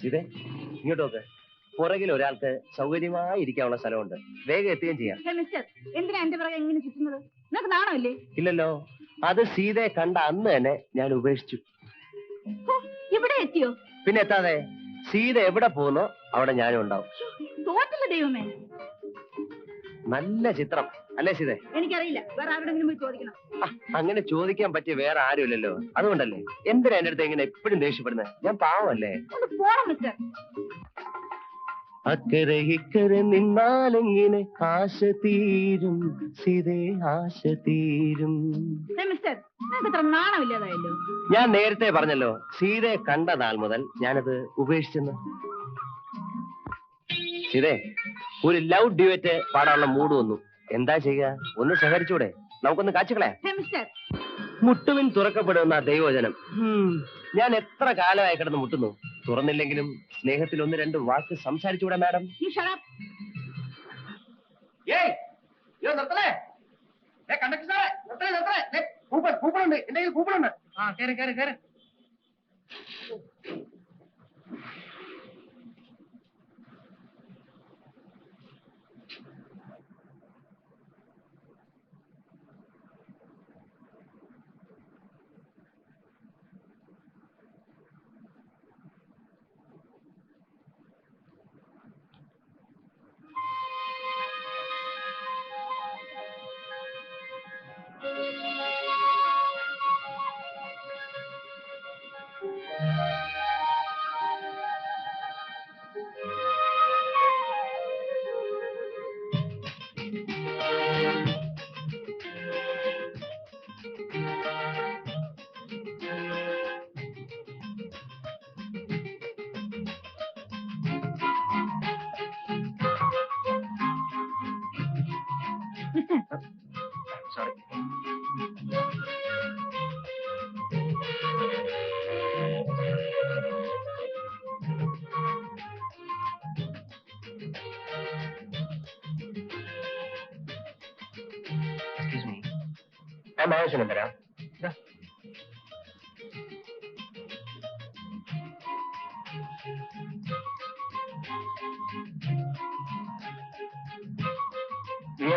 ഇതേ ഇങ്ങോട്ട് നോക്ക്. പുറകിൽ ഒരാൾക്ക് സൗകര്യമായി ഇരിക്കാനുള്ള സ്ഥലമുണ്ട്. വേഗം എത്തുകയും ചെയ്യാം. എന്തിനാ എന്റെ പുറകെ എങ്ങനെ ചുറ്റുന്നത്? നിങ്ങൾക്ക് നാണമില്ലേ? ഇല്ലല്ലോ. അത് സീതയെ കണ്ട അന്ന് തന്നെ ഞാൻ ഉപേക്ഷിച്ചു. ഇവിടെ എത്തിയോ? പിന്നെ എത്താതെ. സീത എവിടെ പോകുന്നോ അവിടെ ഞാനും ഉണ്ടാവും. തോറ്റല്ല ദൈവമേ. നല്ല ചിത്രം അല്ലേ സീതേ? എനിക്കറിയില്ല, വേറെ ആരുടെങ്കിലും പോയി ചോദിക്കണം. അങ്ങനെ ചോദിക്കാൻ പറ്റിയ വേറെ ആരുമില്ലല്ലോ. അതുകൊണ്ടല്ലേ എന്തിനാ എന്റെ അടുത്ത് ഇങ്ങനെ എപ്പോഴും ദേഷ്യപ്പെടുന്നത്? ഞാൻ പാവമല്ലേ? അക്കരെ ഇക്കരെ നിന്നാലെങ്ങനെ ആശ തീരും സീതേ, ആശ തീരും. നാണമില്ലാതായല്ലോ. ഞാൻ നേരത്തെ പറഞ്ഞല്ലോ, സീതയെ കണ്ട നാൾ മുതൽ ഞാനത് ഉപേക്ഷിച്ചെന്ന്. സീതേ, ഒരു ലവ് ഡ്യൂറ്റ് പാടാനുള്ള മൂഡ് വന്നു. എന്താ ചെയ്യുക? ഒന്ന് സഹകരിച്ചൂടെ? നമുക്കൊന്ന് കാച്ചുകളെ. മുട്ടുവിൻ തുറക്കപ്പെടുന്ന ദൈവവചനം. ഞാൻ എത്ര കാലമായി കിടന്ന് മുട്ടുന്നു. തുറന്നില്ലെങ്കിലും സ്നേഹത്തിൽ ഒന്ന് രണ്ട് വാക്ക് സംസാരിച്ചുകൂടെ മാഡം? കൂപ്പണുണ്ട്, എന്റെ കയ്യിൽ കൂപ്പണുണ്ട്. കേറി കേറി കേറി. Sorry. Excuse me. I'm Ayush Nandara.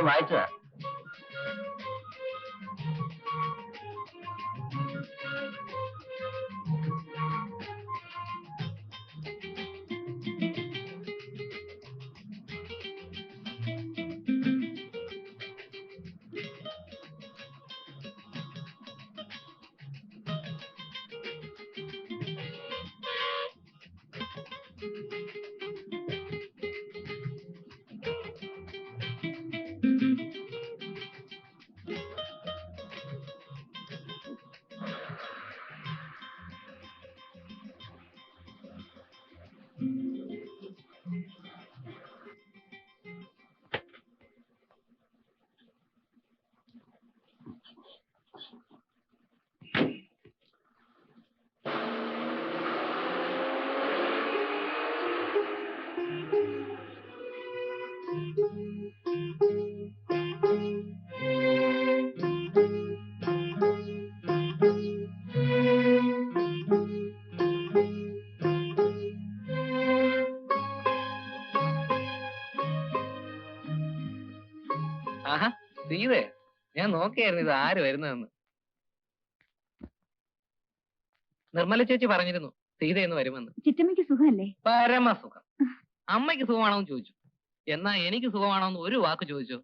പുസ്തകം വായിച്ചതാ. ആഹാ സീതേ, ഞാൻ നോക്കിയായിരുന്നു ഇത് ആര് വരുന്നതെന്ന്. നിർമ്മല ചേച്ചി പറഞ്ഞിരുന്നു സീത എന്ന് വരുമെന്ന്. ചിറ്റമ്മയ്ക്ക് സുഖമല്ലേ? പരമസുഖം. അമ്മയ്ക്ക് സുഖമാണോന്ന് ചോദിച്ചു. എന്നാ എനിക്ക് സുഖമാണോന്ന് ഒരു വാക്ക് ചോദിച്ചു.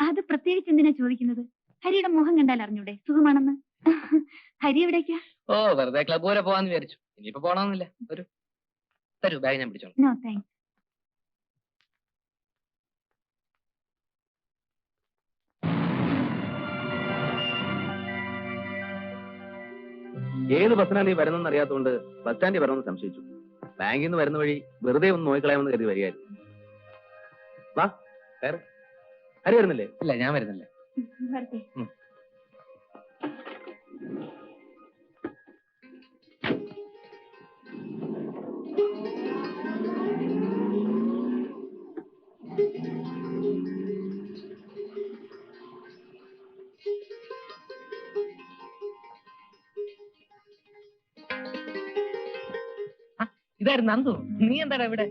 അത് പ്രത്യേകിച്ച് എന്തിനാ ചോദിക്കുന്നത്? ഹരിയുടെ മുഖം കണ്ടാൽ അറിഞ്ഞൂടെ സുഖമാണെന്ന്? ഹരി എവിടേക്കാ? ഓ, വെറുതെ ക്ലബ് വരെ പോവാന്ന് വിചാരിച്ചു. ഇനിയിപ്പോ പോണമെന്നില്ല. ഒരു തരൂ, ബാഗ് ഞാൻ പിടിച്ചോളാം. No thanks. ഏത് ബസ്സിനാണ് നീ വരുന്നെന്ന് അറിയാത്തതുകൊണ്ട് ബസ് സ്റ്റാൻഡിൽ വരണമെന്ന് സംശയിച്ചു. ബാങ്കിൽ നിന്ന് വരുന്ന വഴി വെറുതെ ഒന്ന് നോക്കിക്കളയാമെന്ന് കരുതി വരികയായിരുന്നു. വാ, കയറ്. ഹരി വരുന്നില്ലേ? ഇല്ല, ഞാൻ വരുന്നില്ല. വരട്ടെ. ഇതായിരുന്നു നന്ദു. നീ എന്താടാ ഇവിടെ?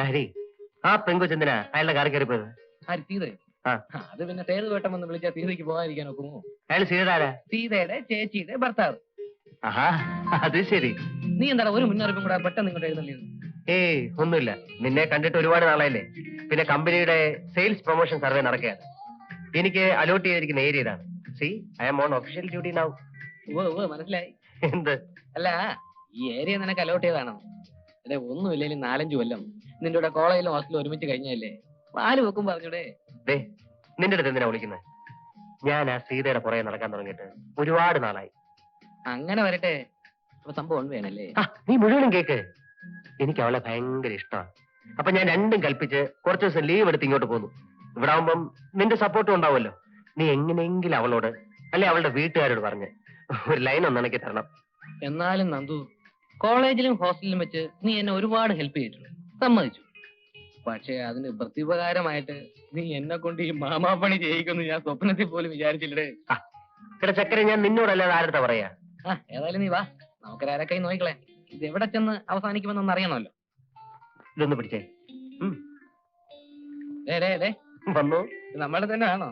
ഹരി, ആ പെങ്കൊച്ചെന്തിനാ അയാളുടെ കാറി കയറിപ്പോയത്? ആര്, സീതയോ? ആ. അത് പിന്നെ സേതു വേട്ടം വന്ന് വിളിച്ചാൽ സീതയ്ക്ക് പോകാതിരിക്കാൻ ഒക്കുമോ? അയാൾ സീതാരാ? സീതയുടെ ചേച്ചിയുടെ ഭർത്താവ്. ആഹാ, അത് ശരി. നീ എന്താടാ ഒരു മുന്നറിയിപ്പും കൂടെ പെട്ടെന്ന് ഇങ്ങോട്ട് എഴുന്നള്ളിയത്? ഏയ് ഒന്നുമില്ല, നിന്നെ കണ്ടിട്ട് ഒരുപാട് നാളായില്ലേ. പിന്നെ കമ്പനിയുടെ സെയിൽസ് പ്രൊമോഷൻ സർവേ നടക്കുകയാണ്. എനിക്ക് അലോട്ട് ചെയ്തിരിക്കുന്ന ഏരിയ ഇതാണ്. See, I am on official duty now. ഓ മനസ്സിലായി. എന്ത്? അല്ല, ഈ ഏരിയ നിനക്ക് അലോട്ട് ചെയ്താണെന്ന്. അതെ, ഒന്നുമില്ലെങ്കിലും 4-5 കൊല്ലം നിന്റെ കൂടെ കോളേജിലും ഹോസ്റ്റലും ഒരുമിച്ച് കഴിഞ്ഞല്ലേ. പാല് വെക്കും പറഞ്ഞൂടെ? ദേ, നിന്റെ അടുത്ത് എന്തിനാ വിളിക്കുന്നത്? ഞാൻ ആ സീതയുടെ പുറകെ നടക്കാൻ തുടങ്ങിയിട്ട് ഒരുപാട് നാളായി. അങ്ങനെ വരട്ടെ. അപ്പൊ സംഭവം വേണല്ലേ? നീ മുഴുവനും കേക്ക്. എനിക്ക് അവളെ ഭയങ്കര ഇഷ്ടമാണ്. അപ്പൊ ഞാൻ രണ്ടും കൽപ്പിച്ച് കുറച്ച് ദിവസം ലീവ് എടുത്ത് ഇങ്ങോട്ട് പോന്നു. ഇവിടെ ആവുമ്പം നിന്റെ സപ്പോർട്ടും ഉണ്ടാവുമല്ലോ. നീ എങ്ങനെയെങ്കിലും അവളോട് അല്ലെ അവളുടെ വീട്ടുകാരോട് പറഞ്ഞ് ഒരു ലൈൻ ഒന്ന് എനിക്ക് തരണം. എന്നാലും നന്ദു, കോളേജിലും ഹോസ്റ്റലിലും വെച്ച് നീ എന്നെ ഒരുപാട് ഹെൽപ്പ് ചെയ്തിട്ടുണ്ട്, സമ്മതിച്ചു. പക്ഷേ അതിന് പ്രത്യുപകാരമായിട്ട് നീ എന്നെ കൊണ്ട് ഈ മാമാപ്പണി ചെയ്യിക്കുമെന്ന് ഞാൻ സ്വപ്നത്തിൽ പോലും വിചാരിച്ചില്ലേ. ഇവിടെ ചക്കര, ഞാൻ നിന്നോടല്ലാതെ ആരുടെ പറയാ. ഏതായാലും നീ വാ, നമുക്കൊരാരൊക്കെ നോക്കിക്കളെ. ഇത് എവിടെ ചെന്ന് അവസാനിക്കുമെന്നൊന്ന് അറിയണമല്ലോ. ഇതൊന്ന് പിടിച്ചേ. വന്നു. നമ്മളെ തന്നെ ആണോ?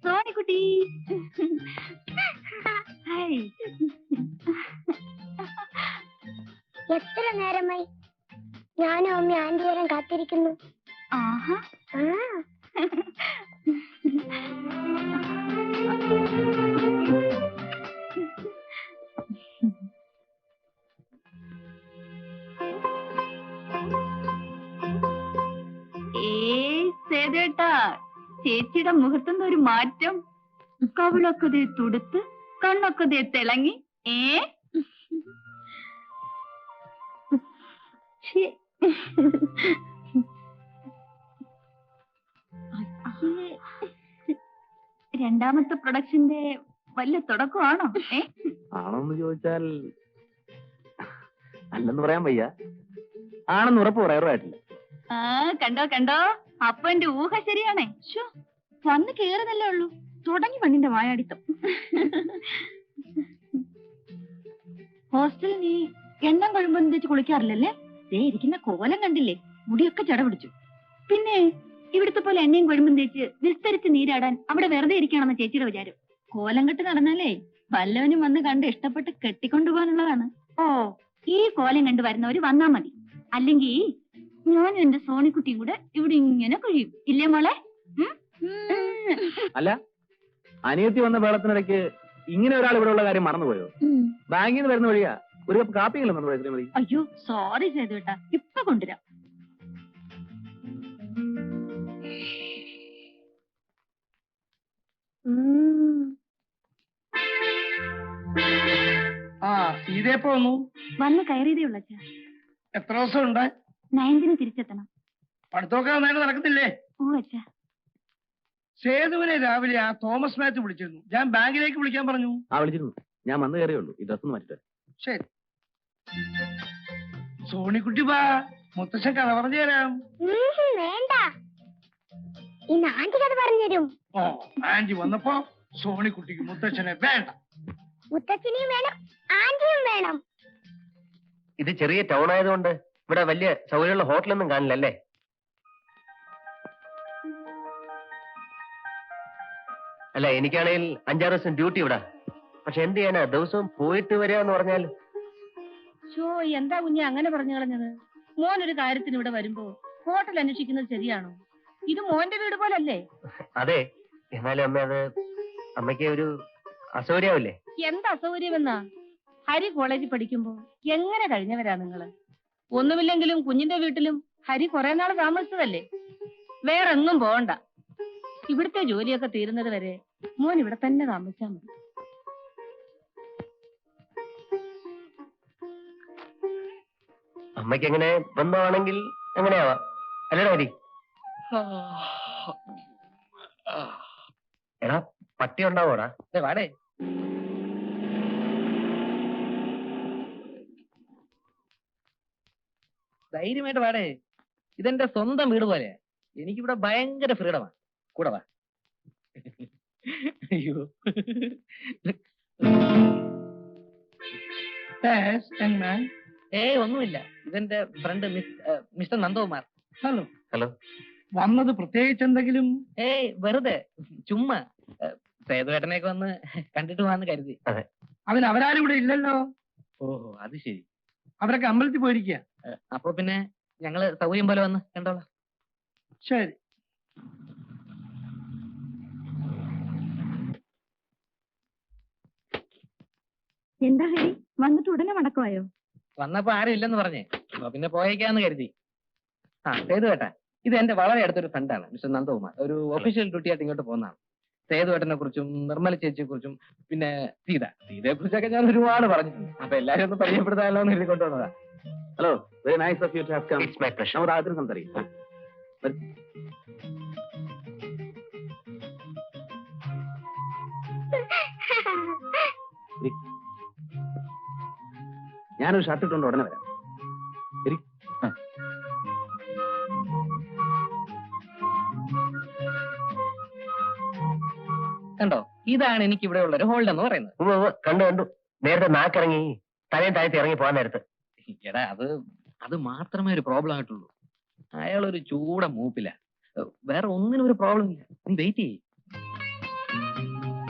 സോണിക്കുട്ടി, ഹായ്. എത്ര നേരമായി ഞാനും അമ്മ ആന്റിയോരം കാത്തിരിക്കുന്നു. ആഹാ. സേതേട്ടാ, ചേച്ചിയുടെ മുഖത്തുനിന്ന് ഒരു മാറ്റം. കവിളൊക്കെ തുടുത്ത് കണ്ണൊക്കെ ദേ തിളങ്ങി. ശ്ശേ. രണ്ടാമത്തെ പ്രൊഡക്ഷന്റെ വല്ല തുടക്കമാണോ? ആണോന്ന് ചോദിച്ചാൽ അല്ലെന്ന് പറയാൻ വയ്യ. ആണെന്ന് ഉറപ്പ് പറയാറുമായിട്ടില്ല. ആ കണ്ടോ കണ്ടോ, അപ്പൊ എന്റെ ഊഹ ശരിയാണേ. ശോ, വന്ന് കേറുന്നല്ലേ ഉള്ളൂ, തുടങ്ങി പെണ്ണിന്റെ വായാടിത്തം. ഹോസ്റ്റലിൽ നീ എണ്ണം കഴിയുമ്പോൾ തേച്ച് കുളിക്കാറില്ലല്ലേ? ദേ ഇരിക്കുന്ന കോലം കണ്ടില്ലേ, മുടിയൊക്കെ ചട പിടിച്ചു. പിന്നെ ഇവിടുത്തെ പോലെ എണ്ണയും കൊഴുമ്പും തേച്ച് വിസ്തരിച്ച് നീരാടാൻ അവിടെ വെറുതെ ഇരിക്കണമെന്ന് ചേച്ചിയുടെ വിചാരം. കോലം കെട്ട് നടന്നാലേ വല്ലവനും വന്ന് കണ്ട് ഇഷ്ടപ്പെട്ട് കെട്ടിക്കൊണ്ടുപോകാനുള്ളതാണ്. ഓ, ഈ കോലം കണ്ട് വരുന്നവര് വന്നാ മതി, അല്ലെങ്കിൽ ഞാനും എന്റെ സോണിക്കുട്ടിയും കൂടെ ഇവിടെ ഇങ്ങനെ കഴിയും. ഇല്ലേ മോളെ? അല്ല, അനിയത്തി വന്ന വേളത്തിനിടയ്ക്ക് ഇങ്ങനെ ഒരാൾ ഇവിടെ ഉള്ള കാര്യം മറന്നുപോയോ? ബാങ്കിൽ നിന്ന് വരുന്ന വഴിയാ ഒരു കപ്പ് കാപ്പിയെങ്കിലും തന്നു ശ്രീമതി. അയ്യോ സോറി സേതുവേട്ടാ, ഇപ്പൊ കൊണ്ടുവരാം. ആ സീതയപ്പോ വന്നു. വന്ന് കയറിയതേ ഉള്ള അച്ഛാ. എത്ര ദിവസം ഉണ്ട്? 9ന് തിരിച്ചെത്തണം. പഠിത്തമൊക്കെ നന്നായിട്ട് നടക്കുന്നില്ലേ? ഓ അച്ഛാ. സേതുവിനെ രാവിലെ ആ തോമസ് മാത്യു വിളിച്ചിരുന്നു. ഞാൻ ബാങ്കിലേക്ക് വിളിക്കാൻ പറഞ്ഞു. വിളിച്ചിരുന്നു. ഞാൻ വന്നു കയറിയുള്ളൂ. ഈ ഡ്രസ് ഒന്ന് മാറ്റിട്ട്. ശരി. സോണിക്കുട്ടി വാ, മുത്തശ്ശൻ കഥ പറഞ്ഞു തരാം. വേണ്ട, ഇന്ന് ആന്റി കഥ പറഞ്ഞുതരും. ഓ, ആന്റി വന്നപ്പോ സോണിക്കുട്ടിക്ക് മുത്തശ്ശനെ വേണ്ട. മുത്തച്ഛനെയും വേണം, ആന്റിയും വേണം. ഇത് ചെറിയ ടൗൺ ആയതുകൊണ്ട് ഇവിടെ വലിയ സൗകര്യമുള്ള ഹോട്ടലൊന്നും കാണില്ലല്ലേ? അല്ല, എനിക്കാണെങ്കിൽ 5-6 ദിവസം ഡ്യൂട്ടി ഇവിടെ. പക്ഷെ എന്ത് ചെയ്യാനാ, ദിവസവും പോയിട്ട് വരിക എന്ന് പറഞ്ഞാൽ. എന്താ കുഞ്ഞെ അങ്ങനെ പറഞ്ഞു കളഞ്ഞത്? മോൻ ഒരു കാര്യത്തിന് ഇവിടെ വരുമ്പോ ഹോട്ടൽ അന്വേഷിക്കുന്നത് ശരിയാണോ? ഇത് മോന്റെ വീട് പോലല്ലേ? അതെ, എന്നാലും അമ്മ, അത് അമ്മയ്ക്ക് ഒരു അസൗകര്യാവില്ലേ? എന്താ അസൗകര്യമെന്നാ? ഹരി കോളേജിൽ പഠിക്കുമ്പോ എങ്ങനെ കഴിഞ്ഞവരാ നിങ്ങള്? ഒന്നുമില്ലെങ്കിലും കുഞ്ഞിന്റെ വീട്ടിലും ഹരി കുറെ നാൾ താമസിച്ചതല്ലേ. വേറെ എങ്ങും പോകണ്ട. ഇവിടുത്തെ ജോലിയൊക്കെ തീരുന്നത് വരെ മോൻ ഇവിടെ തന്നെ താമസിച്ചാ മതി. അമ്മയ്ക്ക് എങ്ങനെ ബന്ധമാണെങ്കിൽ എങ്ങനെയാവാ, അല്ലേടാ ഹരി? എടാ, പട്ടി ഉണ്ടാവോടാ? വാടേ, ധൈര്യമായിട്ട് വാടേ. ഇതെന്റെ സ്വന്തം വീട് പോലെ. എനിക്കിവിടെ ഭയങ്കര ഫ്രീഡമാണ്. കൂടെ വാ. അയ്യോ, ഒന്നുമില്ല. ഇതെന്റെ front mister Nandakumar. Hello. Hello. വന്നത് പ്രത്യേകിച്ച് എന്തെങ്കിലും? വെറുതെ ചുമ്മാ സേതുവേട്ടനെയൊക്കെ വന്ന് കണ്ടിട്ട് പോവാന്ന് കരുതി. അതെ. അതിന് അവരാരും ഇവിടെ ഇല്ലല്ലോ. ഓഹോ, അത് ശരി. അവരൊക്കെ അമ്പലത്തിൽ പോയിരിക്കുക. അപ്പൊ പിന്നെ ഞങ്ങള് സൗകര്യം പോലെ വന്ന് കണ്ടോളാം. ശരി. എന്താ ഹരി, വന്നിട്ട് ഉടനെ മടക്കുവായോ? വന്നപ്പോ ആരും ഇല്ലെന്ന് പറഞ്ഞേ, അപ്പൊ പിന്നെ പോയേക്കാന്ന് കരുതി. സേതുവേട്ട, ഇത് എന്റെ വളരെ അടുത്തൊരു ഫ്രണ്ടാണ്, മിസ്റ്റർ നന്ദകുമാർ. ഒരു ഒഫീഷ്യൽ ഡ്യൂട്ടി ആയിട്ട് ഇങ്ങോട്ട് പോകുന്നതാണ്. സേതുവേട്ടനെ കുറിച്ചും നിർമ്മല ചേച്ചിയെ കുറിച്ചും പിന്നെ സീതയെ കുറിച്ചൊക്കെ ഞാൻ ഒരുപാട് പറഞ്ഞിട്ടുണ്ട്. അപ്പൊ എല്ലാരും ഒന്ന് പരിചയപ്പെടുത്താമല്ലോ എന്ന് എഴുതി കൊണ്ടുവന്നതാ. Hello, very nice of you to have come. It's my pleasure. നമ്മൾ ആദ്യം സംസാരിക്കാം. ഞാനൊരു ഷർട്ട് ഇട്ടുകൊണ്ട് ഉടനെ വരാം. ശരി. കണ്ടോ, ഇതാണ് എനിക്ക് ഇവിടെ ഉള്ള ഒരു ഹോൾഡ് എന്ന് പറയുന്നത്. കണ്ടു. നേരത്തെ നാക്കിറങ്ങി തലയും താഴ്ത്തി ഇറങ്ങി പോകാൻ നേരത്ത്. എടാ, അത് മാത്രമേ ഒരു പ്രോബ്ലം ആയിട്ടുള്ളൂ. അയാൾ ഒരു ചൂട മൂപ്പില്ല. വേറെ ഒന്നിനും ഒരു പ്രോബ്ലം ഇല്ല. നീ വെയിറ്റ് ചെയ്യ്.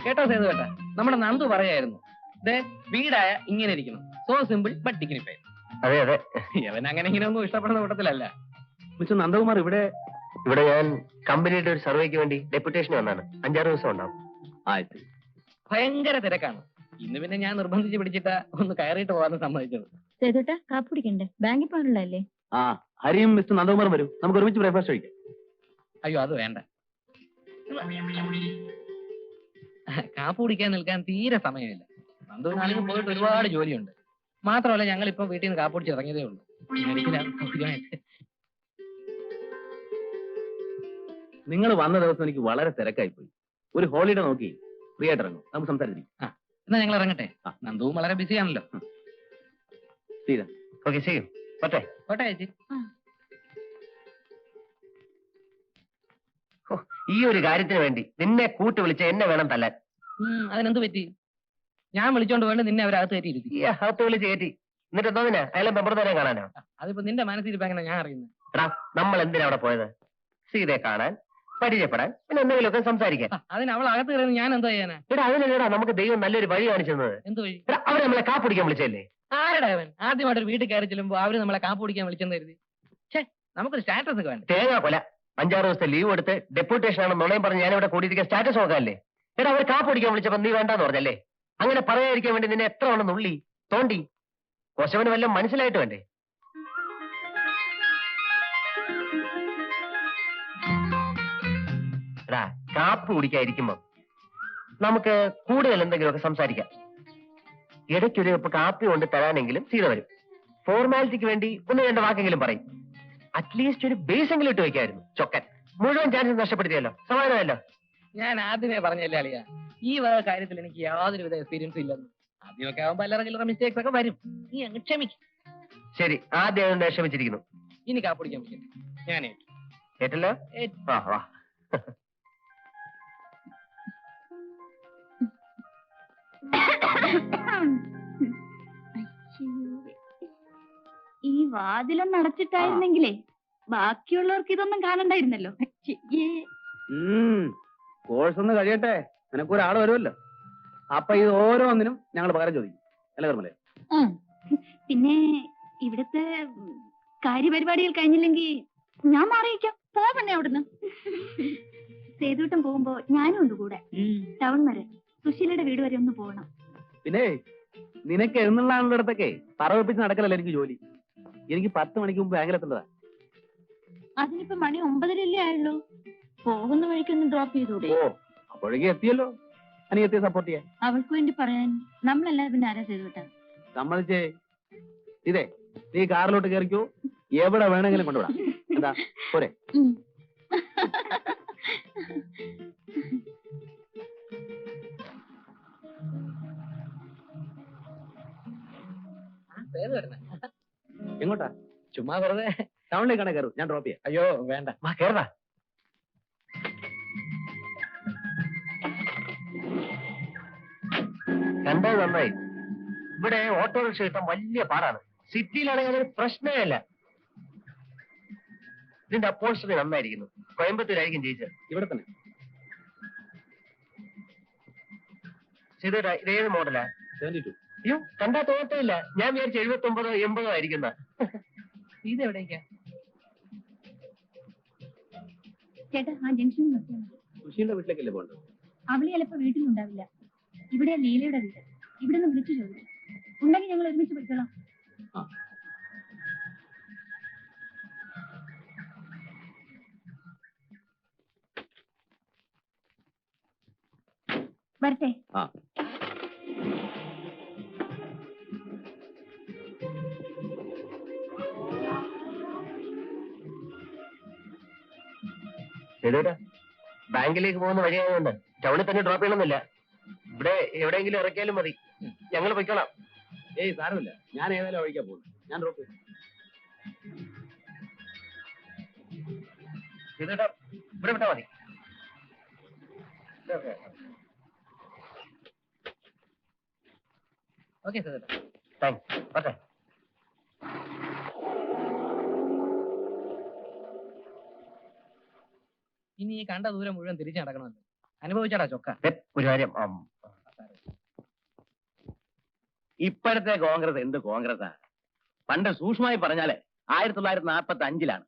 കേട്ടോ സേതുവേട്ടാ, നമ്മുടെ നന്ദു പറയായിരുന്നു, വീടായ ഇങ്ങനെ ഇരിക്കണം, സോ സിമ്പിൾ ബട്ട് ഡിഗ്നിഫൈഡ്. അതെ അതെ, അവൻ അങ്ങനെ ഇങ്ങനെ ഒന്നും ഇഷ്ടപ്പെടുന്ന കൂട്ടത്തിലല്ല. മിസ്റ്റർ നന്ദകുമാർ, ഇവിടെ ഞാൻ കമ്പനിയുടെ ഒരു സർവേക്ക് വേണ്ടി ഡെപ്യൂട്ടേഷൻ വന്നാണ്. 5-6 ദിവസം ഉണ്ടാവും. ഭയങ്കര തിരക്കാണ്. ഇന്ന് പിന്നെ ഞാൻ നിർബന്ധിച്ച് പിടിച്ചിട്ടാ ഒന്ന് കയറിയിട്ട് പോകാന്ന് സമ്മതിച്ചത്. സേതുട്ടാ, കാപ്പി കുടിക്കണ്ടേ? ബാങ്കിൽ പോകാനുള്ളതല്ലേ? ഹരിയും മിസ്റ്റർ നന്ദകുമാറും വരും, നമുക്ക് ഒരുമിച്ച് ബ്രേക്ക്ഫാസ്റ്റ് കഴിക്കാം. അയ്യോ, അത് വേണ്ട. കാപ്പ് കുടിക്കാൻ നിൽക്കാൻ തീരെ സമയമില്ല. നന്ദുവിനാണെങ്കിൽ പോയിട്ട് ഒരുപാട് ജോലിയുണ്ട്. മാത്രമല്ല ഞങ്ങൾ ഇപ്പൊ വീട്ടിൽ നിന്ന് കാപ്പ് കുടിച്ച് ഇറങ്ങിയതേ ഉള്ളൂ. സൗകര്യമായിട്ട് നിങ്ങൾ വന്ന ദിവസം എനിക്ക് വളരെ തിരക്കായി പോയി. ഒരു ഹോളിഡേ നോക്കി ഫ്രീ ആയിട്ട് ഇറങ്ങും, നമുക്ക് സംസാരിച്ചിരിക്കും. എന്നാ ഞങ്ങൾ ഇറങ്ങട്ടെ. നന്ദുവും വളരെ ബിസിയാണല്ലോ. ഓക്കെ ചെയ്യും പറ്റേ. കോട്ടെ ചേച്ചി. ഈ ഒരു കാര്യത്തിന് വേണ്ടി നിന്നെ കൂട്ടി വിളിച്ച എന്നെ വേണം തല്ലാൻ. അതിനെന്ത് പറ്റി? ഞാൻ വിളിച്ചോണ്ട് വേണ്ട നിന്നെ അവരകത്ത് കയറ്റിയിരുത്തി. ഈ അകത്ത് വിളിച്ച് കയറ്റി എന്നിട്ട് എന്തോന്നിനാ അയാളെ മെമ്പർമാരെ കാണാനോ? അതിപ്പോ നിന്റെ മനസ്സിരിപ്പോ എങ്ങനെ ഞാൻ അറിയുന്നത്? എടാ നമ്മൾ എന്തിനാ അവിടെ പോയത്? സീതയെ കാണാൻ, പരിചയപ്പെടാൻ, പിന്നെ എന്തെങ്കിലുമൊക്കെ സംസാരിക്കാൻ. അതിന് അവൾ അകത്ത് കയറുന്നത് ഞാൻ എന്തോ ചെയ്യാനാ? എടാ അതിനല്ലടാ നമുക്ക് ദൈവം നല്ലൊരു വഴി കാണിച്ചു തന്നത്. എന്ത് വഴി? എടാ അവരെ നമ്മളെ കാപ്പിടിക്കാൻ വിളിച്ചല്ലേ? ആരുടെ അവൻ? ആദ്യമായിട്ട് വീട്ടിൽ കയറി ചെല്ലുമ്പോ അവര് നമ്മളെ കാപ്പ് കുടിക്കാൻ വിളിച്ചെന്ന് കരുതി. ഛേ, നമുക്കൊരു സ്റ്റാറ്റസ് ഒക്കെ വേണ്ട. തേങ്ങാ കൊല 5-6 ദിവസത്തെ ലീവ് എടുത്ത് ഡെപ്യൂട്ടേഷൻ ആണെന്ന് നുണയും പറഞ്ഞ് ഞാനിവിടെ കൂടിയിരിക്കാൻ സ്റ്റാറ്റസ് നോക്കാല്ലേ? എടാ അവർ കാപ്പിടിക്കാൻ വിളിച്ചപ്പോ നീ വേണ്ടാന്ന് പറഞ്ഞല്ലേ? അങ്ങനെ പറയാതിരിക്കാൻ വേണ്ടി നിന്നെ എത്ര വേണം നുള്ളി തോണ്ടി? കൊശവന് വല്ലതും മനസ്സിലായിട്ട് വേണ്ടേ? എടാ കാപ്പ് കുടിക്കാതിരിക്കുമ്പോ നമുക്ക് കൂടുതൽ എന്തെങ്കിലുമൊക്കെ സംസാരിക്കാം. ഇടയ്ക്കൊരു കപ്പ് കാപ്പി കൊണ്ട് തരാനെങ്കിലും സീത വരും. ഫോർമാലിറ്റിക്ക് വേണ്ടി 1-2 വാക്കെങ്കിലും പറയും. അറ്റ്ലീസ്റ്റ് ഒരു ബേസെങ്കിലും ഇട്ട് വയ്ക്കായിരുന്നു. ചൊക്കൻ മുഴുവൻ ചാൻസ് നഷ്ടപ്പെടുത്തിയല്ലോ. സമാധാനമല്ലോ. ഞാൻ ആദ്യമേ പറഞ്ഞല്ലേ അളിയ, ഈ വക കാര്യത്തിൽ എനിക്ക് യാതൊരുവിധ എക്സ്പീരിയൻസും ഇല്ലെന്ന്. ആദ്യമൊക്കെ ആവുമ്പോ അല്ലറ ചില്ലറ മിസ്റ്റേക്സ് ഒക്കെ വരും. നീ അങ്ങ് ക്ഷമിക്കും. ശരി, ആദ്യം അതുകൊണ്ട് ക്ഷമിച്ചിരിക്കുന്നു. ഇനി കാപ്പിടിക്കാൻ പറ്റില്ല. ഞാനേ കേട്ടല്ലോ. വാ വാ. ഈ വാതിലൊന്നും അടച്ചിട്ടായിരുന്നെങ്കിലേ ബാക്കിയുള്ളവർക്ക് ഇതൊന്നും കാണണ്ടായിരുന്നല്ലോ. കോഴ്സ് ഒന്ന് കഴിയട്ടെ, നിനക്കൊരാൾ വരുമല്ലോ. അപ്പൊ ഇത് ഓരോന്നിനും ഞങ്ങൾ പകരം ചോദിക്കും അല്ലേ കർമ്മലേ? പിന്നെ ഇവിടുത്തെ കാര്യപരിപാടികൾ കഴിഞ്ഞില്ലെങ്കിൽ ഞാൻ മാറിയിക്കാം. പോവണേ അവിടുന്ന്. സേതുവട്ടം പോകുമ്പോ ഞാനും ഉണ്ട് കൂടെ. ടൗൺ വരെ സുശീലയുടെ വീട് വരെ ഒന്ന് പോകണം. പിന്നെ നിനക്ക് എഴുന്നള്ളാനുള്ളിടത്തൊക്കെ പറവപ്പിച്ച് നടക്കലല്ല എനിക്ക് ജോലി. എനിക്ക് 10 മണിക്ക് മുമ്പ് ബാങ്കിലെത്തേണ്ടതാ. അതിനിപ്പോ മണി 9:30 ആയുള്ളൂ. പോകുന്ന വഴിക്കൊന്ന് ഡ്രോപ്പ് ചെയ്തൂടെ? ഓ, അപ്പോഴേക്കും എത്തിയല്ലോ. അനിയത്തിയെ സപ്പോർട്ട് ചെയ്യാൻ അവൾക്ക് വേണ്ടി പറയാൻ നമ്മളല്ലാതെ പിന്നെ ആരാ സേതുവട്ടം? സമ്മതിച്ചേ. ഇതേ നീ കാറിലോട്ട് കയറിക്കോ, എവിടെ വേണമെങ്കിലും കൊണ്ടുവിടാം. എന്താ പോരെ? എങ്ങോട്ടാ? ചുമ്മാ വെറുതെ ടൗണിലേക്കാണ് കയറും, ഞാൻ ഡ്രോപ്പ് ചെയ്യാം. അയ്യോ വേണ്ട. വാ കേറടാ. കണ്ടത് നന്നായി. ഇവിടെ ഓട്ടോറിക്ഷ കിട്ടാൻ വലിയ പാടാണ്. സിറ്റിയിലാണെങ്കിൽ അതൊരു പ്രശ്നമേ അല്ല. ഇതിന്റെ അപ്പോൾസ്റ്ററി നന്നായിരിക്കുന്നു. കോയമ്പത്തൂരായിരിക്കും ജയിച്ചത്. ഇവിടെ തന്നെ ചെയ്തോട്ടാ. ഇതേത് മോഡലാ? 72. അയ്യോ കണ്ടാ തോന്നത്തില്ല. ഞാൻ വിചാരിച്ചു 79-80 ആയിരിക്കുന്ന. ഇതെവിടേക്കാ? ചേട്ടാ ആ ജംഗ്ഷനിൽ നിർത്തിയാൽ മതി. സുശീലിന്റെ വീട്ടിലേക്കല്ലേ പോകേണ്ടത്? അവള് ചിലപ്പോ വീട്ടിലുണ്ടാവില്ല. ഇവിടെ ലീലയുടെ വീട്. ഇവിടെ നിന്ന് വിളിച്ചു ചോദിക്കും. ഉണ്ടെങ്കിൽ ഞങ്ങൾ ഒരുമിച്ച് പോയിക്കോളാം. വരട്ടെ. ചെയ്തോട്ടാ. ബാങ്കിലേക്ക് പോകുന്ന വഴിയായതുകൊണ്ട് ടൗണിൽ തന്നെ ഡ്രോപ്പ് ചെയ്യണമെന്നില്ല. ഇവിടെ എവിടെയെങ്കിലും ഇറക്കിയാലും മതി. ഞങ്ങൾ പൊയ്ക്കോളാം. ഏയ് സാരമില്ല, ഞാൻ ഏതായാലും വഴിക്കാ പോകുന്നു. ഞാൻ ഡ്രോപ്പ് ചെയ്യും. ചെയ്തോട്ടാ ഇവിടെ വിട്ടാ മതി. Okay sir. താങ്ക്സ്. ഓക്കെ. ഇനി ഈ കണ്ട ദൂരം മുഴുവൻ തിരിച്ചു നടക്കണമല്ലോ. അനുഭവിച്ചാടാ ചൊക്ക. ഒരു കാര്യം, ഇപ്പോഴത്തെ കോൺഗ്രസ് എന്ത് കോൺഗ്രസാ? പണ്ട് സൂക്ഷ്മമായി പറഞ്ഞാല് 1945-ലാണ്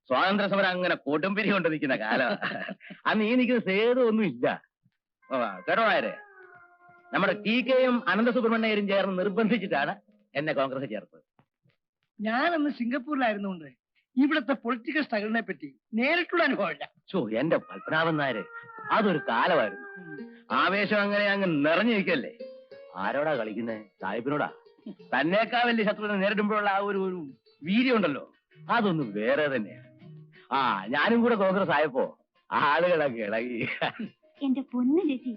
സ്വാതന്ത്ര്യ സമരം അങ്ങനെ കൊടുമ്പിരി കൊണ്ട് നിൽക്കുന്ന കാലം. അന്ന് ഈ നിൽക്കുന്ന സേതു ഒന്നും ഇല്ല. കേട്ടോ ആരെ? നമ്മുടെ TK-യും അനന്തസുബ്രഹ്മണ്യരും ചേർന്ന് നിർബന്ധിച്ചിട്ടാണ് എന്നെ കോൺഗ്രസ് ചേർത്തത്. ഞാനന്ന് സിംഗപ്പൂരിലായിരുന്നുകൊണ്ട് ഇവിടുത്തെ പൊളിറ്റിക്കൽ സ്ട്രഗിളിനെ പറ്റി നേരിട്ടുള്ള അനുഭവമില്ല. എന്റെ പത്മനാഭൻ നായര് അതൊരു കാലമായിരുന്നു. ആവേശം അങ്ങനെ അങ്ങ് നിറഞ്ഞു നിൽക്കല്ലേ. ആരോടാ കളിക്കുന്നേ? സാഹിബിനോടാ. തന്നേക്കാ വലിയ ശത്രുവിനെ നേരിടുമ്പോഴുള്ള ആ ഒരു വീര്യം ഉണ്ടല്ലോ, അതൊന്നും വേറെ തന്നെയാണ്. ആ, ഞാനും കൂടെ കോൺഗ്രസ് ആയപ്പോ ആളുകളൊക്കെ ഇളകി. എന്റെ പൊന്നു ചേച്ചി,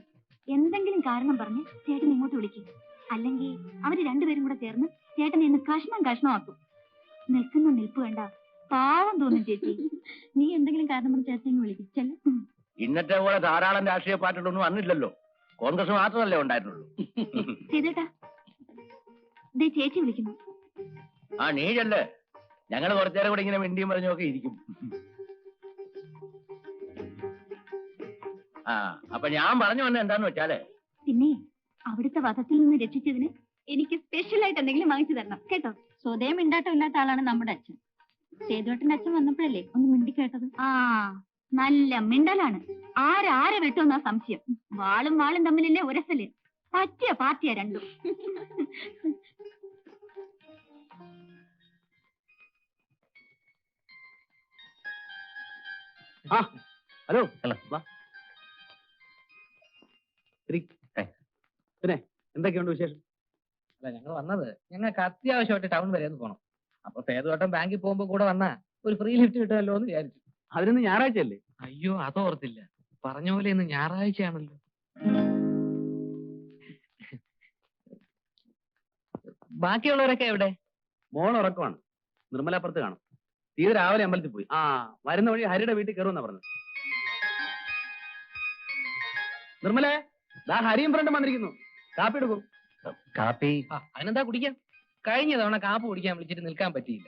എന്തെങ്കിലും കാരണം പറഞ്ഞ് ചേട്ടൻ ഇങ്ങോട്ട് വിളിക്കും. അല്ലെങ്കിൽ അവര് രണ്ടുപേരും കൂടെ ചേർന്ന് ചേട്ടനെ ഇന്ന് കഷ്ണമാക്കും. നിൽക്കുന്ന നിൽപ്പ് വേണ്ട, പാവം തോന്നും ചേച്ചി. നീ എന്തെങ്കിലും കാരണം പറഞ്ഞ് ചേട്ടനെ വിളിക്കും. ഇന്നത്തെ പോലെ ധാരാളം രാഷ്ട്രീയ പാർട്ടികളൊന്നും അന്നില്ലല്ലോ. കോൺഗ്രസ് മാത്രമല്ലേ ഉണ്ടായിരുന്നുള്ളൂ. ചേട്ടാ, ചേച്ചി വിളിക്കുന്നു. ആ, നീയല്ലേ. ഞങ്ങൾ കുറച്ചേരം കൂടെ ഇങ്ങനെ മിണ്ടിയും പറഞ്ഞൊക്കെ ഇരിക്കും. ആ, അപ്പൊ ഞാൻ പറഞ്ഞു വന്നത് എന്താന്ന് വെച്ചാല്, പിന്നെ അവിടുത്തെ വധത്തിൽ നിന്ന് രക്ഷിച്ചതിന് എനിക്ക് സ്പെഷ്യൽ ആയിട്ട് എന്തെങ്കിലും വാങ്ങിച്ചു തരണം കേട്ടോ. സ്വതയം മിണ്ടാട്ടം ഇല്ലാത്ത ആളാണ് നമ്മുടെ അച്ഛൻ. സേതുവേട്ടന്റെ അച്ഛൻ വന്നപ്പോഴല്ലേ ഒന്ന് മിണ്ടി കേട്ടത്. ആ, നല്ല മിണ്ടലാണ്. ആരെ വെട്ടുമെന്നാ സംശയം. വാളും തമ്മിലല്ലേ ഉരസല്. പറ്റിയ പാർട്ടിയാ രണ്ടും. ഹലോ. പിന്നെ എന്തൊക്കെയുണ്ട് വിശേഷം? അല്ല, ഞങ്ങൾ വന്നത് ഞങ്ങൾക്ക് അത്യാവശ്യമായിട്ട് ടൗൺ വരെ ഒന്ന് പോകണം. അപ്പൊ സേതുവേട്ടൻ ബാങ്കിൽ പോകുമ്പോ കൂടെ വന്നാ ഒരു ഫ്രീ ലിഫ്റ്റ് കിട്ടുമല്ലോ എന്ന് വിചാരിച്ചു. അതിനൊന്ന് ഞായറാഴ്ച അല്ലേ? അയ്യോ, അതോർത്തില്ല. പറഞ്ഞ പോലെ ഇന്ന് ഞായറാഴ്ചയാണല്ലോ. ബാക്കിയുള്ളവരൊക്കെ എവിടെ? മോൾ ഉറക്കമാണ്. നിർമ്മലാപ്പുറത്ത് കാണും. തീരെ രാവിലെ അമ്പലത്തിൽ പോയി. ആ, വരുന്ന വഴി ഹരിയുടെ വീട്ടിൽ കയറുമെന്നാ പറഞ്ഞത്. നിർമ്മലേ, ദാ ഹരിയും ഫ്രണ്ടും വന്നിരിക്കുന്നു. കാപ്പി എടുക്കും. കാപ്പി അതിനെന്താ കുടിക്കാം? കഴിഞ്ഞ തവണ കാപ്പി കുടിക്കാൻ വിളിച്ചിട്ട് നിൽക്കാൻ പറ്റിയില്ല.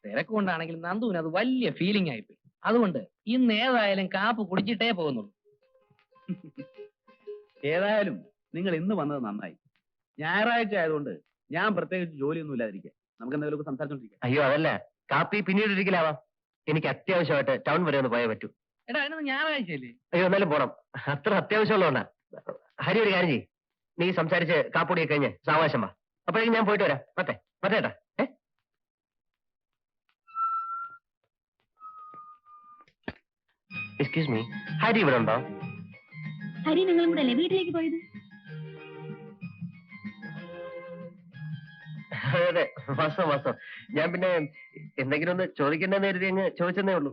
തിരക്ക് കൊണ്ടാണെങ്കിൽ നന്ദുവിന് അത് വലിയ ഫീലിംഗ് ആയിപ്പോയി. അതുകൊണ്ട് ഇന്ന് ഏതായാലും കാപ്പ് കുടിച്ചിട്ടേ പോകുന്നുള്ളൂ. ഏതായാലും നിങ്ങൾ ഇന്ന് വന്നത് നന്നായി. ഞായറാഴ്ച ആയതുകൊണ്ട് ഞാൻ പ്രത്യേകിച്ച് ജോലിയൊന്നും ഇല്ലാതിരിക്കുക. നമുക്ക് എന്തെങ്കിലുമൊക്കെ സംസാരിച്ചോണ്ടിരിക്കാം. അയ്യോ, അതല്ല, കാപ്പി പിന്നീട് ഒരിക്കലാവാം. എനിക്ക് അത്യാവശ്യമായിട്ട് ടൗൺ വരെ ഒന്ന് പോയേ പറ്റൂ. എടാ, അതിനൊന്ന് ഞായറാഴ്ചയല്ലേ? അയ്യോ, എന്നാലും പോണം. അത്ര അത്യാവശ്യമുള്ളതുകൊണ്ടാ. ഹരി, ഒരു കാര്യം ചെയ്യ്. നീ സംസാരിച്ച് കാപ്പുടിയൊക്കെ കഴിഞ്ഞ് സാവകാശം വാ. അപ്പോഴേക്കും ഞാൻ പോയിട്ട് വരാം. പറ്റേട്ടാ. എക്സ്ക്യൂസ് മീ, ഹരി ഇവിടെ ഉണ്ടോ? ഹരി നിങ്ങളും കൂടെ അല്ലേ വീട്ടിലേക്ക് പോയത്? അതെ, വാസ്തവം. ഞാൻ പിന്നെ എന്തെങ്കിലും ഒന്ന് ചോദിക്കേണ്ടെന്ന് കരുതി അങ്ങ് ചോദിച്ചെന്നേ ഉള്ളൂ.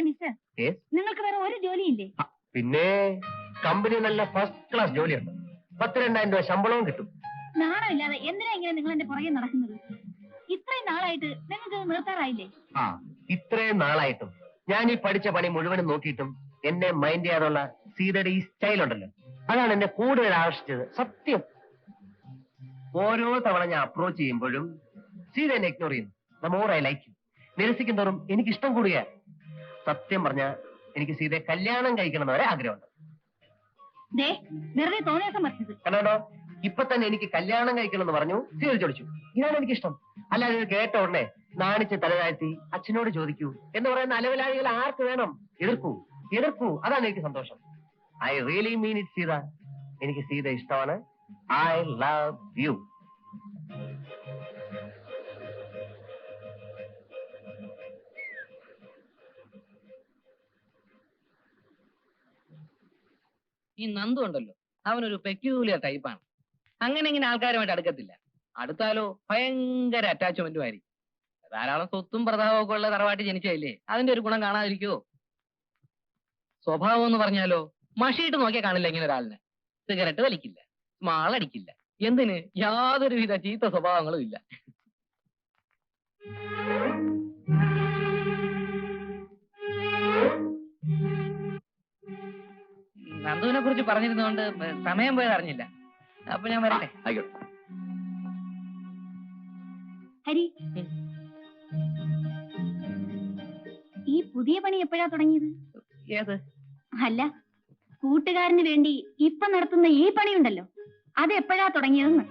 മിസ്റ്റർ, നിങ്ങൾക്ക് വേറെ ഒരു ജോലിയില്ലേ? പിന്നെ കമ്പനി നല്ല ഫസ്റ്റ് ക്ലാസ് ജോലിയുണ്ട്. 10,000-2,000 രൂപ ശമ്പളവും കിട്ടും. നാണമില്ലാതെ എന്തിനാ ഇങ്ങനെ നിങ്ങൾ എന്റെ പുറകെ നടക്കുന്നത്? ഇത്രയും നാളായിട്ട് നിങ്ങൾക്ക് നിർത്താറായില്ലേ? ആ, ഇത്രയും നാളായിട്ടും ഞാൻ ഈ പഠിച്ച പണി മുഴുവനും നോക്കിയിട്ടും എന്നെ മൈൻഡ് ചെയ്യാനുള്ള സീതയുടെ ഈ സ്റ്റൈൽ ഉണ്ടല്ലോ, അതാണ് എന്നെ കൂടുതൽ ആകർഷിച്ചത്. സത്യം. ഓരോ തവണ ഞാൻ അപ്രോച്ച് ചെയ്യുമ്പോഴും സീത എന്നെ ഇഗ്നോർ ചെയ്യുന്നു. The more I like you. നിരസിക്കും തോറും എനിക്ക് ഇഷ്ടം കൂടുക. സത്യം പറഞ്ഞ എനിക്ക് സീതയെ കല്യാണം കഴിക്കണം വരെ ആഗ്രഹമുണ്ട്. വെറുതെ തോന്നിയാസം പറഞ്ഞത് കണ്ടോ, ഇപ്പൊ തന്നെ എനിക്ക് കല്യാണം കഴിക്കണം എന്ന് പറഞ്ഞു സീത ചോദിച്ചു. ഇതാണ് എനിക്കിഷ്ടം. അല്ലാതെ ഇത് കേട്ട ഉടനെ നാണിച്ച് തലതാഴ്ത്തി അച്ഛനോട് ചോദിക്കൂ എന്ന് പറയുന്ന അലവലാളികൾ ആർക്ക് വേണം? എതിർക്കൂ. അതാണ് എനിക്ക് സന്തോഷം. I really mean it Sita. എനിക്ക് സീത ഇഷ്ടമാണ്. I love you. ഈ നന്ദു ഉണ്ടല്ലോ, അവനൊരു പെക്യൂലിയർ ടൈപ്പാണ്. അങ്ങനെ ഇങ്ങനെ ആൾക്കാരുമായിട്ട് അടുക്കത്തില്ല. അടുത്താലോ ഭയങ്കര അറ്റാച്ച്മെന്റും ആയിരിക്കും. ധാരാളം സ്വത്തും പ്രതാപവും ഒക്കെ ഉള്ള തറവാട്ടി ജനിച്ചതല്ലേ, അതിന്റെ ഒരു ഗുണം കാണാതിരിക്കുവോ? സ്വഭാവം എന്ന് പറഞ്ഞാലോ, മഷിയിട്ട് നോക്കിയാൽ കാണില്ല ഇങ്ങനെ ഒരാളിനെ. സിഗരറ്റ് വലിക്കില്ല, സ്മാളടിക്കില്ല, എന്തിന് യാതൊരുവിധ ചീത്ത സ്വഭാവങ്ങളും ഇല്ല. നന്ദുവിനെ കുറിച്ച് പറഞ്ഞിരുന്നോണ്ട് സമയം പോയത് അറിഞ്ഞില്ല. അപ്പൊ ഞാൻ വരട്ടെ. ഹരി, ഈ പുതിയ പണി എപ്പോഴാ തുടങ്ങിയത്? ഏത്? അല്ല, കൂട്ടുകാരന് വേണ്ടി ഇപ്പൊ നടത്തുന്ന ഈ പണിയുണ്ടല്ലോ, അത് എപ്പോഴാ തുടങ്ങിയതെന്ന്.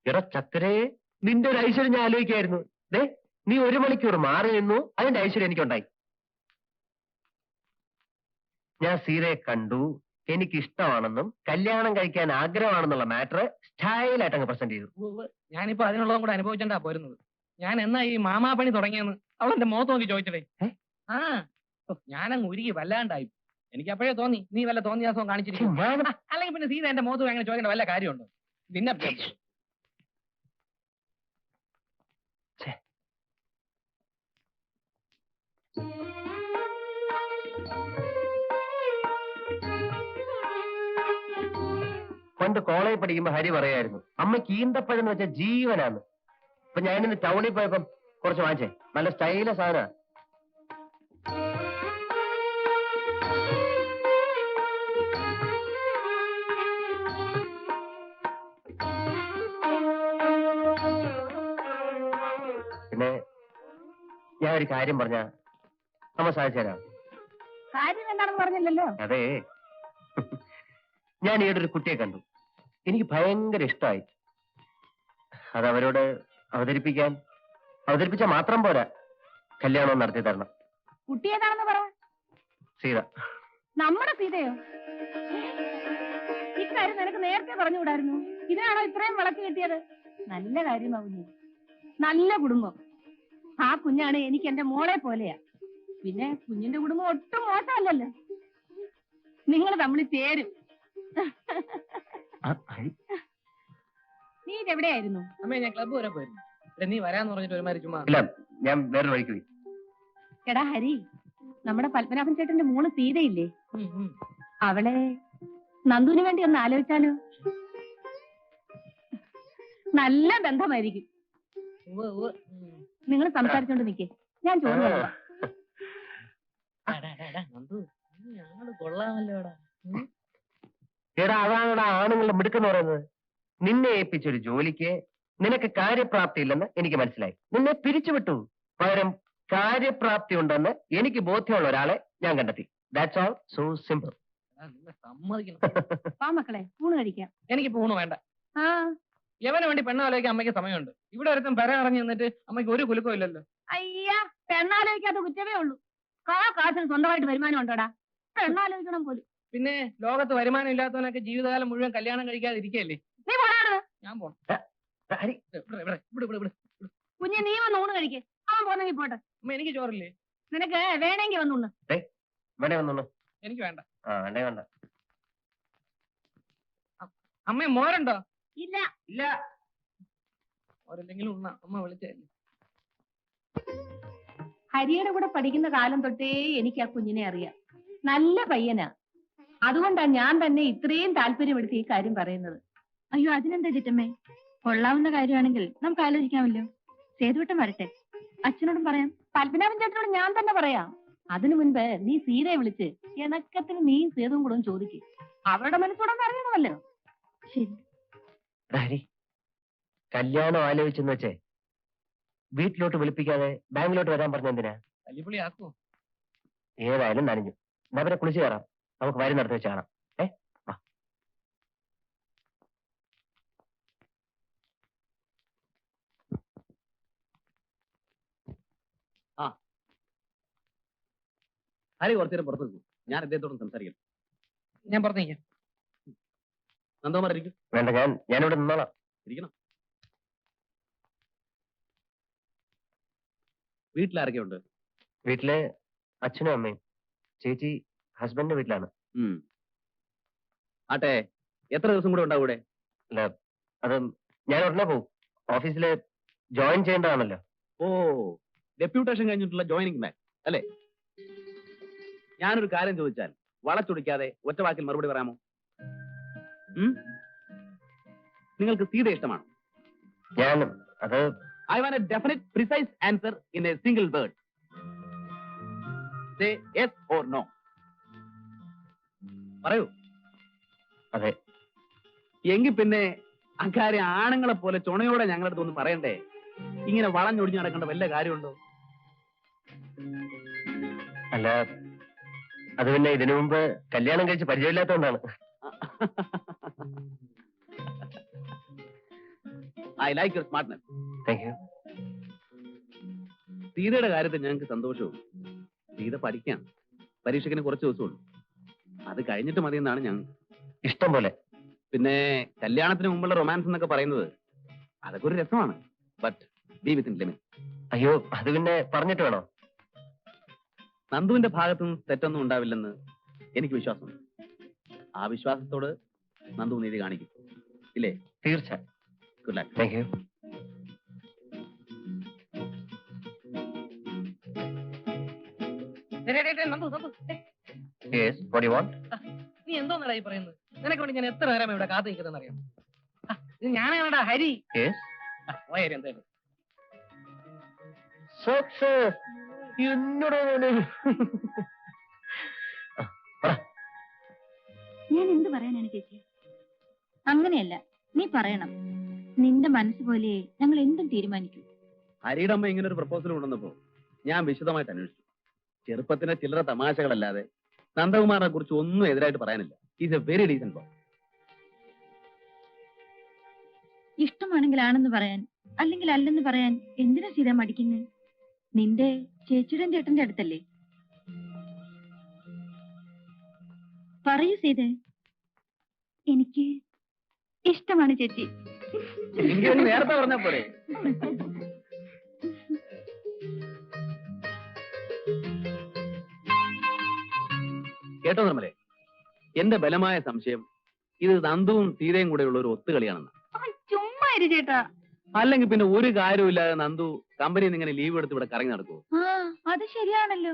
എടാ ചക്കരേ, നിന്റെ ഒരു ഐശ്വര്യം ഞാൻ ആലോചിക്കായിരുന്നു. ദേ, നീ 1 മണിക്കൂർ മാറി നിന്നു, അതിന്റെ ഐശ്വര്യം എനിക്കുണ്ടായി. ഞാൻ സീതയെ കണ്ടു, എനിക്ക് ഇഷ്ടമാണെന്നും കല്യാണം കഴിക്കാൻ ആഗ്രഹമാണെന്നുള്ള മാറ്റർ സ്റ്റൈലായിട്ട് അങ്ങ് പ്രസന്റ് ചെയ്തു. ഞാനിപ്പോ അതിനുള്ളതും കൂടെ അനുഭവിച്ചാ പോരുന്നത്. ഞാൻ എന്നാ ഈ മാമാപ്പണി തുടങ്ങിയെന്ന് അവൾ എന്റെ മുഖത്ത് നോക്കി ചോദിച്ചതേ. ആ ഞാനങ്ങ് ഉരുകി വല്ലാണ്ടായി. എനിക്ക് അപ്പോഴേ തോന്നി നീ വല്ല തോന്നിയാസവും കാണിച്ചിരിക്കും. അല്ലെങ്കിൽ പിന്നെ സീത എന്റെ മുഖത്ത് അങ്ങനെ ചോദിക്കേണ്ട വല്ല കാര്യമുണ്ടോ? നിന്നെ പണ്ട് കോളേജിൽ പഠിക്കുമ്പോ ഹരി പറയായിരുന്നു, അമ്മയ്ക്ക് ഈന്തപ്പഴം എന്ന് വെച്ചാൽ ജീവനാണ്. അപ്പൊ ഞാനിന്ന് ടൗണിൽ പോയപ്പം കുറച്ച് വാങ്ങിച്ചേ, നല്ല സ്റ്റൈല സാധന. പിന്നെ ഞാൻ ഒരു കാര്യം പറഞ്ഞ അമ്മ സാധിച്ചു തരാം. കാര്യം എന്താണെന്ന് പറഞ്ഞില്ലല്ലോ. അതെ, ഞാൻ ഈയിടെ ഒരു കുട്ടിയെ കണ്ടു, എനിക്ക് ഭയങ്കര ഇഷ്ടമായി. അത് അവരോട് അവതരിപ്പിച്ചാൽ മാത്രം പോരാ, കല്യാണം നടത്തി തരണം. കുട്ടി ഏതാണെന്ന് പറ. സീത. നമ്മുടെ സീതയോ? ഇക്കാര്യം നിനക്ക് നേരത്തെ പറഞ്ഞുകൂടായിരുന്നു. ഇതിനാണോ ഇത്രയും വിളക്ക് കിട്ടിയത്? നല്ല കാര്യമാവുന്നു. നല്ല കുടുംബം. ആ കുഞ്ഞാണ് എനിക്ക് എന്റെ മോളെ പോലെയാ. പിന്നെ കുഞ്ഞിന്റെ കുടുംബം ഒട്ടും മോശമല്ലല്ലോ. നിങ്ങൾ തമ്മിൽ ചേരും. നീ ഇതെവിടെയായിരുന്നു? അമ്മേ, ഞാൻ ക്ലബ്ബ് വരെ പോയിരുന്നു. നീ വരാന്ന് പറഞ്ഞിട്ട് ഒരുമാതിരി ചുമ്മാ. ഇല്ല, ഞാൻ വേറെ വഴിക്ക് പോയി. എടാ ഹരി, നമ്മുടെ പത്മനാഭൻ ചേട്ടന്റെ മോള് സീതയില്ലേ, അവളെ നന്ദുവിന് വേണ്ടി ഒന്ന് ആലോചിച്ചാലോ? നല്ല ബന്ധമായിരിക്കും. നിങ്ങൾ സംസാരിച്ചോണ്ട് നിക്കേ, ഞാൻ ചോറ് കൊള്ളാം. കൊള്ളാമല്ലോടാ. എടാ, അതാണ് ആണുങ്ങളുടെ മിടുക്കെന്ന് പറയുന്നത്. നിന്നെ ഏൽപ്പിച്ചൊരു ജോലിക്ക് നിനക്ക് കാര്യപ്രാപ്തി ഇല്ലെന്ന് എനിക്ക് മനസ്സിലായി. നിന്നെ പിരിച്ചുവിട്ടു. പകരം കാര്യപ്രാപ്തി ഉണ്ടെന്ന് എനിക്ക് ബോധ്യമുള്ള ഒരാളെ ഞാൻ കണ്ടെത്തി. That's all. So simple. വാ മക്കളെ, ഊണ് കഴിക്കാം. എനിക്ക് പൂണ് വേണ്ട. യവന് വേണ്ടി പെണ്ണാലോചിക്കാൻ അമ്മയ്ക്ക് സമയമുണ്ട്. ഇവിടെ ഒരുത്തം പെര ഇറങ്ങി നിന്നിട്ട് അമ്മയ്ക്ക് ഒരു കുലുക്കവും ഇല്ലല്ലോ. അയ്യാ, പെണ്ണാലോചിക്കാത്ത കുറ്റമേ ഉള്ളൂ. കാശിന് സ്വന്തമായിട്ട് വരുമാനം ഉണ്ടോടാ? പെണ്ണാലോചിക്കണം പോലും. പിന്നെ ലോകത്ത് വരുമാനം ഇല്ലാത്തവനൊക്കെ ജീവിതകാലം മുഴുവൻ കല്യാണം കഴിക്കാതെ ഇരിക്കല്ലേ? നീ പോണാണ്. ഞാൻ പോണം. കുഞ്ഞെ, നീ വന്ന് ഊണ് കഴിക്കേ. അവൻ പോന്നെങ്കിൽ പോട്ടെ. അമ്മ, എനിക്ക് ചോറില്ലേ? നിനക്ക് വേണമെങ്കിൽ വന്നുണ്ട്. എനിക്ക് വേണ്ട. വേണ്ട. അമ്മ, മോരുണ്ടോ? ഇല്ല ഇല്ല. മോരെന്തെങ്കിലും ഉണ്ണ. അമ്മ വിളിച്ചല്ലേ. ഹരിയുടെ കൂടെ പഠിക്കുന്ന കാലം തൊട്ടേ എനിക്ക് ആ കുഞ്ഞിനെ അറിയാം. നല്ല പയ്യനാ. അതുകൊണ്ടാ ഞാൻ തന്നെ ഇത്രയും താല്പര്യമെടുത്ത് ഈ കാര്യം പറയുന്നത്. അയ്യോ, അതിനെന്താ ചിറ്റമ്മേ, കൊള്ളാവുന്ന കാര്യമാണെങ്കിൽ നമുക്ക് ആലോചിക്കാമല്ലോ. സേതുവട്ടം വരട്ടെ, അച്ഛനോടും പറയാം. പത്മനാഭൻ ചേട്ടനോട് ഞാൻ തന്നെ പറയാം. അതിനു മുൻപ് നീ സീതയെ വിളിച്ച് ഇണക്കത്തിന് നീയും സേതുവും കൂടെ ചോദിക്കും. അവരുടെ മനസ്സോടൊന്ന് അറിയണമല്ലോ. ശരി. കല്യാണം ആലോചിച്ചെന്ന് വെച്ചേ വീട്ടിലോട്ട് വിളിപ്പിക്കാതെ ബാങ്കിലോട്ട് വരാൻ പറഞ്ഞെന്തിനാ? തല്ലിപ്പൊളി ആക്കുവോ? ഏതായാലും നനഞ്ഞു. എന്നാ പിന്നെ കുളിച്ചു കയറാം. നമുക്ക് വരി നടത്തി വെച്ച് കാണാം. ഹരി കുറച്ചു നേരം പുറത്തു നിൽക്കും. ഞാൻ അദ്ദേഹത്തോടും സംസാരിക്കണം. ഞാൻ പുറത്ത് നിൽക്കാം. നന്ദകുമാർ ഇരിക്കും. വേണ്ട, ഞാനിവിടെ നിന്നോളാം. ഇരിക്കണം. വീട്ടിലാരൊക്കെ ഉണ്ട്? വീട്ടില് അച്ഛനും അമ്മയും. ചേച്ചി ഹസ്ബൻഡിന്റെ വീട്ടിലാണ്. ആട്ടെ, എത്ര ദിവസം കൂടെ ഉണ്ടാവും ഇവിടെ? അല്ല, അത് ഞാൻ ഉടനെ പോകും. ഓഫീസില് ജോയിൻ ചെയ്യേണ്ടതാണല്ലോ. ഓ, ഡെപ്യൂട്ടേഷൻ കഴിഞ്ഞിട്ടുള്ള ജോയിനിങ് മാൻ അല്ലേ? ഞാനൊരു കാര്യം ചോദിച്ചാൽ വളച്ചൊടിക്കാതെ ഒറ്റ വാക്കിൽ മറുപടി പറയാമോ? നിങ്ങൾക്ക് സീത ഇഷ്ടമാണോ? I want a definite, precise answer in a single word. Say yes or no. പറയൂ. അതെ. എങ്കിൽ പിന്നെ അക്കാര്യം ആണുങ്ങളെ പോലെ ചുണയോടെ ഞങ്ങളുടെ അടുത്ത് ഒന്ന് പറയണ്ടേ? ഇങ്ങനെ വളഞ്ഞൊടിഞ്ഞ് നടക്കേണ്ട വല്ല കാര്യമുണ്ടോ? അല്ല, അത് പിന്നെ ഇതിനു മുമ്പ് കല്യാണം കഴിച്ച് പരിചയമില്ലാത്തതുകൊണ്ടാണ്. I like your smartness. Thank you. സീതയുടെ കാര്യത്തിൽ ഞങ്ങൾക്ക് സന്തോഷവും. സീത പഠിക്കാൻ പരീക്ഷയ്ക്കിന് കുറച്ച് ദിവസമുള്ളൂ. അത് കഴിഞ്ഞിട്ട് മതിയെന്നാണ് ഞങ്ങൾക്ക് ഇഷ്ടം പോലെ. പിന്നെ കല്യാണത്തിന് മുമ്പുള്ള റൊമാൻസ് എന്നൊക്കെ പറയുന്നത് അതൊക്കെ ഒരു രസമാണ്. But B within limit. അയ്യോ, അത് പിന്നെ പറഞ്ഞിട്ട് വേണോ? നന്ദുവിന്റെ ഭാഗത്തുനിന്ന് തെറ്റൊന്നും ഉണ്ടാവില്ലെന്ന് എനിക്ക് വിശ്വാസമുണ്ട്. ആ വിശ്വാസത്തോട് നന്ദു നീതി കാണിക്കും, ഇല്ലേ? തീർച്ച. Good luck. Thank you. Yes, what you want? നീ എന്തോന്നടാ ഈ പറയുന്നത്? നിനക്ക് വേണ്ടി ഞാൻ എത്ര നേരം ഇവിടെ കാത്തു നിൽക്കുന്നതെന്ന് അറിയാം. ഇത് ഞാനാണടാ ഹരി. യെസ്. ഹരി എന്തായാലും ഞാൻ എന്ത് പറയാനാണ് ചേച്ചി? അങ്ങനെയല്ല, നീ പറയണം. നിന്റെ മനസ്സ് പോലെ ഞങ്ങൾ എന്തും തീരുമാനിക്കും. ഹരിയുടെ അമ്മ ഇങ്ങനെ ഒരു പ്രപ്പോസൽ കൊണ്ടുവന്നപ്പോ ഞാൻ വിശദമായിട്ട് അന്വേഷിച്ചു. ചെറുപ്പത്തിന്റെ ചില്ലറ തമാശകളല്ലാതെ നന്ദകുമാറിനെ കുറിച്ച് ഒന്നും എതിരായിട്ട് പറയാനില്ല. Is A very decent boy. ഇഷ്ടമാണെങ്കിൽ ആണെന്ന് പറയാൻ, അല്ലെങ്കിൽ അല്ലെന്ന് പറയാൻ എന്തിനാ സീത മടിക്കുന്നത്? നിന്റെ ചേച്ചിയുടെ ചേട്ടന്റെ അടുത്തല്ലേ? പറയൂ സീത. എനിക്ക് ഇഷ്ടമാണ് ചേച്ചി. നേരത്തെ പറഞ്ഞ പോലെ. കേട്ടോ നിർമ്മലേ, എന്റെ ബലമായ സംശയം ഇത് നന്ദുവും സീതയും കൂടെയുള്ള ഒരു ഒത്തുകളിയാണെന്ന്. ചുമ്മാ ഇരു ചേട്ടാ. അല്ലെങ്കിൽ പിന്നെ ഒരു കാര്യമില്ലാതെ നന്ദു കമ്പനിയിൽ നിന്ന് ഇങ്ങനെ ലീവ് എടുത്ത് ഇവിടെ കറങ്ങി നടക്കുമോ? അത് ശരിയാണല്ലോ.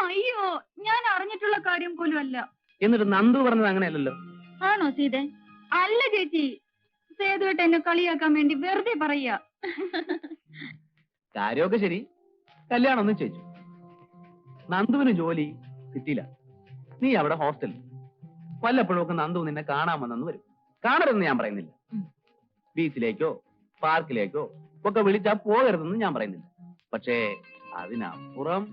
അയ്യോ, ഞാൻ അറിഞ്ഞിട്ടുള്ള കാര്യം പോലും അല്ല. എന്നിട്ട് നന്ദു പറഞ്ഞത് അങ്ങനെയല്ലല്ലോ. ആണോ സീത? അല്ല ചേച്ചി, സേതുവേട്ട എന്നെ കളിയാക്കാൻ വേണ്ടി വെറുതെ പറയാ. കാര്യമൊക്കെ ശരി, കല്യാണം ഒന്നും ചോദിച്ചു. നന്ദുവിന് ജോലി സിറ്റിയില, നീ അവിടെ ഹോസ്റ്റലിൽ. വല്ലപ്പോഴും ഒക്കെ നന്ദു നിന്നെ കാണാമെന്നു വരും. കാണരുതെന്ന് ഞാൻ പറയുന്നില്ല. ബീച്ചിലേക്കോ പാർക്കിലേക്കോ ഒക്കെ വിളിച്ചാൽ പോകരുതെന്ന് ഞാൻ പറയുന്നില്ല. പക്ഷേ അതിനപ്പുറം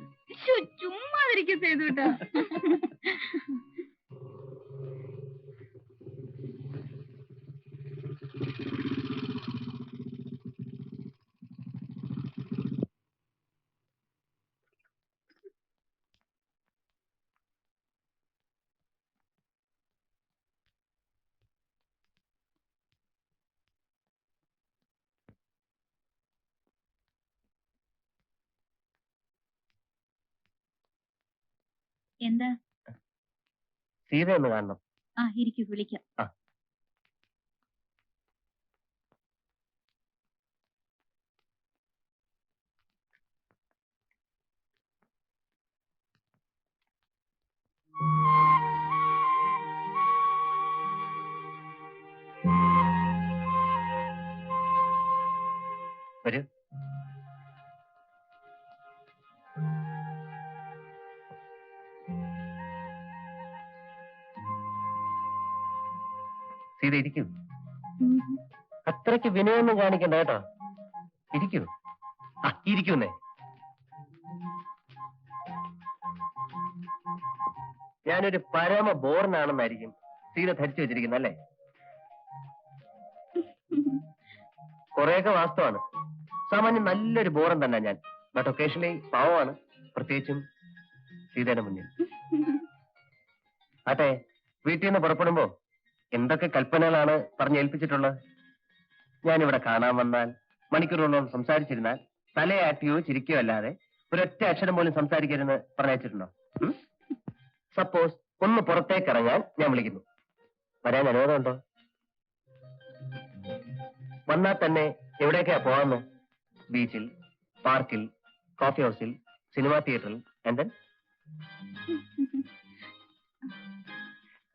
ചുമ്മാതിരിക്കും സേതുവേട്ട. എന്താ? സീത ഒന്ന് കാണണം. ഇരിക്കൂ, വിളിക്കാം. വരൂ. സീത ഇരിക്കൂ. അത്രയ്ക്ക് വിനയൊന്നും കാണിക്കണ്ട കേട്ടോ. ഇരിക്കൂ. ഇരിക്കുന്നേ. ഞാനൊരു പരമ ബോറിനാണെന്നായിരിക്കും സീത ധരിച്ചു വെച്ചിരിക്കുന്നല്ലേ? കുറെയൊക്കെ വാസ്തവാണ്. സാമാന്യം നല്ലൊരു ബോറൻ തന്നെ ഞാൻ. ബട്ട് ഒക്കേഷണലി പാവമാണ്, പ്രത്യേകിച്ചും സീതയുടെ മുന്നിൽ. അതെ, വീട്ടിൽ നിന്ന് പുറപ്പെടുമ്പോ എന്തൊക്കെ കൽപ്പനകളാണ് പറഞ്ഞേൽപ്പിച്ചിട്ടുള്ളത്? ഞാനിവിടെ കാണാൻ വന്നാൽ മണിക്കൂറുകളോളം സംസാരിച്ചിരുന്നാൽ തലയാട്ടിയോ ചിരിക്കോ അല്ലാതെ ഒരൊറ്റ അക്ഷരം പോലും സംസാരിക്കരുതെന്ന് പറഞ്ഞയച്ചിട്ടുണ്ടോ? സപ്പോസ് ഒന്ന് പുറത്തേക്ക് ഇറങ്ങാൻ ഞാൻ വിളിക്കുന്നു, വരാൻ അനുവാദമുണ്ടോ? വന്നാൽ തന്നെ എവിടേക്കാ പോകാമെന്ന്? ബീച്ചിൽ, പാർക്കിൽ, കോഫി ഹൗസിൽ, സിനിമാ തിയേറ്ററിൽ. എന്താ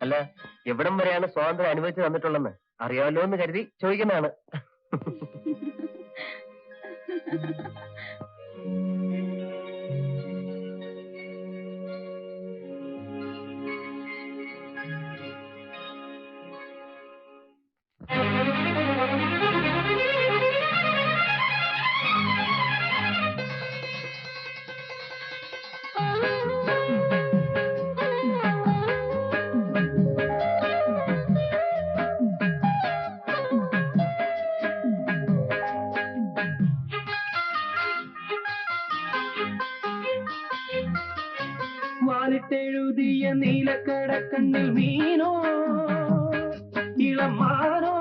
അല്ല, എവിടം വരെയാണ് സ്വാതന്ത്ര്യം അനുഭവിച്ചു തന്നിട്ടുള്ളതെന്ന് അറിയാമല്ലോ എന്ന് കരുതി ചോദിക്കുന്നതാണ്. വാലിട്ടെഴുതിയ നീലക്കടക്കണ്ണിൽ മീനോ ഇളമാനോ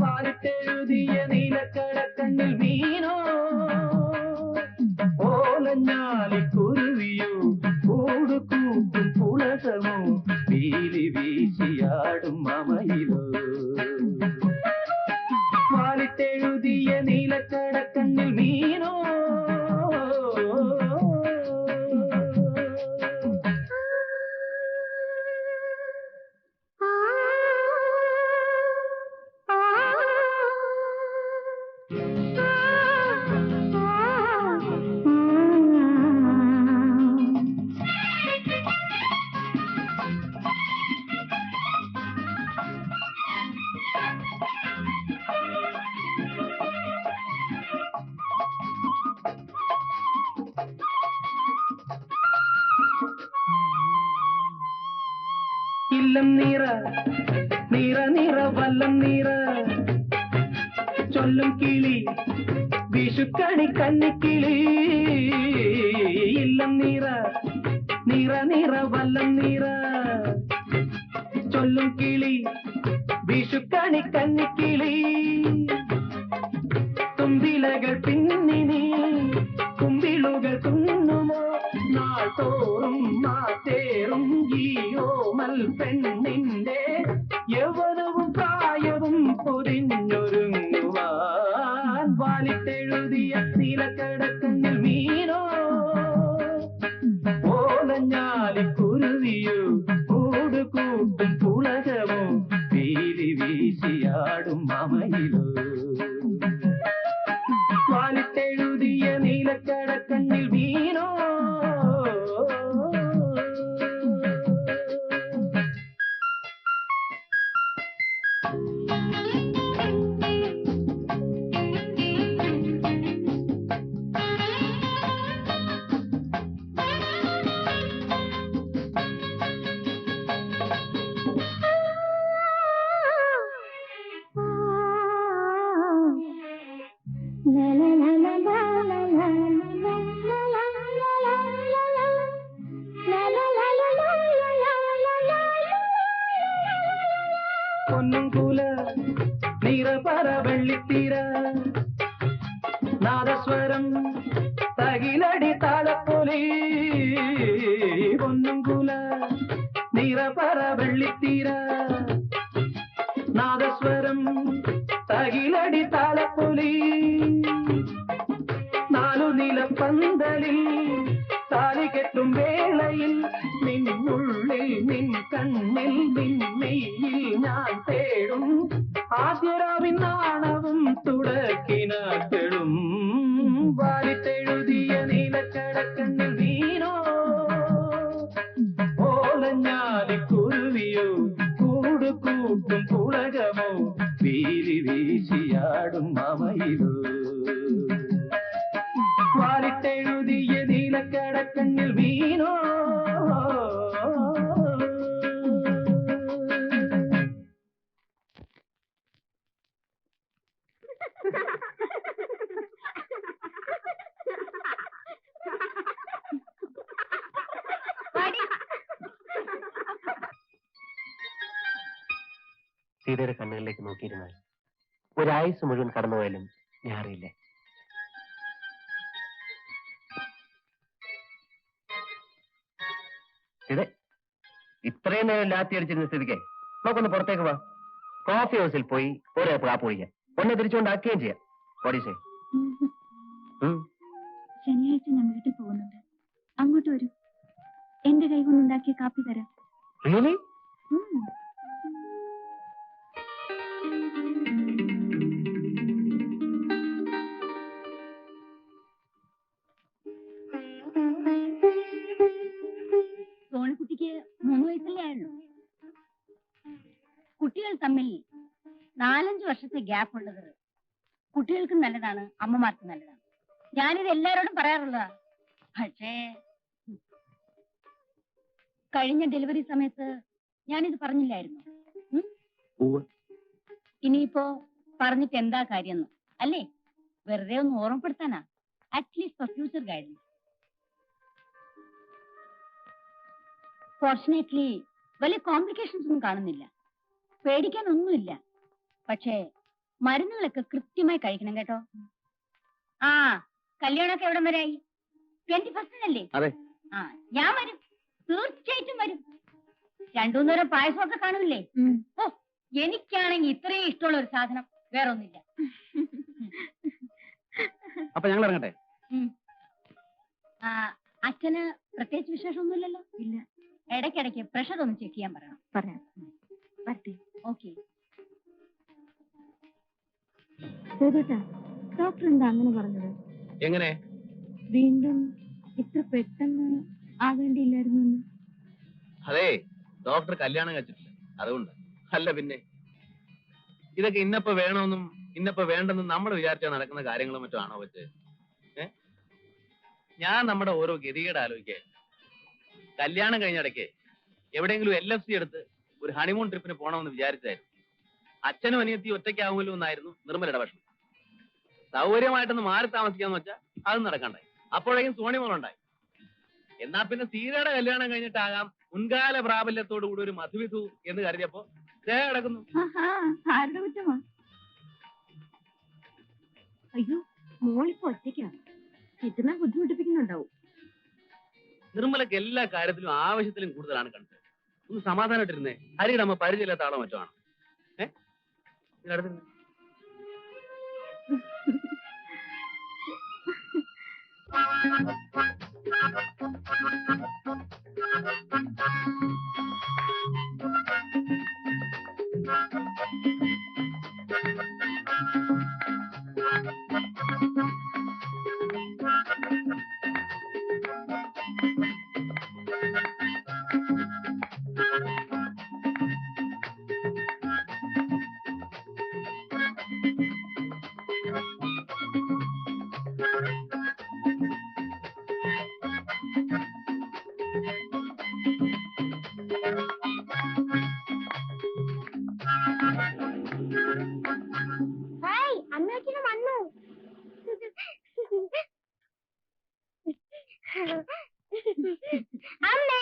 വാലിട്ടെഴുതിയ നീലക്കടക്കണ്ണിൽ മീനോ ഓലഞ്ഞാലിക്കുരുവിയോ കൂട് കൂട്ടും പുളകമോ പീലി വീശിയാടും മമയിലോ വാലിട്ടെഴുതിയ നീലക്കടക്കണ്ണിൽ മീനോ ഇല്ലം നീറ നീറ നീറ വല്ലം നീറ ചൊല്ലും കിളി വിഷുക്കണി കന്നിക്കിളി ഇല്ലം നീറ നീറ നീറ വല്ലം നീറ ചൊല്ലും കിളി വിഷുക്കണി കന്നിക്കിളി തുമ്പിലകൾ പിന്നിനി കുമ്പിളുകൾ തുന്നുമോ നാൾ തോറും മാറ്റേറും ജീയോമൽ പെണ്ണിന്റെ യൗവനവും പ്രായവും പൊതിഞ്ഞൊരുങ്ങുവാൻ വാലിട്ടെഴുതിയ നീലക്കടക്കണ്ണിൽ മീനോ ഓലഞ്ഞാലിക്കുരുവിയോ കൂട് കൂട്ടും പുളകമോ പീലി വീശിയാടും മമയിലോ വാലിട്ടെഴുതിയ നീലക്കടക്കണ്ണിൽ മീനോ പൊന്നുംകൂല നിറപറ വെള്ളിത്തീര നാദസ്വരം തകിലടി താളപ്പൊലി പൊന്നുംകൂല നിറപറ വെള്ളിത്തീര നാദസ്വരം തകിലടി താളപ്പൊലി നാലു നിലപ്പന്തലിൽ താലി കെട്ടും വേളയിൽ നിന്നുള്ളിൽ നിൻ കണ്ണിൽ നിന്നെയിൽ ഞാൻ തേടും ആദ്യരാവിൻ നാണവും തുടക്കിനാക്കളും വാലിട്ടെഴുതിയ നീലക്കടക്കണ്ണിൽ മീനോ ഓലഞ്ഞാലിക്കുരുവിയോ കൂട് കൂട്ടും പുളകമോ പീലി വീശിയാടും മമയിലോ വാലിട്ടെഴുതിയ നീലക്കടക്കണ്ണിൽ മീനോ സീതയുടെ കണ്ണുകളിലേക്ക് നോക്കിയിരുന്നാൽ ഒരായുസ് മുഴുവൻ കടന്നുപോയാലും ഞാൻ അറിയില്ല. ഇതെ ഇത്രയും നേരം ലാത്തി അടിച്ചിരുന്ന സ്ഥിതിക്ക് നമുക്കൊന്ന് പുറത്തേക്ക് പോവാം. കോഫി ഹൗസിൽ പോയി ഒരു കപ്പ് കാപ്പ് കുടിക്കാം. ഒന്നെ തിരിച്ചുകൊണ്ടാക്കുകയും ചെയ്യാം. ഓടിച്ചേ ശനിയാഴ്ച ഞാൻ വീട്ടിൽ പോകുന്നുണ്ട്. അങ്ങോട്ട് വരൂ. എന്റെ കൈ കൊണ്ടുണ്ടാക്കിയ കാപ്പി തരാം. റിയലി? സോണിക്കുട്ടിക്ക് 3 വയസ്സല്ലേ ആയുള്ളൂ. കുട്ടികൾ തമ്മിൽ 4-5 വർഷത്തെ ഗ്യാപ്പ് ഉള്ളത് കുട്ടികൾക്കും നല്ലതാണ്, അമ്മമാർക്കും നല്ലതാണ്. ഞാനിത് എല്ലാവരോടും പറയാറുള്ളതാ. പക്ഷേ കഴിഞ്ഞ ഡെലിവറി സമയത്ത് ഞാനിത് പറഞ്ഞില്ലായിരുന്നു. ഇനിയിപ്പോ പറഞ്ഞിട്ട് എന്താ കാര്യം അല്ലേ? വെറുതെ ഒന്ന് ഓർമ്മപ്പെടുത്താനാ. At least for future guidance. Fortunately വലിയ കോംപ്ലിക്കേഷൻസ് ഒന്നും കാണുന്നില്ല, പേടിക്കാനൊന്നുമില്ല. പക്ഷേ മരുന്നുകളൊക്കെ കൃത്യമായി കഴിക്കണം കേട്ടോ. ആ കല്യാണമൊക്കെ എവിടം വരെ ആയി? 21 അതെ. ആ ഞാൻ വരും, തീർച്ചയായിട്ടും വരും. 2-3 നേരം പായസമൊക്കെ കാണൂല്ലേ? ഓ എനിക്കാണെങ്കിൽ ഇത്രയും ഇഷ്ടമുള്ള ഒരു സാധനം വേറെ ഒന്നില്ല. അപ്പൊ ഞങ്ങൾ ഇറങ്ങട്ടെ. ആ അച്ഛന് പ്രത്യേകിച്ച് വിശേഷമൊന്നുമില്ലല്ലോ? ഇല്ല. ഇടയ്ക്കിടയ്ക്ക് പ്രഷർ ഒന്ന് ചെക്ക് ചെയ്യാൻ പറയണം. പറയാം. വരട്ടെ. ഓക്കെ. ഡോക്ടർ എന്താ അങ്ങനെ പറഞ്ഞത്? എങ്ങനെ? വീണ്ടും ഇത്ര പെട്ടെന്ന് ആവേണ്ടിയില്ലായിരുന്നു. അതെ, ഡോക്ടർ കല്യാണം കഴിച്ചിട്ടില്ല, അതുകൊണ്ട്. അല്ല പിന്നെ ഇതൊക്കെ ഇന്നപ്പോ വേണമെന്നും ഇന്നപ്പോ വേണ്ടെന്നും നമ്മൾ വിചാരിച്ചാൽ നടക്കുന്ന കാര്യങ്ങളും മറ്റും ആണോ വെച്ച്? ഞാൻ നമ്മുടെ ഓരോ ഗതികേട് ആലോചിക്കേ. കല്യാണം കഴിഞ്ഞിടയ്ക്ക് എവിടെയെങ്കിലും LFC എടുത്ത് ഒരു ഹണിമൂൺ ട്രിപ്പിന് പോകണമെന്ന് വിചാരിച്ചായിരുന്നു. അച്ഛനും അനിയത്തി ഒറ്റയ്ക്കാവുമല്ലോ എന്നായിരുന്നു നിർമ്മലയുടെ ഭക്ഷണം. സൗകര്യമായിട്ടൊന്ന് മാറി താമസിക്കാന്ന് വെച്ചാൽ അതും നടക്കണ്ടായി. അപ്പോഴേക്കും സോണിമോളുണ്ടായി. എന്നാ പിന്നെ സീതയുടെ കല്യാണം കഴിഞ്ഞിട്ടാകാം മുൻകാല പ്രാബല്യത്തോടു കൂടി ഒരു മധുവിധു എന്ന് കരുതിയപ്പോ കിടക്കുന്നു. ആരുടെ കുറ്റമാ? അയ്യോ, മോളിപ്പോ ഒറ്റയ്ക്കാണ്. ചിത്രനെ ബുദ്ധിമുട്ടിപ്പിക്കുന്നുണ്ടാവും. നിർമ്മലക്ക് എല്ലാ കാര്യത്തിലും ആവശ്യത്തിലും കൂടുതലാണ് കണ്ടത്. ഒന്ന് സമാധാനമായിട്ടിരുന്നേ. ഹരിയുടെ അമ്മ പരിചയമില്ലാത്ത ആളോ മറ്റോ ആണ്. ഇതിനടുത്ത് ഹായ്, അമ്മയച്ഛനും വന്നു. അമ്മേ,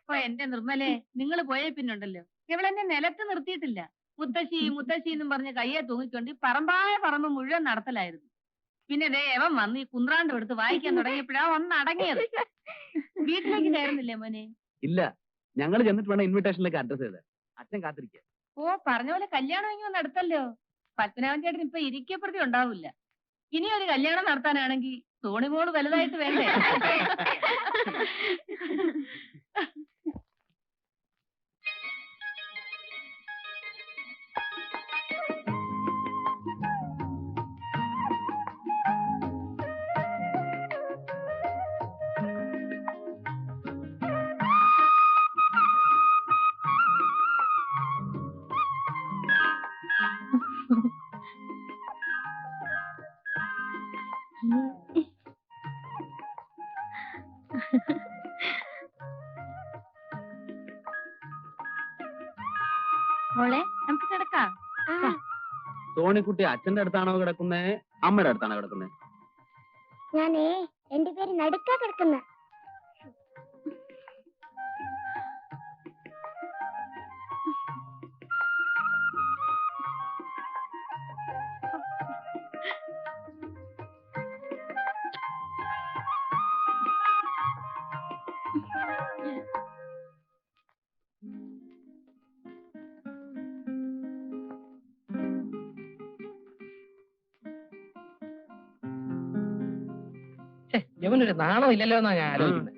ഓ എന്റെ നിർമ്മലേ, നിങ്ങൾ പോയ പിന്നുണ്ടല്ലോ ഇവളെന്നെ നിലത്ത് നിർത്തിയിട്ടില്ല. മുത്തശ്ശി മുത്തശ്ശി എന്നും പറഞ്ഞ് കയ്യെ തൂങ്ങിക്കൊണ്ട് ഈ പറമ്പായ പറമ്പ് മുഴുവൻ നടത്തലായിരുന്നു. പിന്നെ ദേ എവൻ വന്ന് ഈ കുന്ത്രാണ്ടം എടുത്ത് വായിക്കാൻ തുടങ്ങിയപ്പോഴാ ഒന്ന് അടങ്ങിയത്. വീട്ടിലേക്ക് കയറുന്നില്ലേ മോനെ? ഇല്ല, ഞങ്ങൾ ചെന്നിട്ട് വേണം ഇൻവിറ്റേഷനിലേക്ക് അഡ്രസ് ചെയ്ത്. അച്ഛൻ കാത്തിരിക്കുക. ഓ പറഞ്ഞ പോലെ കല്യാണം ഇങ്ങനെ നടത്തല്ലോ. പത്മനാഭൻ ചേട്ടൻ ഇപ്പൊ ഇരിക്കപ്രതി ഉണ്ടാവില്ല. ഇനി ഒരു കല്യാണം നടത്താനാണെങ്കിൽ തോണിമോള് വലുതായിട്ട് വേണ്ടേ? മോളെ നമുക്ക് കിടക്കാം. സോണിക്കുട്ടി അച്ഛന്റെ അടുത്താണോ കിടക്കുന്നേ, അമ്മയുടെ അടുത്താണോ കിടക്കുന്നേ? ഞാനേ രണ്ടുപേരും നടുക്കാ കിടക്കുന്ന. യവനൊരു നാണോ ഇല്ലല്ലോ എന്നാ ഞാൻ ആലോചിക്കുന്നത്.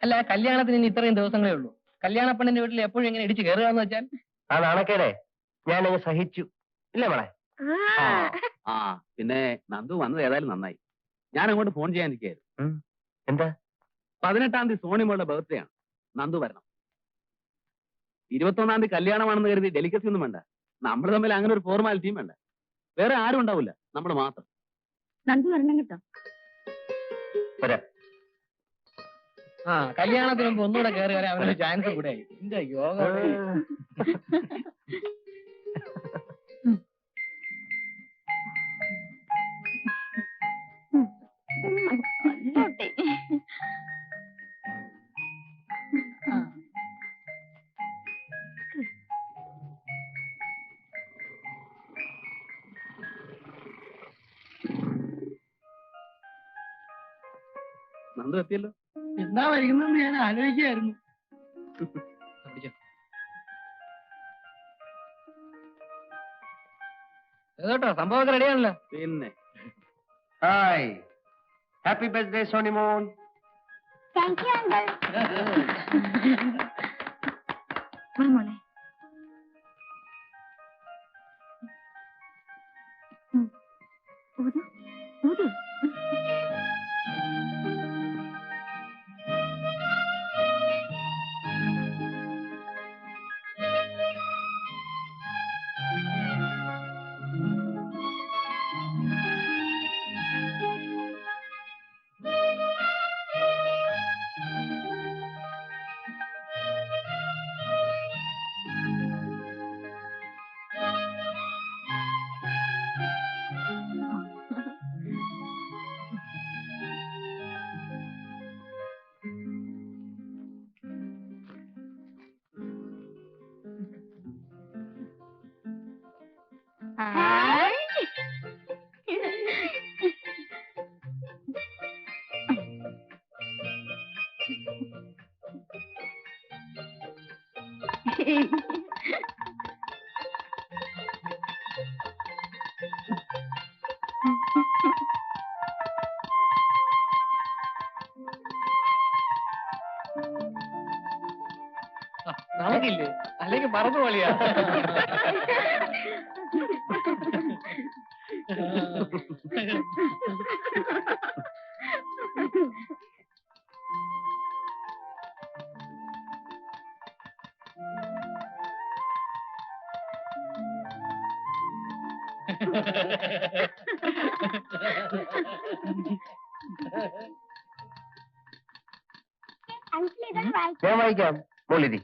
അല്ല, കല്യാണത്തിന് ഇനി ഇത്രയും ദിവസങ്ങളേ ഉള്ളൂ. കല്യാണ പെണ്ണിന്റെ വീട്ടിൽ എപ്പോഴും ഇങ്ങനെ ഇടിച്ച് കയറുകയെന്ന് വെച്ചാൽ ആ നാണക്കേടേ ഞാനങ്ങ് സഹിച്ചു. ഇല്ലേ മോളെ? ആ പിന്നെ നന്ദു വന്നത് ഏതായാലും നന്നായി. ഞാൻ അങ്ങോട്ട് ഫോൺ ചെയ്യാൻ ഇരിക്കുകയായിരുന്നു. എന്താ? 18-ാം തീയതി സോണിമോളുടെ ബർത്ത്ഡേ ആണ്. നന്ദു വരണം. 21-ാം തീയതി കല്യാണമാണെന്ന് കരുതി ഡെലിക്കസി ഒന്നും വേണ്ട. നമ്മൾ തമ്മിൽ അങ്ങനെ ഒരു ഫോർമാലിറ്റിയും വേണ്ട. വേറെ ആരും ഉണ്ടാവില്ല, നമ്മൾ മാത്രം. നന്ദു വരണം കേട്ടോ. വരാം. ആ കല്യാണത്തിന് മുമ്പ് ഒന്നുകൂടെ കയറി വരാൻ അവനൊരു ചാൻസ് കൂടെ ആയി. എന്റെ യോഗ. നന്ദു എത്തിയല്ലോ. എന്താ വൈകുന്നെന്ന് ഞാൻ ആലോചിക്കായിരുന്നു. കേട്ടോ സംഭവമൊക്കെ റെഡിയാണല്ലോ. പിന്നെ hi, happy birthday Sonimon. Thank you uncle. വാ മോളെ. ഊതു ഊതു. നമുക്കില്ലേ അല്ലെങ്കിൽ മറന്നു പോളിയാ. അങ്കിൾ ഇതൊന്ന് വായിച്ചു. ഞാൻ വായിക്കാം, മോളിരി.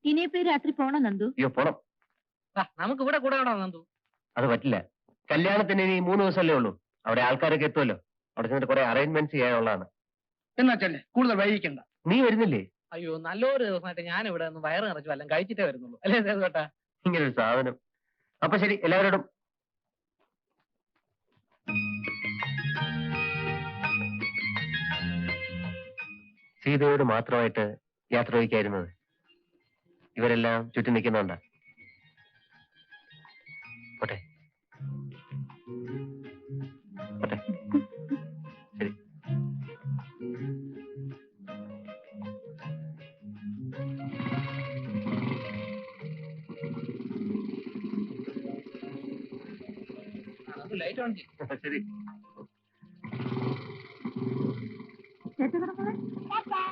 ഇനിയിപ്പോ രാത്രി പോണോ നന്ദു? അയ്യോ പോണം, നമുക്ക് ഇവിടെ കൂടെ വേണോ നന്ദു? അത് പറ്റില്ല. കല്യാണത്തിന് ഇനി 3 ദിവസമല്ലേ ഉള്ളൂ. അവിടെ ആൾക്കാരൊക്കെ എത്തുമല്ലോ. അവിടെ ചെന്നിട്ട് കുറെ അറേഞ്ച്മെന്റ്സ് ചെയ്യാനുള്ളതാണ്. എന്നാ ചെല്ലേ, കൂടുതൽ വൈകിക്കണ്ട. നീ വരുന്നില്ലേ? അയ്യോ നല്ലൊരു ദിവസമായിട്ട് ഞാൻ ഇവിടെ ഒന്ന് വയറ് നിറച്ചു വല്ലതും കഴിച്ചിട്ടേ വരുന്നുള്ളൂ. അല്ലേ സേതുവേട്ടാ? ഇങ്ങനൊരു സാധനം. അപ്പൊ ശരി, എല്ലാവരോടും സീതയോട് മാത്രമായിട്ട് യാത്ര ചോദിക്കായിരുന്നത്. ഇവരെല്ലാം ചുറ്റി നിൽക്കുന്നുണ്ടാ. പോട്ടെ പോട്ടെ, ശരി. ലൈറ്റ് ഓൺ ചെയ്യും. ശരി. ടാറ്റാ.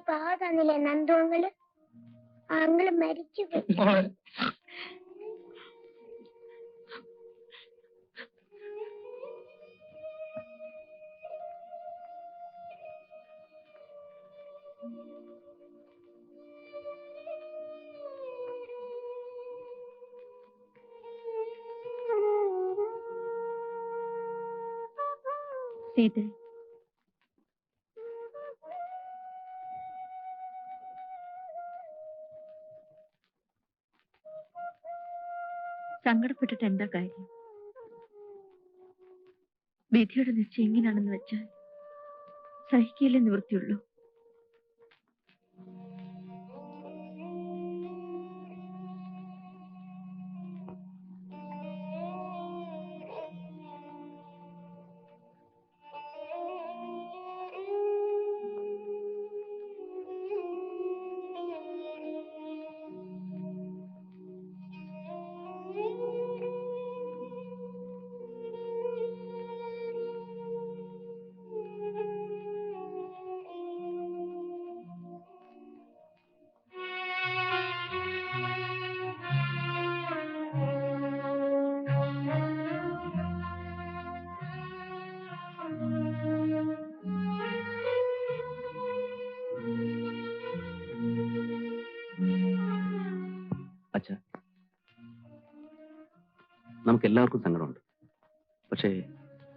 പാവ തന്നില്ലേ നന്ദു അങ്ങള്? ആ അങ്ങള് മരിച്ചു പോയി. സീത, സങ്കടപ്പെട്ടിട്ട് എന്താ കാര്യം? വിധിയുടെ നിശ്ചയം എങ്ങനെയാണെന്ന് വെച്ചാൽ സഹിക്കയില്ലേ നിവൃത്തിയുള്ളൂ. അച്ഛാ, നമുക്ക് എല്ലാവർക്കും സങ്കടമുണ്ട്. പക്ഷേ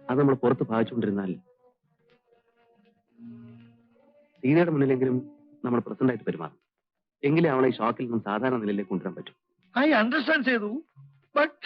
അത് നമ്മൾ പുറത്ത് ഭാവിച്ചുകൊണ്ടിരുന്നാൽ സീതയുടെ മുന്നിലെങ്കിലും നമ്മൾ പ്രസന്റ് ആയിട്ട് പെരുമാറും. എങ്കിലേ അവളെ ഈ ഷോക്കിൽ നിന്നും സാധാരണ നിലയിലേക്ക് കൊണ്ടുവരാൻ പറ്റും. ഐ അണ്ടർസ്റ്റാൻഡ് ചെയ്തു. ബട്ട്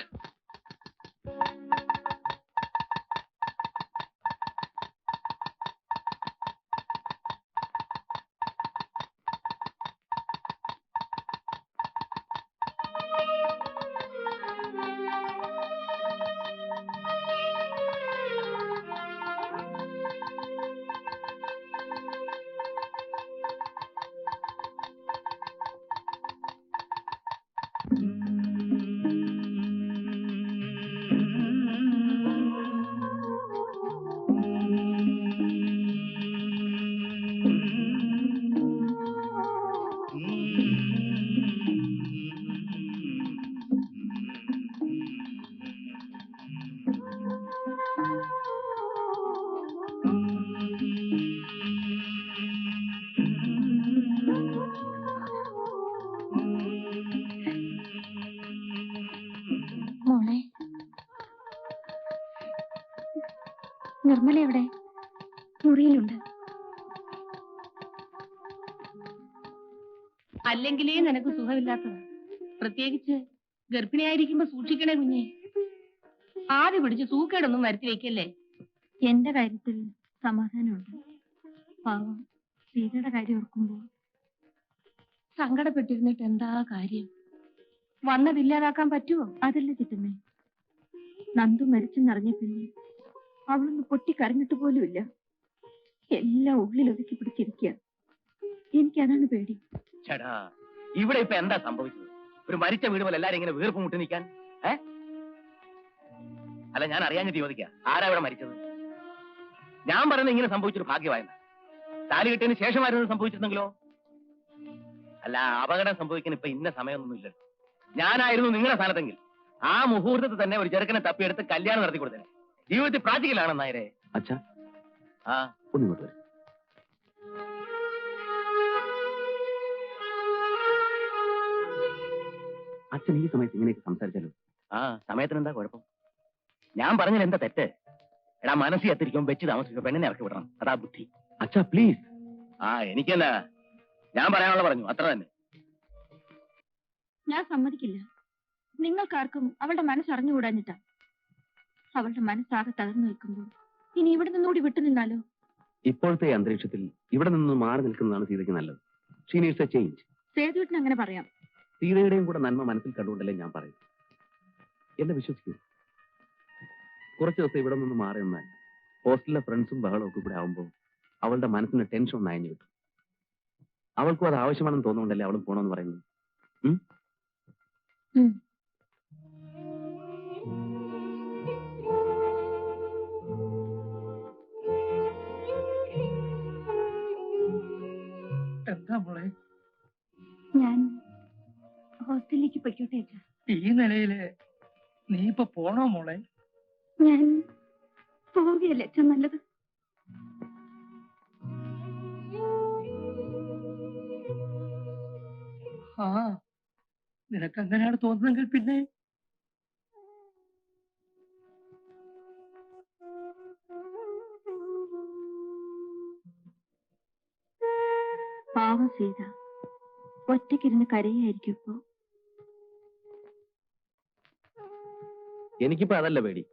മോളെ, നിർമ്മല എവിടെ? മുറിയിലുണ്ട്. അല്ലെങ്കിലേ നിനക്ക് സുഖമില്ലാത്തതാ. പ്രത്യേകിച്ച് ഗർഭിണിയായിരിക്കുമ്പോ സൂക്ഷിക്കണേ കുഞ്ഞെ. ആദ്യ പിടിച്ച് സൂക്കേടൊന്നും വരുത്തി വെക്കല്ലേ. എന്റെ കാര്യത്തിൽ സമാധാനമുണ്ട്. പാവം സീതയുടെ കാര്യം ഓർക്കുമ്പോൾ സങ്കടപ്പെട്ടിരുന്നിട്ട് എന്താ കാര്യം? വന്നതില്ലാതാക്കാൻ പറ്റുമോ? അതല്ല ചിറ്റമ്മേ, നന്ദു മരിച്ചെന്നറിഞ്ഞ പിന്നെ അവളൊന്ന് പൊട്ടിക്കരഞ്ഞിട്ട് പോലുമില്ല. എല്ലാം ഉള്ളിലൊതുക്കി പിടിച്ചിരിക്കുക. എനിക്കതാണ് പേടി. ചേട്ടാ, ഇവിടെ ഇപ്പൊ എന്താ സംഭവിച്ചത്? ഒരു മരിച്ച വീട് പോലെ എല്ലാരും ഇങ്ങനെ വീർപ്പ് മുട്ടി നിൽക്കാൻ? അല്ല, ഞാൻ അറിയാഞ്ഞിട്ട് ചോദിക്ക, ആരാ ഇവിടെ മരിച്ചത്? ഞാൻ പറയുന്നത് ഇങ്ങനെ സംഭവിച്ചൊരു ഭാഗ്യമായെന്ന. താലി കിട്ടിയതിന് ശേഷമായിരുന്നു സംഭവിച്ചിരുന്നെങ്കിലോ? അല്ല, അപകടം സംഭവിക്കാൻ ഇപ്പൊ ഇന്ന സമയമൊന്നുമില്ല. ഞാനായിരുന്നു നിങ്ങളുടെ സ്ഥാനത്തെങ്കിൽ ആ മുഹൂർത്തത്തിൽ തന്നെ ഒരു ചെറുക്കനെ തപ്പിയെടുത്ത് കല്യാണം നടത്തി കൊടുത്തേ. ജീവിതത്തിൽ പ്രാക്ടിക്കലാണ് നായരെ. അച്ഛാ, ആ ഒന്നിങ്ങോട്ട് വരും. അച്ഛൻ ഈ സമയത്ത് ഇങ്ങനെയൊക്കെ സംസാരിച്ചാലോ? ആ സമയത്തിന് എന്താ കുഴപ്പം? ഞാൻ പറഞ്ഞാൽ എന്താ തെറ്റ്? എടാ, മനസ്സിൽ എത്തിരിക്കും വെച്ച് താമസിക്കും, പെണ്ണിനെ ഇറക്കി വിടണം. അതാ ബുദ്ധി. അച്ഛാ പ്ലീസ്. ആ എനിക്കെന്നാ, ഞാൻ പറയാനുള്ള പറഞ്ഞു, അത്ര തന്നെ. ഞാൻ സമ്മതിക്കില്ല. നിങ്ങൾക്കാർക്കും അവളുടെ മനസ്സറിഞ്ഞുകൂടാഞ്ഞിട്ടാ. അവളുടെ മനസ്സാകെ തകർന്നു നിൽക്കുമ്പോൾ ഇനി ഇവിടെ നിന്നുകൂടി വിട്ടു നിന്നാലോ? ഇപ്പോഴത്തെ അന്തരീക്ഷത്തിൽ ഇവിടെ നിന്ന് മാറി നിൽക്കുന്നതാണ് സീതയ്ക്ക് നല്ലത്. She needs a change. സേതുവിന് അങ്ങനെ പറയാം. സീതയുടെയും കൂടെ നന്മ മനസ്സിൽ കണ്ടുകൊണ്ടല്ലേ ഞാൻ പറയും. എന്നെ വിശ്വസിക്കൂ. കുറച്ച് ദിവസം ഇവിടെ നിന്ന് മാറി നിന്നാൽ ഹോസ്റ്റലിലെ ഫ്രണ്ട്സും ബഹളവും ഒക്കെ കൂടെ ആവുമ്പോൾ അവളുടെ മനസ്സിന് ടെൻഷൻ ഒന്ന് അയഞ്ഞു കിട്ടും. അവൾക്കും അത് ആവശ്യമാണെന്ന് തോന്നുകൊണ്ടല്ലേ അവളും പോണമെന്ന് പറയുന്നത്. എന്താ മോളെ? ഞാൻ ഹോസ്റ്റലിലേക്ക് പൊയ്ക്കോട്ടെ അച്ഛാ. ഈ നിലയില് നീ ഇപ്പൊ പോണോ മോളെ? ഞാൻ പോവുകയല്ലേ അച്ഛൻ നല്ലത്. ആ, നിനക്ക് അങ്ങനെയാണ് തോന്നുന്നെങ്കിൽ പിന്നെ പാവം സീത ഒറ്റയ്ക്കിരുന്ന് കരയായിരിക്കും ഇപ്പോ. എനിക്കിപ്പോ അതല്ല പേടി.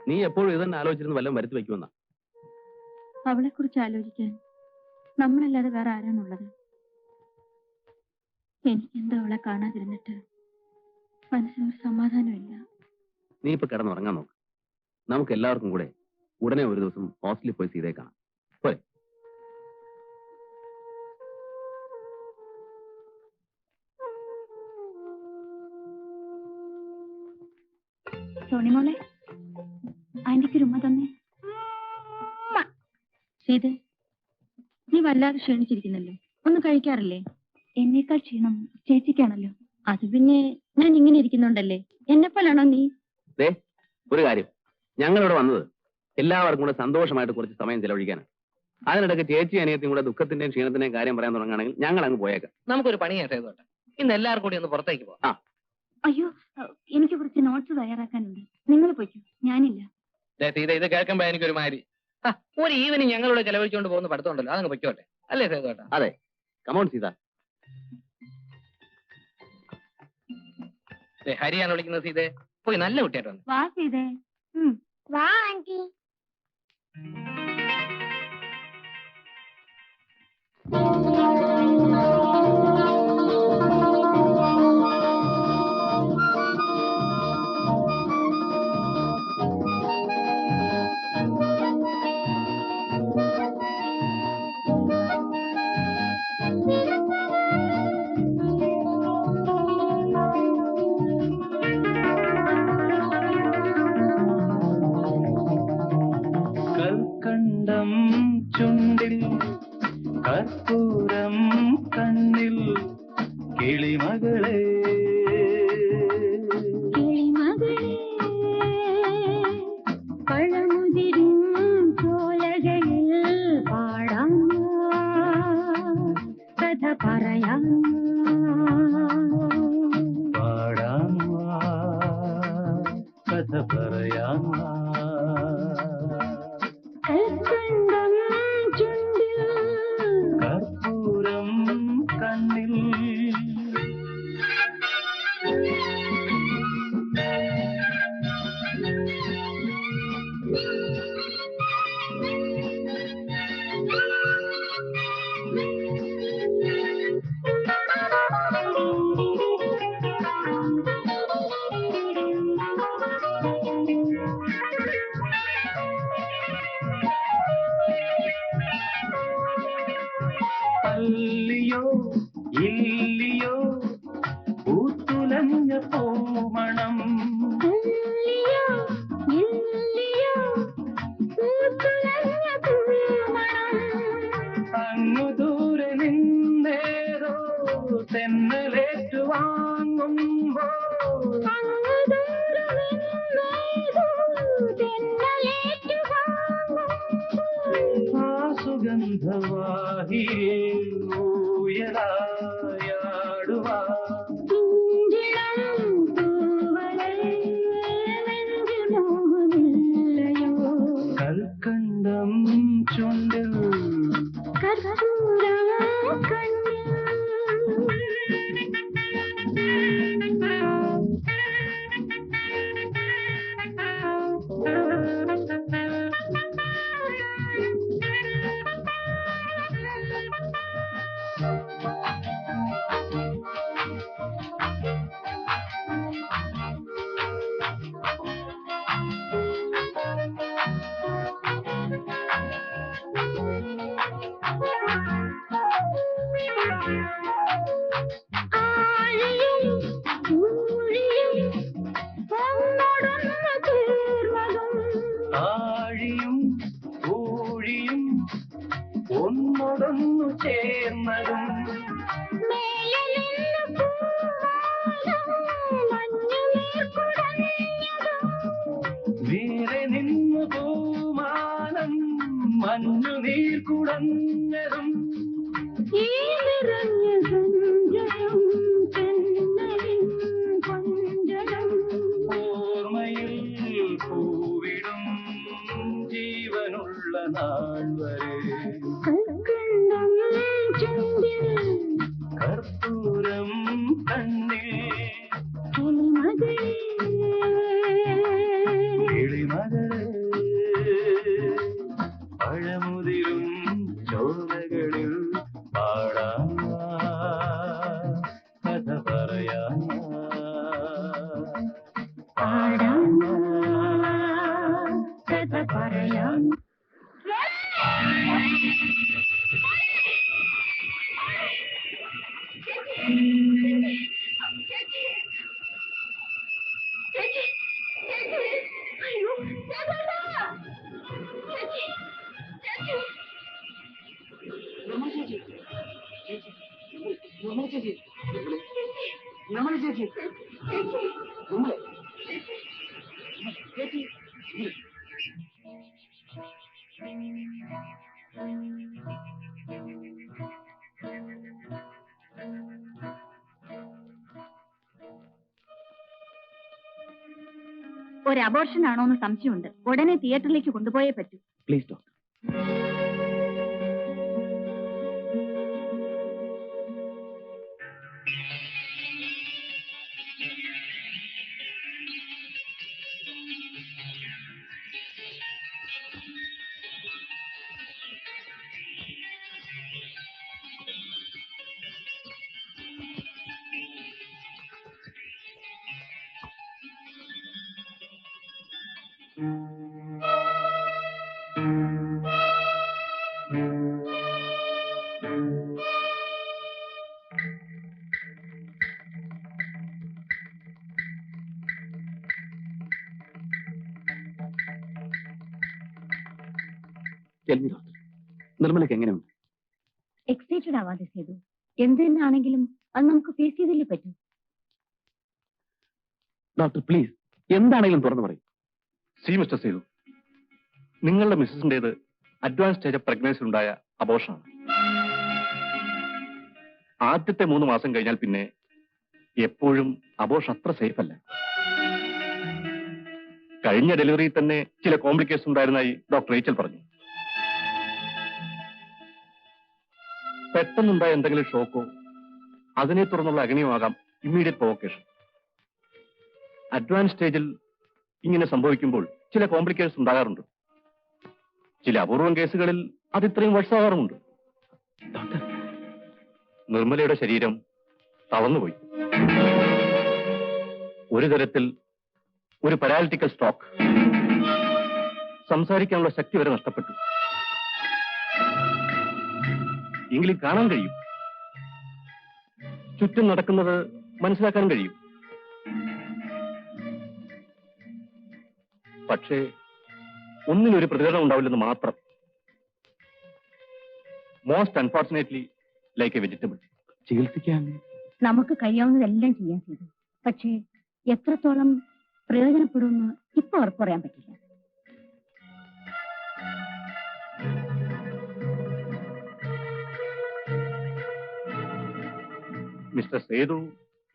നീ എപ്പോഴും ഇതന്നെ ആലോചിച്ചിരുന്ന് വല്ലതും വരുത്തി വെക്കുമെന്നാ. അവളെ കുറിച്ച് ആലോചിക്കാൻ നമ്മളല്ലാതെ വേറെ ആരാണുള്ളത്? എനിക്കെന്താ അവളെ കാണാതിരുന്നിട്ട് മനസ്സിനൊരു സമാധാനമില്ല. നീ ഇപ്പൊ കിടന്നുറങ്ങാൻ നോക്ക്. നമുക്ക് എല്ലാവർക്കും കൂടെ ഉടനെ ഒരു ദിവസം ഹോസ്റ്റലിൽ പോയി സീതയെ കാണാം. പോരെ? സോണിമോളെ, ആന്റിക്ക് ഒരു ഉമ്മ തന്നെ. സീത, നീ വല്ലാതെ ക്ഷീണിച്ചിരിക്കുന്നല്ലോ. ഒന്നും കഴിക്കാറില്ലേ? എന്നേക്കാൾ ക്ഷീണം ചേച്ചിക്കാണല്ലോ. അത് പിന്നെ ഞാൻ ഇങ്ങനെ ഇരിക്കുന്നുണ്ടല്ലേ. എന്നെപ്പോലാണോ നീ? ഒരു കാര്യം, ഞങ്ങളിവിടെ വന്നത് എല്ലാവർക്കും കൂടെ സന്തോഷമായിട്ട് കുറച്ച് സമയം ചെലവഴിക്കാനാണ്. അതിനിടയ്ക്ക് ചേച്ചി അനിയത്തിയും കൂടെ ദുഃഖത്തിന്റെയും ക്ഷീണത്തിന്റെയും കാര്യം പറയാൻ തുടങ്ങുകയാണെങ്കിൽ ഞങ്ങൾ അങ്ങ് പോയേക്കാം. നമുക്കൊരു പണിയാട്ടെ ചെയ്തോട്ടെ. ഇന്ന് എല്ലാവർക്കും കൂടി ഒന്ന് പുറത്തേക്ക് പോവാം. അയ്യോ, എനിക്ക് കുറച്ച് നോട്ട്സ് തയ്യാറാക്കാനുണ്ട്. നിങ്ങൾ പോയിക്കോ, ഞാനില്ല. സീത, ഇത് കേൾക്കുമ്പോ എനിക്കൊരു മാതിരി. ഒരു ഈവനിങ് ഞങ്ങളോട് ചെലവഴിച്ചുകൊണ്ട് പോകുന്ന പഠിത്തമുണ്ടല്ലോ, അതങ്ങ് പൊയ്ക്കോട്ടെ. അല്ലേ സേതോട്ടാ? അതെ, കമോൺ സീത. ഹരിയാണ് വിളിക്കുന്നത്. സീതേ, പോയി നല്ല കുട്ടിയായിട്ട് വന്നു. വാ സീതേ. വാ ആന്റി. കൽക്കണ്ടം ചുണ്ടിൽ കർപ്പൂരം കണ്ണിൽ കിളിമകളെ പഴമുതിരും ചോലകളിൽ പാടാം, കഥ പറയാം. പാടാം കഥ പറയാം. കൽക്കണ്ടം ചുണ്ടിൽ കർപ്പൂരം കണ്ണിൽ അല്ലിയോ ഇല്ലിയോ പൂത്തുലഞ്ഞ പൂമണം. ഇല്ലിയോ ഇല്ലിയോ പൂത്തുലഞ്ഞ പൂമണം. അങ്ങു ദൂരെ നിന്നേരോ തെന്നലേറ്റു വാങ്ങുമ്പോ അങ്ങ് ദൂരെ നിന്നേതോ തെന്നലേറ്റു വാങ്ങുമ്പോൾ ആ സുഗന്ധവാഹിയിൽ ഊയലായാടുവാ. പിഞ്ചിളം തൂവലേ നെഞ്ചിൽ മോഹമില്ലയോ. കൽക്കണ്ടം ചുണ്ടിൽ കർപ്പൂരം കണ്ണിൽ ഒന്നോടൊന്നു ചേർന്നതും വേറെ നിന്നു പൂമാനം മഞ്ഞുനീർ കുടഞ്ഞതും ഓർമ്മയിൽ പൂവിടും ജീവനുള്ള നാൾ വരെ കർപ്പൂരം കണ്ണിൽ കിളിമകളെ പഴമുതിരും ചോലകളിൽ പാടാം കഥ പറയാം കഥ പറയാം. ഒരു അബോർഷൻ ആണോ എന്ന് സംശയമുണ്ട്. ഉടനെ തിയേറ്ററിലേക്ക് കൊണ്ടുപോയേ പറ്റൂ. Please doctor. നിർമ്മലക്ക് എങ്ങനെയുണ്ട്? എക്സൈറ്റഡ് ആവാതെ ചെയ്തു. എന്ത് തന്നെയാണെങ്കിലും അത് നമുക്ക് ഫേസ് ചെയ്തില്ലേ പറ്റൂ. ഡോക്ടർ പ്ലീസ്, എന്താണെങ്കിലും തുറന്നു പറയും. സി മിസ്റ്റർ സേതു, നിങ്ങളുടെ മിസ്സസിന്റേത് അഡ്വാൻസ് സ്റ്റേജ് ഓഫ് പ്രഗ്നൻസി ഉണ്ടായ അബോർഷനാണ്. ആദ്യത്തെ 3 മാസം കഴിഞ്ഞാൽ പിന്നെ എപ്പോഴും അബോർഷൻ അത്ര സേഫ് അല്ല. കഴിഞ്ഞ ഡെലിവറിയിൽ തന്നെ ചില കോംപ്ലിക്കേഷൻ ഉണ്ടായിരുന്നായി ഡോക്ടർ റേച്ചൽ പറഞ്ഞു. പെട്ടെന്നുണ്ടായ എന്തെങ്കിലും ഷോക്കോ അതിനെ തുടർന്നുള്ള അഗ്നിയുമാകാം ഇമ്മീഡിയറ്റ് പ്രൊവോക്കേഷൻ. അഡ്വാൻസ് സ്റ്റേജിൽ ഇങ്ങനെ സംഭവിക്കുമ്പോൾ ചില കോംപ്ലിക്കേഷൻസ് ഉണ്ടാകാറുണ്ട്. ചില അപൂർവം കേസുകളിൽ അത് ഇത്രയും വർഷമാകാറുമുണ്ട്. നിർമ്മലയുടെ ശരീരം തളർന്നുപോയി. ഒരു തരത്തിൽ ഒരു പാരാലിറ്റിക്കൽ സ്ട്രോക്ക്. സംസാരിക്കാനുള്ള ശക്തി വരെ നഷ്ടപ്പെട്ടു. എങ്കിലും കാണാൻ കഴിയും, ചുറ്റും നടക്കുന്നത് മനസ്സിലാക്കാൻ കഴിയും. പക്ഷേ ഒന്നിനൊരു പ്രതികരണം ഉണ്ടാവില്ലെന്ന് മാത്രം. Most unfortunately like A vegetable. ചികിത്സിക്കാൻ നമുക്ക് കഴിയാവുന്നതെല്ലാം ചെയ്യാൻ ചെയ്തു. പക്ഷേ എത്രത്തോളം പ്രയോജനപ്പെടുമെന്ന് ഇപ്പൊ ഉറപ്പ് പറയാൻ പറ്റില്ല. മിസ്റ്റർ സേതു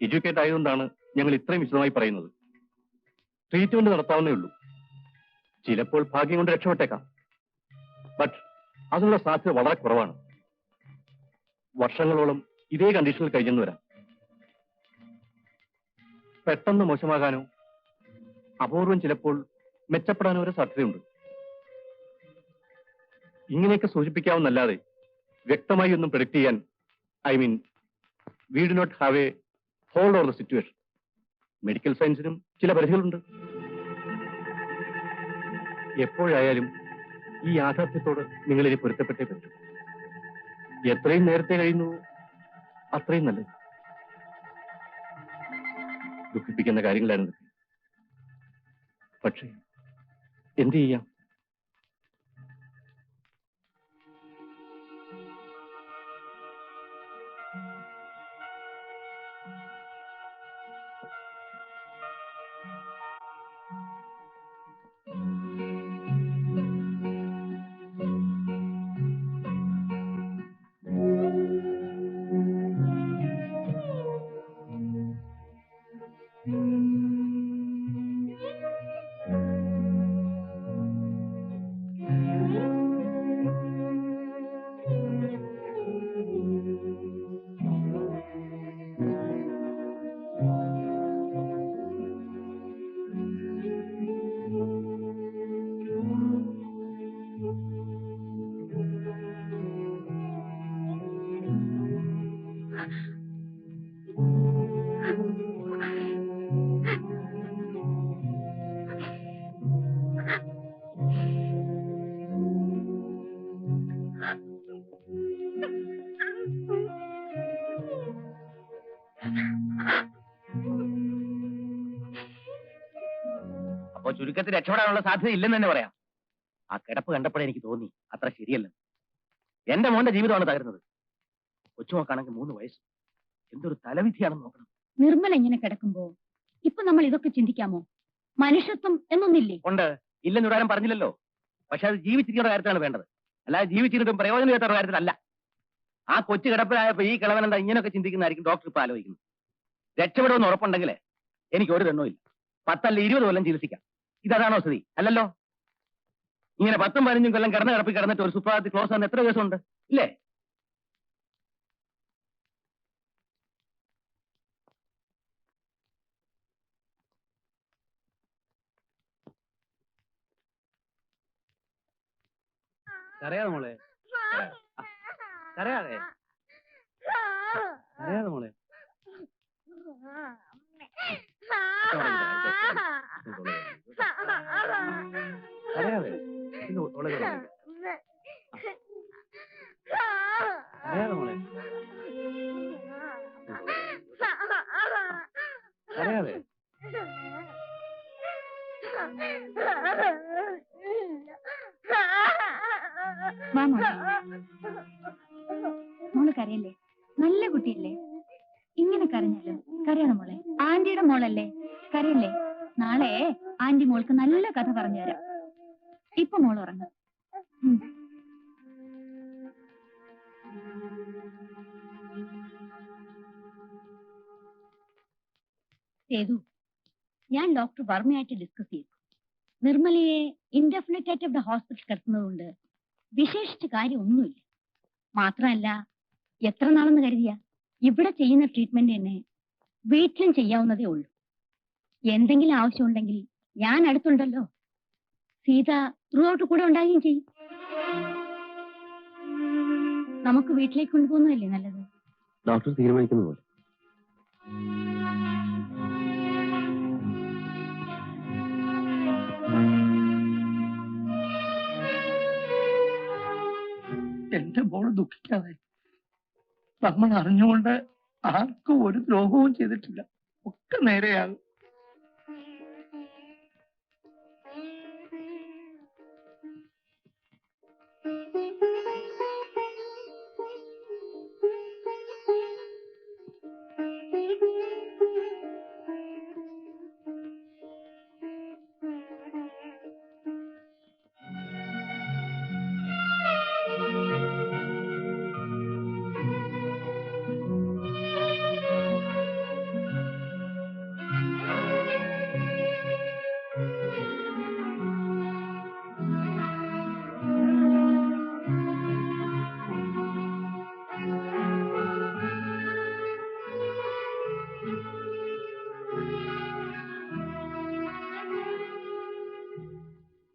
എഡ്യൂക്കേറ്റ് ആയതുകൊണ്ടാണ് ഞങ്ങൾ ഇത്രയും വിശദമായി പറയുന്നത്. ട്രീറ്റ്മെന്റ് നടത്താവുന്നേ ഉള്ളൂ. ചിലപ്പോൾ ഭാഗ്യം കൊണ്ട് രക്ഷപ്പെട്ടേക്കാം. ബട്ട് അതിനുള്ള സാധ്യത വളരെ കുറവാണ്. വർഷങ്ങളോളം ഇതേ കണ്ടീഷനിൽ കഴിഞ്ഞെന്ന് വരാം. പെട്ടെന്ന് മോശമാകാനോ അപൂർവം ചിലപ്പോൾ മെച്ചപ്പെടാനോ ഒരു സാധ്യതയുണ്ട്. ഇങ്ങനെയൊക്കെ സൂചിപ്പിക്കാവുന്നല്ലാതെ വ്യക്തമായി ഒന്നും പ്രെഡിക്റ്റ് ചെയ്യാൻ we do not have a hold over the situation. Medical സയൻസിനും ചില പരിധികളുണ്ട്. എപ്പോഴായാലും ഈ യാഥാർത്ഥ്യത്തോട് നിങ്ങളിനി പൊരുത്തപ്പെട്ടേ പറ്റൂ. എത്രയും നേരത്തെ കഴിയുന്നു അത്രയും നല്ലത്. ദുഃഖിപ്പിക്കുന്ന കാര്യങ്ങളായിരുന്നു. പക്ഷേ എന്ത് ചെയ്യാം? ചുരുക്കത്തിൽ രക്ഷപ്പെടാനുള്ള സാധ്യത ഇല്ലെന്ന് തന്നെ പറയാം. ആ കിടപ്പ് കണ്ടപ്പോഴേ എനിക്ക് തോന്നി അത്ര ശരിയല്ല. എന്റെ മോന്റെ ജീവിതമാണ് തകരുന്നത്. കൊച്ചുമോക്കാണെങ്കിൽ 3 വയസ്സ്. എന്തൊരു തലവിധിയാണെന്ന് നോക്കണം. നിർമ്മല ഇങ്ങനെ കിടക്കുമ്പോ ഇപ്പൊ നമ്മൾ ഇതൊക്കെ ചിന്തിക്കാമോ? മനുഷ്യത്വം എന്നൊന്നില്ലേ? ഉണ്ട്, ഇല്ലെന്ന് ഇവിടെ പറഞ്ഞില്ലല്ലോ. പക്ഷെ അത് ജീവിച്ചിരിക്കുന്ന കാര്യത്തിലാണ് വേണ്ടത്, അല്ലാതെ ജീവിച്ചിരുന്നിട്ടും പ്രയോജനമില്ലാത്ത കാര്യത്തിലല്ല. ആ കൊച്ചു കിടപ്പിലായപ്പോ ഈ കിളവൻ എന്താ ഇങ്ങനെയൊക്കെ ചിന്തിക്കുന്നതായിരിക്കും ഡോക്ടർ ഇപ്പൊ ആലോചിക്കുന്നത്. രക്ഷപ്പെടുമെന്ന് ഉറപ്പുണ്ടെങ്കിൽ എനിക്ക് ഒരു ദണ്ണവും 10 അല്ല 20 കൊല്ലം ചികിത്സിക്കാം. ഇതാണോ സ്ഥിതി? അല്ലല്ലോ. ഇങ്ങനെ 10ഉം 15ഉം കൊല്ലം കിടന്നിട്ട് ഒരു സുപ്രഭാതത്തിൽ ക്ലോസ് ആകുന്ന എത്ര ദിവസമുണ്ട് ഇല്ലേ? കരയാതെ മോളെ, കരയാതെ കരയാതെ മോളെ. കരയാതെ കരയാതെ മോളെ, കരയാതെ. വാ മോളെ. മോള് കരയല്ലേ? നല്ല കുട്ടിയല്ലേ? ഇങ്ങനെ കരഞ്ഞാലോ? കരയണം മോളെ. ആന്റിയുടെ മോളല്ലേ? കരയല്ലേ? നാളെ ആന്റി മോൾക്ക് നല്ല കഥ പറഞ്ഞു തരാം. ഇപ്പൊ മോൾ ഉറങ്ങും. സേതു, ഞാൻ ഡോക്ടർ വർമ്മയായിട്ട് ഡിസ്കസ് ചെയ്തു. നിർമ്മലയെ ഇൻഡെഫിനിറ്റ് ആയിട്ട് ഇവിടെ ഹോസ്പിറ്റൽ കിടത്തുന്നതുകൊണ്ട് വിശേഷിച്ച കാര്യമൊന്നുമില്ല. മാത്രമല്ല, എത്ര നാളെന്ന് കരുതിയ ഇവിടെ ചെയ്യുന്ന ട്രീറ്റ്മെന്റ് തന്നെ വീട്ടിലും ചെയ്യാവുന്നതേ ഉള്ളൂ. എന്തെങ്കിലും ആവശ്യമുണ്ടെങ്കിൽ ഞാൻ അടുത്തുണ്ടല്ലോ. സീത ത്രൂ ഔട്ട് കൂടെ ഉണ്ടാകുകയും ചെയ്യും. നമുക്ക് വീട്ടിലേക്ക് കൊണ്ടുപോകുന്നതല്ലേ നല്ലത്? ഡോക്ടർ തീരുമാനിക്കുന്ന പോലെ. എന്റെ മോള് ദുഃഖിക്കാതെ. നമ്മൾ അറിഞ്ഞുകൊണ്ട് ആർക്കും ഒരു ദ്രോഹവും ചെയ്തിട്ടില്ല. ഒക്കെ നേരെയാകും.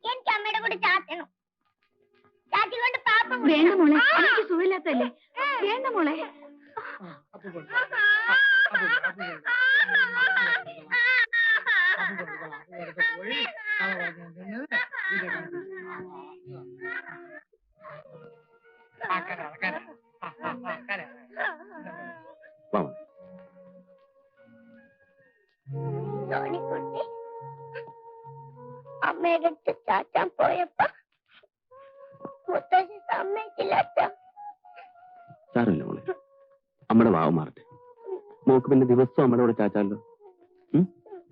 എനിക്ക് അമ്മയുടെ കൂടെ ചാറ്റണം. ചാറ്റി കൊണ്ട് പാപ്പ വേണ്ട മോളെ, എനിക്ക് സുഖമില്ലാത്തല്ലേ. വേണ്ട മോളെ. സോണിക്കുട്ടി അമ്മയുടെ അടുത്ത് ചാച്ചാൻ പോയപ്പോ മുത്തശ്ശി സമ്മതിച്ചില്ല. സാരമില്ല മോളെ, അമ്മയുടെ വാവ് മാറട്ടെ. മോക്ക് പിന്നെ ദിവസവും അമ്മയുടെ കൂടെ ചാച്ചാലോ.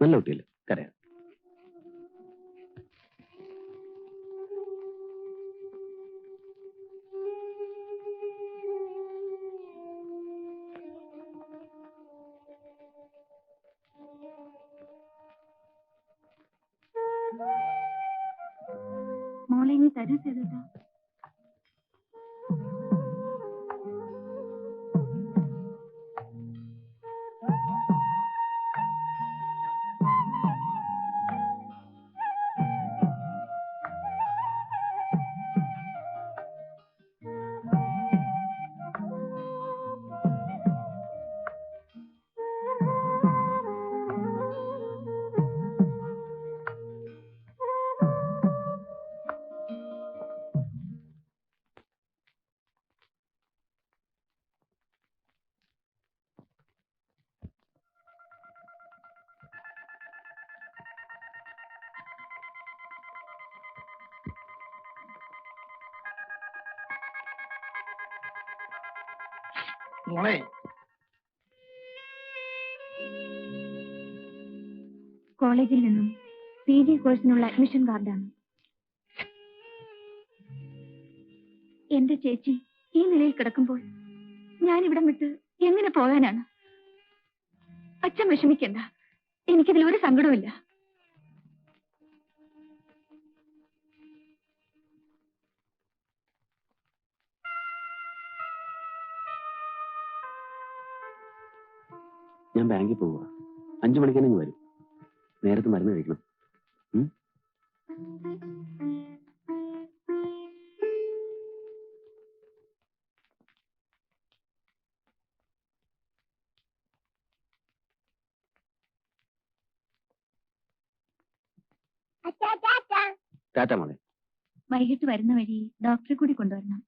നല്ല കുട്ടിയല്ലേ, കരയാ. മോളെ ഇനി തരൂ സേതുട്ടാ. മോളെ കോളേജിൽ നിന്നും PG കോഴ്സിനുള്ള അഡ്മിഷൻ കാർഡാണ്. എന്റെ ചേച്ചി ഈ നിലയിൽ കിടക്കുമ്പോൾ ഞാൻ ഇവിടം വിട്ട് എങ്ങനെ പോകാനാണ്? അച്ഛൻ വിഷമിക്കണ്ട, എനിക്കിതിൽ ഒരു സങ്കടവുമില്ല. ഞാൻ ബാങ്കിൽ പോവുക. 5 മണിക്ക് തന്നെ വരും. നേരത്തെ മരുന്ന് കഴിക്കണം. ടാറ്റ മോളെ. വൈകിട്ട് വരുന്ന വഴി ഡോക്ടറെ കൂടി കൊണ്ടുവരണം.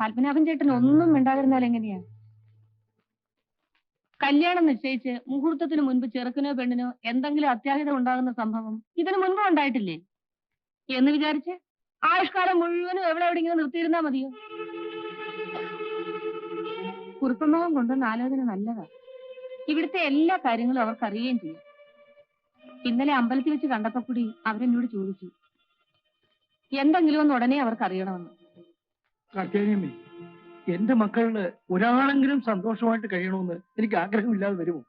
പത്മനാഭൻ ചേട്ടൻ ഒന്നും മിണ്ടാതിരുന്നാൽ എങ്ങനെയാ? കല്യാണം നിശ്ചയിച്ച് മുഹൂർത്തത്തിന് മുൻപ് ചെറുക്കനോ പെണ്ണിനോ എന്തെങ്കിലും അത്യാഹിതം ഉണ്ടാകുന്ന സംഭവം ഇതിനു മുൻപ് ഉണ്ടായിട്ടില്ലേ എന്ന് വിചാരിച്ച് ആയുഷ്കാലം മുഴുവനും എവിടെയെങ്കിലും നിർത്തിയിരുന്നാ മതിയോ? കുറുപ്പമാവൻ കൊണ്ടുവന്ന ആലോചന നല്ലതാ. ഇവിടുത്തെ എല്ലാ കാര്യങ്ങളും അവർക്ക് അറിയുകയും ചെയ്യും. ഇന്നലെ അമ്പലത്തിൽ വെച്ച് കണ്ടപ്പോ കൂടി അവരെന്നോട് ചോദിച്ചു എന്തെങ്കിലും ഒന്ന് ഉടനെ അവർക്ക് അറിയണമെന്ന്. കാർത്തിയാനിയമ്മേ, എന്റെ മക്കളില് ഒരാളെങ്കിലും സന്തോഷമായിട്ട് കഴിയണമെന്ന് എനിക്ക് ആഗ്രഹമില്ലാതെ വരുമോ?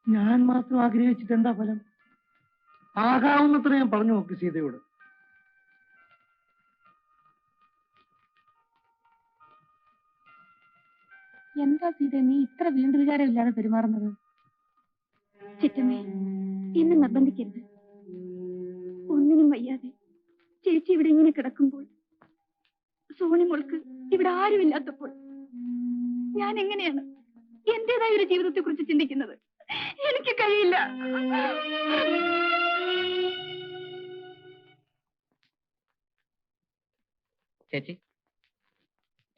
ഞാൻ മാത്രം ആഗ്രഹിച്ചിട്ട് എന്താ ഫലം? ആകാവുന്നത്ര ഞാൻ പറഞ്ഞു നോക്കി സീതയോട്. എന്താ സീത നീ ഇത്ര വീണ്ടും വിചാരമില്ലാതെ പെരുമാറുന്നത്? ചിറ്റമ്മേ, എന്നെ നിർബന്ധിക്കരുത്. ഒന്നിനും വയ്യാതെ ചേച്ചി ഇവിടെ ഇങ്ങനെ കിടക്കുമ്പോൾ, സോണിമോൾക്ക് ഇവിടെ ആരുമില്ലാത്തപ്പോൾ ഞാൻ എങ്ങനെയാണ് എന്റേതായ ഒരു ജീവിതത്തെ കുറിച്ച് ചിന്തിക്കുന്നത്? എനിക്ക് കഴിയില്ല. ചേച്ചി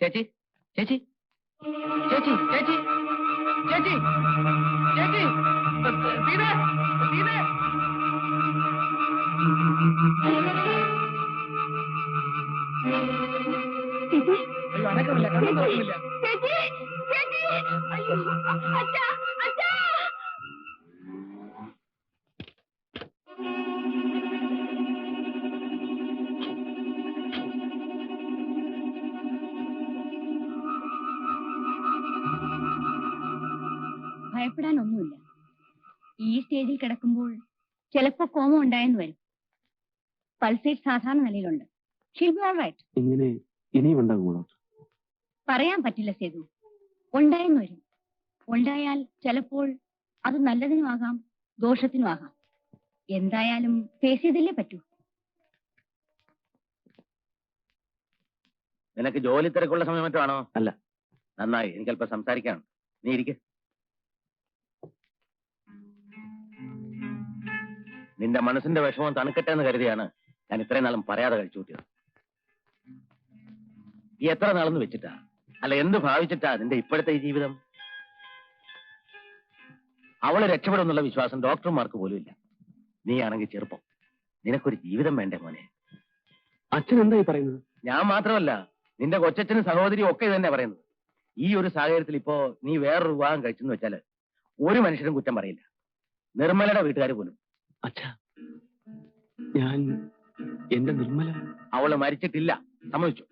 ചേച്ചി ചേച്ചി ചേച്ചി ചേച്ചി ചേച്ചി ചേച്ചി സീത സീത ചേച്ചി, അയ്യോ അനക്കമില്ല, കണ്ണും തുറക്കുന്നില്ല. ചേച്ചി, ചേച്ചി, അയ്യോ, അച്ഛാ, അച്ഛാ. ഭയപ്പെടാനൊന്നുമില്ല. ഈ സ്റ്റേജിൽ കിടക്കുമ്പോൾ ചിലപ്പോ കോമ ഉണ്ടായെന്ന് വരും. പൾസേറ്റ് സാധാരണ നിലയിലുണ്ട്. She'll be all right. ഇങ്ങനെ ഇനിയും ഉണ്ടാകുമോ? പറയാൻ പറ്റില്ല സേതു. ഉണ്ടായെന്ന് വരും. ഉണ്ടായാൽ ചിലപ്പോൾ അത് നല്ലതിനുമാകാം, ദോഷത്തിനുമാകാം. എന്തായാലും ഫേസ് ചെയ്തല്ലേ പറ്റൂ. നിനക്ക് ജോലി തിരക്കുള്ള സമയം മറ്റോ ആണോ? അല്ല. നന്നായി, എനിക്ക് അല്പം സംസാരിക്കണം. നീ ഇരിക്ക്. നിന്റെ മനസ്സിന്റെ വിഷമം തണുക്കട്ടെ എന്ന് കരുതിയാണ് ഞാൻ ഇത്രയും നാളും പറയാതെ കഴിച്ചു കൂട്ടിയത്. ഈ എത്ര നാളെന്ന് വെച്ചിട്ടാ, അല്ല എന്ത് ഭാവിച്ചിട്ടാ നിന്റെ ഇപ്പോഴത്തെ ഈ ജീവിതം? അവളെ രക്ഷപ്പെടുമെന്നുള്ള വിശ്വാസം ഡോക്ടർമാർക്ക് പോലും ഇല്ല. നീ ആണെങ്കിൽ ചെറുപ്പം, നിനക്കൊരു ജീവിതം വേണ്ടേ മോനെ? അച്ഛൻ എന്തായി പറയുന്നത്? ഞാൻ മാത്രമല്ല, നിന്റെ കൊച്ചച്ഛനും സഹോദരിയും ഒക്കെ ഇത് തന്നെ പറയുന്നത്. ഈ ഒരു സാഹചര്യത്തിൽ ഇപ്പോ നീ വേറൊരു വിവാഹം കഴിച്ചെന്ന് വെച്ചാല് ഒരു മനുഷ്യനും കുറ്റം പറയില്ല, നിർമ്മലയുടെ വീട്ടുകാർ പോലും. അച്ഛാ, ഞാൻ എന്റെ നിർമ്മല. അവള് മരിച്ചിട്ടില്ല, സമ്മതിച്ചു.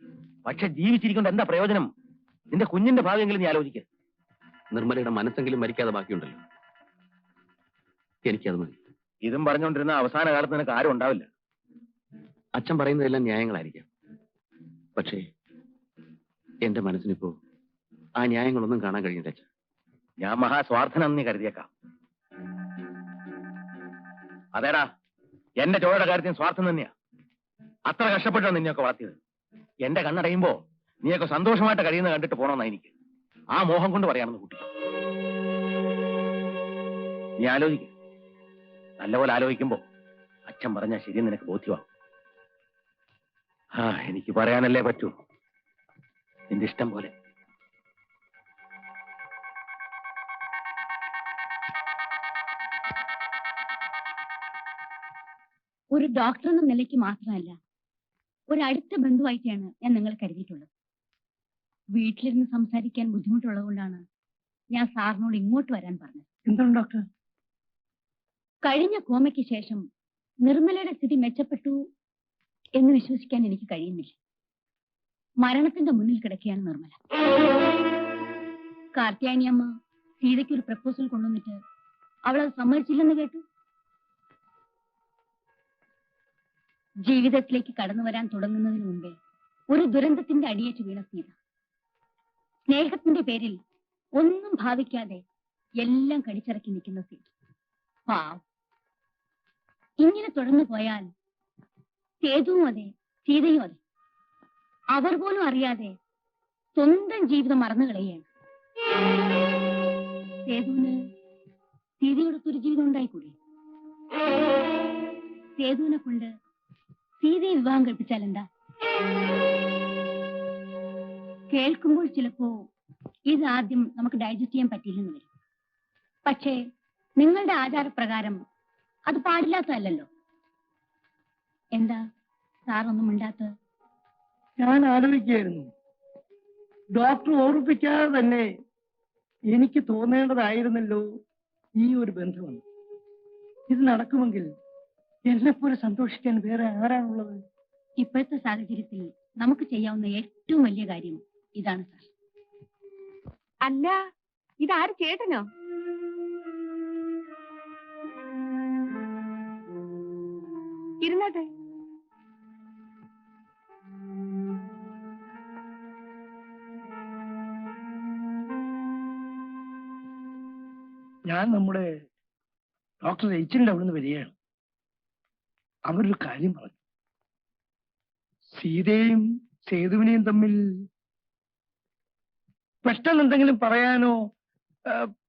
പക്ഷെ ജീവിച്ചിരിക്കേണ്ട എന്താ പ്രയോജനം? നിന്റെ കുഞ്ഞിന്റെ ഭാവിയെങ്കിലും നീ ആലോചിക്കുക. നിർമ്മലയുടെ മനസ്സെങ്കിലും മരിക്കാതെ ബാക്കിയുണ്ടല്ലോ. എനിക്കത് മതി. ഇതും പറഞ്ഞുകൊണ്ടിരുന്ന അവസാന കാലത്ത് നിനക്ക് ആരും ഉണ്ടാവില്ല. അച്ഛൻ പറയുന്നതെല്ലാം ന്യായങ്ങളായിരിക്കാം. പക്ഷേ എന്റെ മനസ്സിനിപ്പോ ആ ന്യായങ്ങളൊന്നും കാണാൻ കഴിയില്ല അച്ഛൻ. ഞാൻ മഹാസ്വാർത്ഥനെന്ന് നീ കരുതിയേക്കാം. അതേടാ, എന്റെ ചോരയുടെ കാര്യത്തിന് സ്വാർത്ഥം തന്നെയാ. അത്ര കഷ്ടപ്പെട്ടാണ് നിന്നെയൊക്കെ വളർത്തിയത്. എന്റെ കണ്ണടയുമ്പോ നീയൊക്കെ സന്തോഷമായിട്ട് കഴിയുന്ന കണ്ടിട്ട് പോണമെന്നാ എനിക്ക്. ആ മോഹം കൊണ്ട് പറയാണെന്ന് കുട്ടി. നീ ആലോചിക്ക, നല്ലപോലെ ആലോചിക്കുമ്പോ അച്ഛൻ പറഞ്ഞാൽ ശരി നിനക്ക് ബോധ്യമാവും. എനിക്ക് പറയാനല്ലേ പറ്റൂ. നിന്റെ ഇഷ്ടം പോലെ. ഒരു ഡോക്ടർ എന്ന നിലയ്ക്ക് മാത്രമല്ല, ഒരു അടുത്ത ബന്ധുവായിട്ടാണ് ഞാൻ നിങ്ങളെ കരുതിയിട്ടുള്ളത്. വീട്ടിലിരുന്ന് സംസാരിക്കാൻ ബുദ്ധിമുട്ടുള്ളത് കൊണ്ടാണ് ഞാൻ സാറിനോട് ഇങ്ങോട്ട് വരാൻ പറഞ്ഞത്. എന്താണ് ഡോക്ടർ? കഴിഞ്ഞ കോമയ്ക്ക് ശേഷം നിർമ്മലയുടെ സ്ഥിതി മെച്ചപ്പെട്ടു എന്ന് വിശ്വസിക്കാൻ എനിക്ക് കഴിയുന്നില്ല. മരണത്തിന്റെ മുന്നിൽ കിടക്കുകയാണ് നിർമ്മല. കാർത്യായനി അമ്മ സീതയ്ക്ക് ഒരു പ്രപ്പോസൽ കൊണ്ടുവന്നിട്ട് അവളത് സമ്മതിച്ചില്ലെന്ന് കേട്ടു. ജീവിതത്തിലേക്ക് കടന്നു വരാൻ തുടങ്ങുന്നതിന് മുമ്പേ ഒരു ദുരന്തത്തിന്റെ അടിയേറ്റ് വീണ സീത. സ്നേഹത്തിന്റെ പേരിൽ ഒന്നും ഭാവിക്കാതെ എല്ലാം കടിച്ചിറക്കി നിൽക്കുന്ന സീത. പാവം. ഇങ്ങനെ തുടർന്നു പോയാൽ സേതുവും അതെ, സീതയും അതെ, അവർ പോലും അറിയാതെ സ്വന്തം ജീവിതം മറന്നു കളയുകയാണ്. സേതുവിന് സീതയോടൊത്തൊരു ജീവിതം ഉണ്ടായിക്കൂടെ? സേതുവിനെ കൊണ്ട് സീതയെ വിവാഹം കഴിപ്പിച്ചാൽ എന്താ? കേൾക്കുമ്പോൾ ചിലപ്പോ ഇത് ആദ്യം നമുക്ക് ഡൈജസ്റ്റ് ചെയ്യാൻ പറ്റില്ലെന്ന് വരും. പക്ഷേ നിങ്ങളുടെ ആചാരപ്രകാരം അത് പാടില്ലാത്തതല്ലോ. എന്താ സാറൊന്നും മിണ്ടാത്തത്? ഞാൻ ആലോചിക്കുകയായിരുന്നു. ഡോക്ടർ ഓർമ്മിപ്പിക്കാതെ തന്നെ എനിക്ക് തോന്നേണ്ടതായിരുന്നല്ലോ ഈ ഒരു ബന്ധമെന്ന്. ഇത് നടക്കുമെങ്കിൽ എന്നെപ്പോലെ സന്തോഷിക്കാൻ വേറെ ആരാണുള്ളത്? ഇപ്പോഴത്തെ സാഹചര്യത്തിൽ നമുക്ക് ചെയ്യാവുന്ന ഏറ്റവും വലിയ കാര്യം ഇതാണ് സാർ. അല്ല, ഇതാര് ചേട്ടനോ? ഇരുന്നട്ടെ. ഞാൻ നമ്മുടെ ഡോക്ടർ എച്ചിന്റെ അവിടുന്ന് വരികയാണ്. അവരൊരു കാര്യം പറഞ്ഞു. സീതയും സേതുവിനെയും തമ്മിൽ പെട്ടെന്ന് എന്തെങ്കിലും പറയാനോ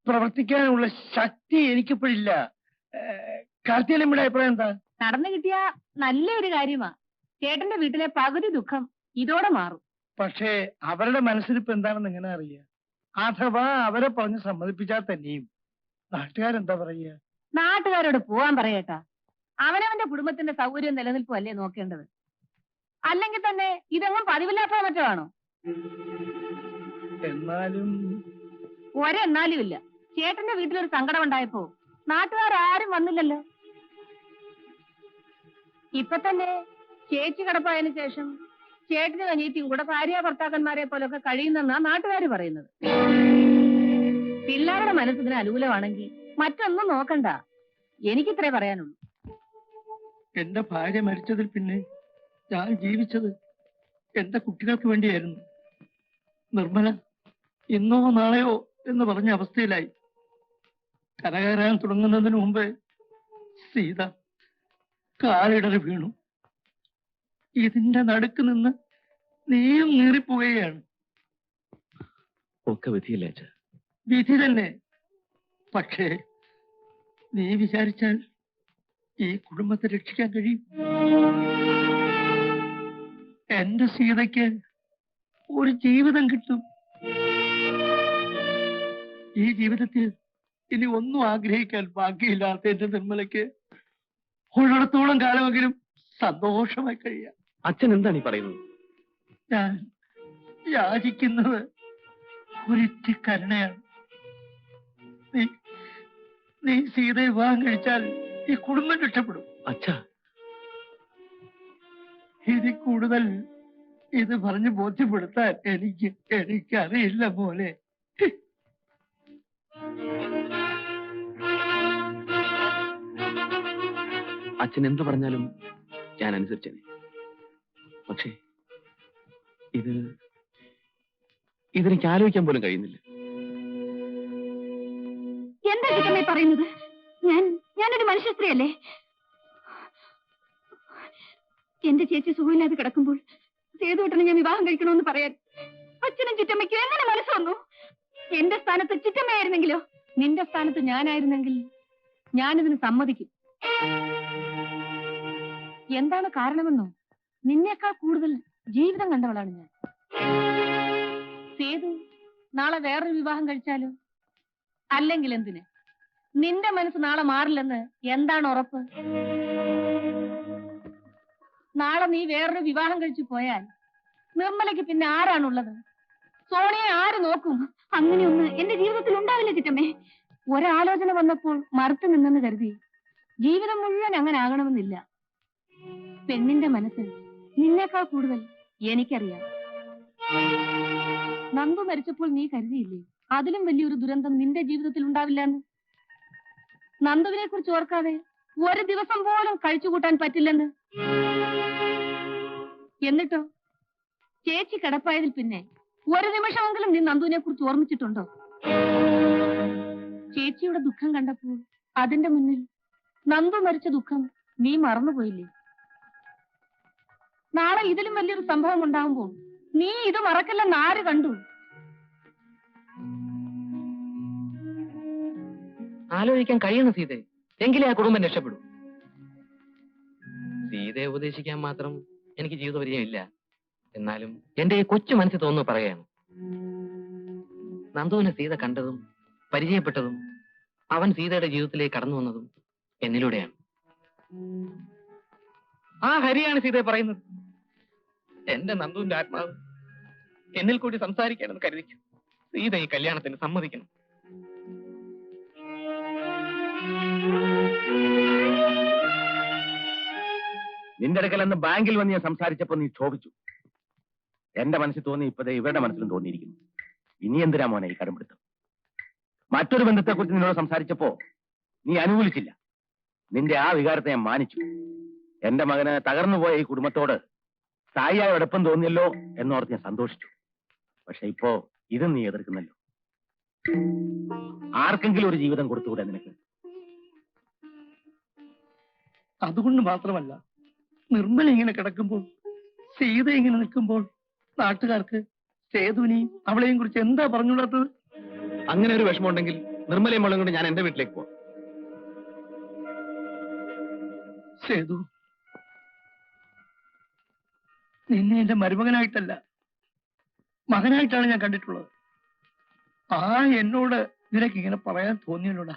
പ്രവർത്തിക്കാനോ ഉള്ള ശക്തി എനിക്കിപ്പോഴില്ല. കാർത്തികലമ്മയുടെ അഭിപ്രായം എന്താ? നടന്നു കിട്ടിയ നല്ലൊരു കാര്യമാ. ചേട്ടന്റെ വീട്ടിലെ പകുതി ദുഃഖം ഇതോടെ മാറും. പക്ഷേ അവരുടെ മനസ്സിലിപ്പോ എന്താണെന്ന് എങ്ങനെ അറിയുക? അഥവാ അവരെ പറഞ്ഞ് സമ്മതിപ്പിച്ചാൽ തന്നെയും നാട്ടുകാരെന്താ പറയുക? നാട്ടുകാരോട് പോവാൻ പറയട്ടാ. അവനവന്റെ കുടുംബത്തിന്റെ സൗകര്യം നിലനിൽപ്പും അല്ലേ നോക്കേണ്ടത്. അല്ലെങ്കിൽ തന്നെ ഇതെങ്ങും പതിവില്ലാത്ത മറ്റോ ആണോ? എന്നാലും ഒരെന്നാലും ഇല്ല. ചേട്ടന്റെ വീട്ടിലൊരു സങ്കടം ഉണ്ടായപ്പോ നാട്ടുകാരും വന്നില്ലല്ലോ. ഇപ്പൊ തന്നെ ചേച്ചി കിടപ്പായതിനു ശേഷം ചേട്ടനും അനിയത്തിയും കൂടെ ഭാര്യ ഭർത്താക്കന്മാരെ പോലൊക്കെ കഴിയുന്നെന്നാ നാട്ടുകാർ പറയുന്നത്. പിള്ളേരുടെ മനസ്സിന് അനുകൂലമാണെങ്കിൽ മറ്റൊന്നും നോക്കണ്ട. എനിക്കിത്രേ പറയാനുള്ളൂ. എന്റെ ഭാര്യ മരിച്ചതിൽ പിന്നെ ഞാൻ ജീവിച്ചത് എന്റെ കുട്ടികൾക്ക് വേണ്ടിയായിരുന്നു. നിർമ്മല ഇന്നോ നാളെയോ എന്ന് പറഞ്ഞ അവസ്ഥയിലായി. കരകയറാൻ തുടങ്ങുന്നതിന് മുമ്പ് സീത കാലിടറി വീണു. ഇതിന്റെ നടുക്ക് നിന്ന് നീയും നീറിപ്പോവുകയാണ്. ഒക്കെ വിധിയില്ലേ അച്ഛാ? വിധി തന്നെ. പക്ഷേ നീ വിചാരിച്ചാൽ ഈ കുടുംബത്തെ രക്ഷിക്കാൻ കഴിയും. എന്റെ സീതയ്ക്ക് ഒരു ജീവിതം കിട്ടും. ഈ ജീവിതത്തിൽ ഇനി ഒന്നും ആഗ്രഹിക്കാൻ ബാക്കിയില്ലാത്ത എന്റെ നിർമ്മലയ്ക്ക് ഉള്ളിടത്തോളം കാലമെങ്കിലും സന്തോഷമായി കഴിയാം. അച്ഛൻ എന്താണ് ഈ പറയുന്നത്? ഞാൻ യാചിക്കുന്നത് ഒരിറ്റി കരുണയാണ്. നീ സീതയെ വിവാഹം കഴിച്ചാൽ ഈ കുടുംബം രക്ഷപ്പെടും. അച്ഛാ, ഇതിൽ കൂടുതൽ ഇത് പറഞ്ഞ് ബോധ്യപ്പെടുത്താൻ എനിക്കറിയില്ല പോലെ. അച്ഛൻ എന്ത് പറഞ്ഞാലും ഞാൻ അനുസരിച്ചേനെ. പക്ഷേ ഇതെനിക്ക് ആലോചിക്കാൻ പോലും കഴിയുന്നില്ല. എന്താ ചിറ്റമ്മേ പറയുന്നത്? ഞാനൊരു മനുഷ്യ സ്ത്രീയല്ലേ? എന്റെ ചേച്ചി സുഖമില്ലാതെ കിടക്കുമ്പോൾ സേതുവേട്ടനെ ഞാൻ വിവാഹം കഴിക്കണമെന്ന് പറയാൻ അച്ഛനും ചിറ്റമ്മയ്ക്കും എങ്ങനെ മനസ്സ് വന്നു? എന്റെ സ്ഥാനത്ത് ചിറ്റമ്മയായിരുന്നെങ്കിലോ? നിന്റെ സ്ഥാനത്ത് ഞാനായിരുന്നെങ്കിൽ ഞാനിതിന് സമ്മതിക്കും. എന്താണ് കാരണമെന്നോ? നിന്നേക്കാൾ കൂടുതൽ ജീവിതം കണ്ടവളാണ് ഞാൻ. സേതു നാളെ വേറൊരു വിവാഹം കഴിച്ചാലോ? അല്ലെങ്കിൽ എന്തിന്? നിന്റെ മനസ്സ് നാളെ മാറില്ലെന്ന് എന്താണ് ഉറപ്പ്? നാളെ നീ വേറൊരു വിവാഹം കഴിച്ചു പോയാൽ നിർമ്മലയ്ക്ക് പിന്നെ ആരാണുള്ളത്? സോണിയെ ആര് നോക്കും? അങ്ങനെയൊന്ന് എന്റെ ജീവിതത്തിൽ ഉണ്ടാവില്ല ചിറ്റമ്മേ. ഒരാലോചന വന്നപ്പോൾ മറുത്തു നിന്നെന്ന് കരുതി ജീവിതം മുഴുവൻ അങ്ങനെ ആകണമെന്നില്ല. പെണ്ണിന്റെ മനസ്സ് നിന്നേക്കാൾ കൂടുതൽ എനിക്കറിയാം. നന്ദു മരിച്ചപ്പോൾ നീ കരുതിയില്ലേ അതിലും വലിയൊരു ദുരന്തം നിന്റെ ജീവിതത്തിൽ ഉണ്ടാവില്ലെന്ന്? നന്ദുവിനെ കുറിച്ച് ഓർക്കാതെ ഒരു ദിവസം പോലും കഴിച്ചുകൂട്ടാൻ പറ്റില്ലെന്ന്. എന്നിട്ടോ ചേച്ചി കിടപ്പായതിൽ പിന്നെ ഒരു നിമിഷമെങ്കിലും നീ നന്ദുവിനെ കുറിച്ച് ഓർമ്മിച്ചിട്ടുണ്ടോ? ചേച്ചിയുടെ ദുഃഖം കണ്ടപ്പോൾ അതിന്റെ മുന്നിൽ നന്ദു മരിച്ച ദുഃഖം നീ മറന്നുപോയില്ലേ? നാളെ ഇതിലും വലിയൊരു സംഭവം ഉണ്ടാകുമ്പോൾ നീ ഇത് മറക്കില്ലെന്ന് ആര് കണ്ടു? ആലോചിക്കാൻ കഴിയണം സീതേ, എങ്കിലേ ആ കുടുംബം രക്ഷപ്പെടൂ. സീതയെ ഉപദേശിക്കാൻ മാത്രം എനിക്ക് ജീവിതപരിചയമില്ല. എന്നാലും എന്റെ ഈ കൊച്ചു മനസ്സിൽ തോന്നുന്നു പറയുകയാണ്. നന്ദുവിനെ സീത കണ്ടതും പരിചയപ്പെട്ടതും അവൻ സീതയുടെ ജീവിതത്തിലേക്ക് കടന്നു വന്നതും എന്നിലൂടെയാണ്. ആ ഹരിയാണ് സീതയെ പറയുന്നത്. എന്റെ നന്ദുവിന്റെ ആത്മാവ് എന്നിൽ കൂടി സംസാരിക്കാനെന്ന് കരുതിക്കും. സീത ഈ കല്യാണത്തിന് സമ്മതിക്കണം. നിന്റെ അടുക്കൽ അന്ന് ബാങ്കിൽ വന്ന് ഞാൻ സംസാരിച്ചപ്പോ നീ ക്ഷോഭിച്ചു. എന്റെ മനസ്സിൽ തോന്നി, ഇപ്പതേ ഇവരുടെ മനസ്സിലും തോന്നിയിരിക്കുന്നു. ഇനി എന്തിനാ മോനെ ഈ കടുംപിടുത്തം? മറ്റൊരു ബന്ധത്തെക്കുറിച്ച് നിന്നോട് സംസാരിച്ചപ്പോ നീ അനുകൂലിച്ചില്ല. നിന്റെ ആ വികാരത്തെ ഞാൻ മാനിച്ചു. എന്റെ മകന് തകർന്നുപോയ ഈ കുടുംബത്തോട് തായിയായ അടുപ്പം തോന്നിയല്ലോ എന്നോർത്ത് ഞാൻ സന്തോഷിച്ചു. പക്ഷെ ഇപ്പോ ഇതും നീ എതിർക്കുന്നല്ലോ. ആർക്കെങ്കിലും ഒരു ജീവിതം കൊടുത്തുകൂടെ നിനക്ക്? അതുകൊണ്ട് മാത്രമല്ല, നിർമ്മല ഇങ്ങനെ കിടക്കുമ്പോൾ, സീത ഇങ്ങനെ നിൽക്കുമ്പോൾ നാട്ടുകാർക്ക് സേതുവിനെയും അവളെയും കുറിച്ച് എന്താ പറഞ്ഞുകൂടാത്തത്? അങ്ങനെ ഒരു വിഷമമുണ്ടെങ്കിൽ നിർമ്മലയും മോളും കൊണ്ട് ഞാൻ എന്റെ വീട്ടിലേക്ക് പോവാം. സേതു, നിന്നെ എന്റെ മരുമകനായിട്ടല്ല മകനായിട്ടാണ് ഞാൻ കണ്ടിട്ടുള്ളത്. എന്നോട് നിനക്ക് ഇങ്ങനെ പറയാൻ തോന്നിയല്ലോടാ.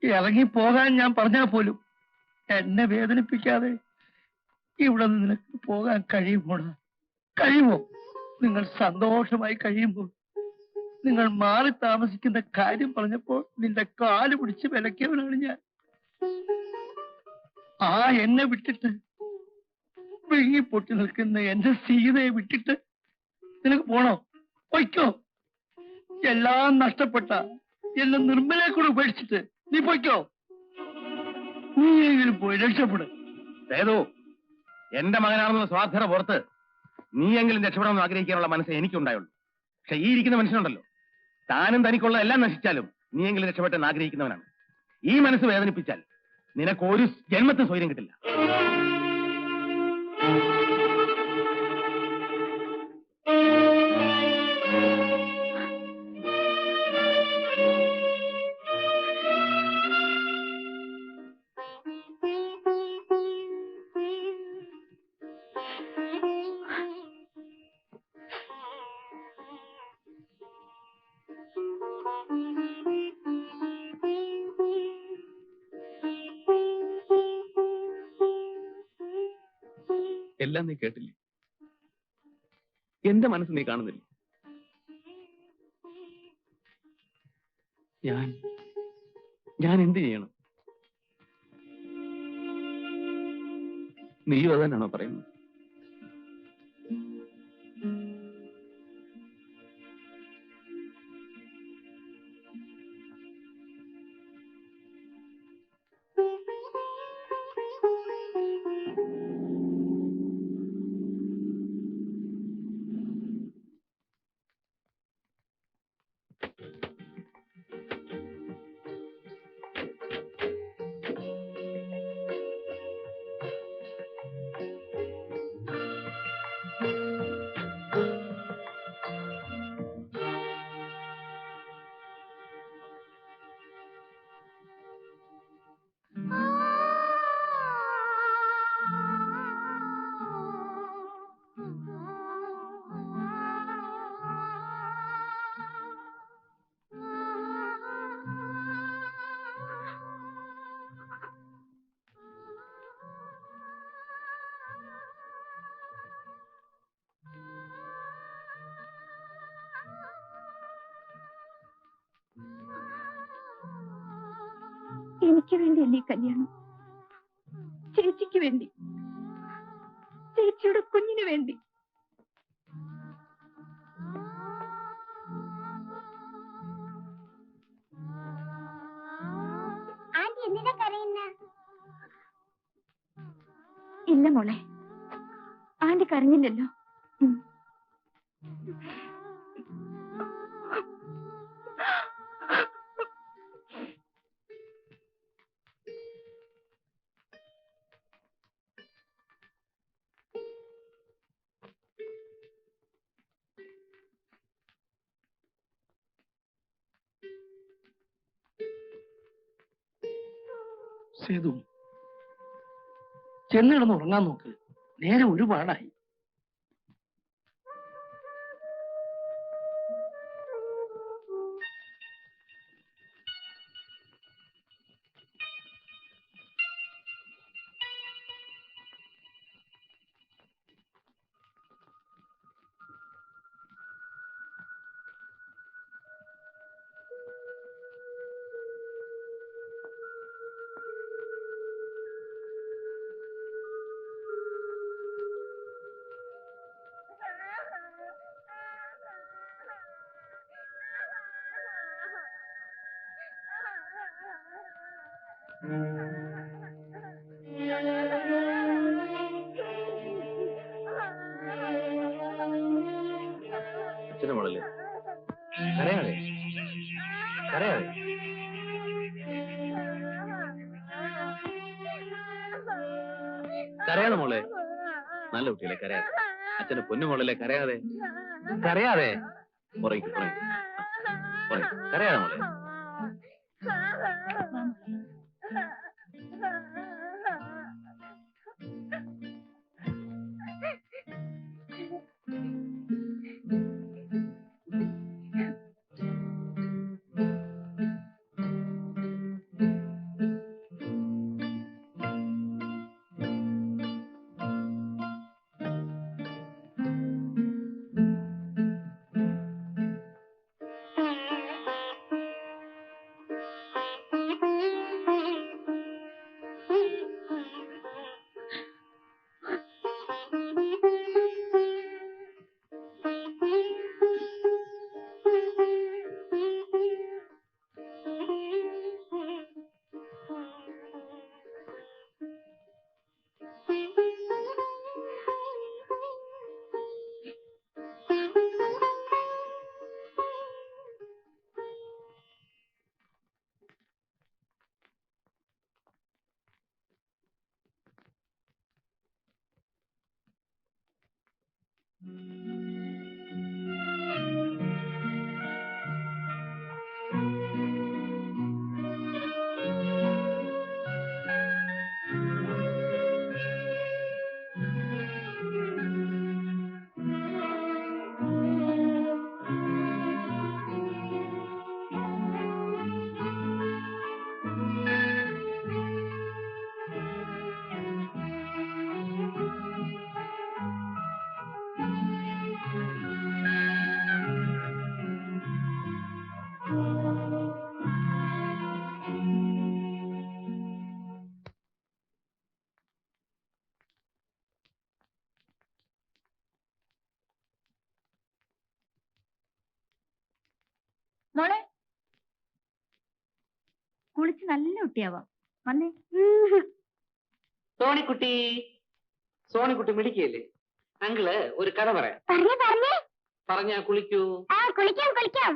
ഇറങ്ങിപ്പോകാൻ ഞാൻ പറഞ്ഞാൽ പോലും എന്നെ വേദനിപ്പിക്കാതെ ഇവിടെ നിന്ന് നിനക്ക് പോകാൻ കഴിയുമോടാ? കഴിയുമോ? നിങ്ങൾ സന്തോഷമായി കഴിയുമ്പോൾ നിങ്ങൾ മാറി താമസിക്കുന്ന കാര്യം പറഞ്ഞപ്പോൾ നിന്റെ കാല് പിടിച്ച് വിലക്കിയവനാണ് ഞാൻ. എന്നെ വിട്ടിട്ട് വിഴുങ്ങി പൊട്ടി നിൽക്കുന്ന എന്റെ സീതയെ വിട്ടിട്ട് നിനക്ക് പോണോ? പൊയ്ക്കോ. എല്ലാം നഷ്ടപ്പെട്ട എന്നെ നിർമ്മലയെ കൂടെ ഉപേക്ഷിച്ചിട്ട് നീ പൊയ്ക്കോ. നീ എങ്കിലും പോയി രക്ഷപ്പെടും. സേതു, എന്റെ മകനാണെന്നുള്ള സ്വാർത്ഥത പുറത്ത് നീയെങ്കിലും രക്ഷപ്പെടാമെന്ന് ആഗ്രഹിക്കാനുള്ള മനസ്സ് എനിക്കുണ്ടായുള്ളൂ. പക്ഷെ ഈ ഇരിക്കുന്ന മനുഷ്യനുണ്ടല്ലോ, താനും തനിക്കുള്ള എല്ലാം നശിച്ചാലും നീയെങ്കിലും രക്ഷപ്പെട്ടെന്ന് ആഗ്രഹിക്കുന്നവനാണ്. ഈ മനസ്സ് വേദനിപ്പിച്ചാൽ നിനക്ക് ഒരു ജന്മത്തിൽ സ്വൈര്യം കിട്ടില്ല. എല്ലാം നീ കേട്ടില്ലേ? എന്റെ മനസ്സ് നീ കാണുന്നില്ല. ഞാൻ എന്ത് ചെയ്യണം? നീയും അതന്നാണോ പറയുന്നത്? എനിക്ക് വേണ്ടിയല്ലേ ഈ കല്യാണം? ചേച്ചിക്ക് വേണ്ടി, ചേച്ചിയുടെ കുഞ്ഞിന് വേണ്ടി. ഇല്ല മോളെ, ആന്റി കരഞ്ഞില്ലല്ലോ. സേതു, ചെന്ന് കിടന്ന് ഉറങ്ങാൻ നോക്ക്. നേരെ ഒരുപാടായി. അച്ഛനെ മോളല്ലേ? കരയാതെ കരയാതെ. കരയാതെ മോളെ, നല്ല കുട്ടിയല്ലേ, കരയാതെ. അച്ഛനെ പൊന്നു മോളല്ലേ, കരയാതെ കരയാതെ. പുറകെ കരയാതെ മോളെ. മോളെ, കുളിച്ച് നല്ല കുട്ടിയാവാം. വന്നേ. സോണിക്കുട്ടി, സോണിക്കുട്ടി മിടിക്കല്ലേ? അങ്കിള് ഒരു കഥ പറയാം. പറഞ്ഞാ കുളിക്കൂ. കുളിക്കാം.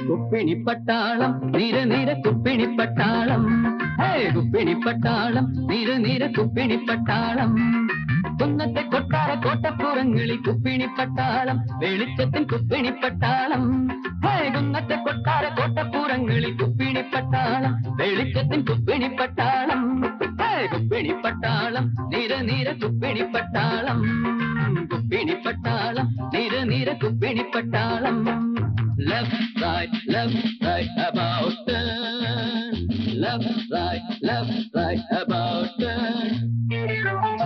കുപ്പിണിപ്പട്ടാളം നിര കുപ്പിണിപ്പട്ടാളം, കുപ്പിണിപ്പട്ടാളം നിര കുപ്പിണിപ്പട്ടാളം, കുന്നത്തെ കൊട്ട കൊട്ടാര കോട്ടപ്പുറങ്ങളിൽ കുപ്പിണിപ്പട്ടാളം വെളിച്ചത്തിൻ കുപ്പിണിപ്പട്ടാളം കുന്നത്തെ കൊട്ടാര കോട്ടപ്പുറങ്ങളിൽ കുപ്പിണിപ്പട്ടാളം വെളിച്ചത്തിൻ കുപ്പിണിപ്പട്ടാളം കുപ്പിണിപ്പട്ടാളം നിര നിര കുപ്പിണിപ്പട്ടാളം കുപ്പിണിപ്പട്ടാളം നിര നിര കുപ്പിണിപ്പട്ടാളം left side about turn left side about turn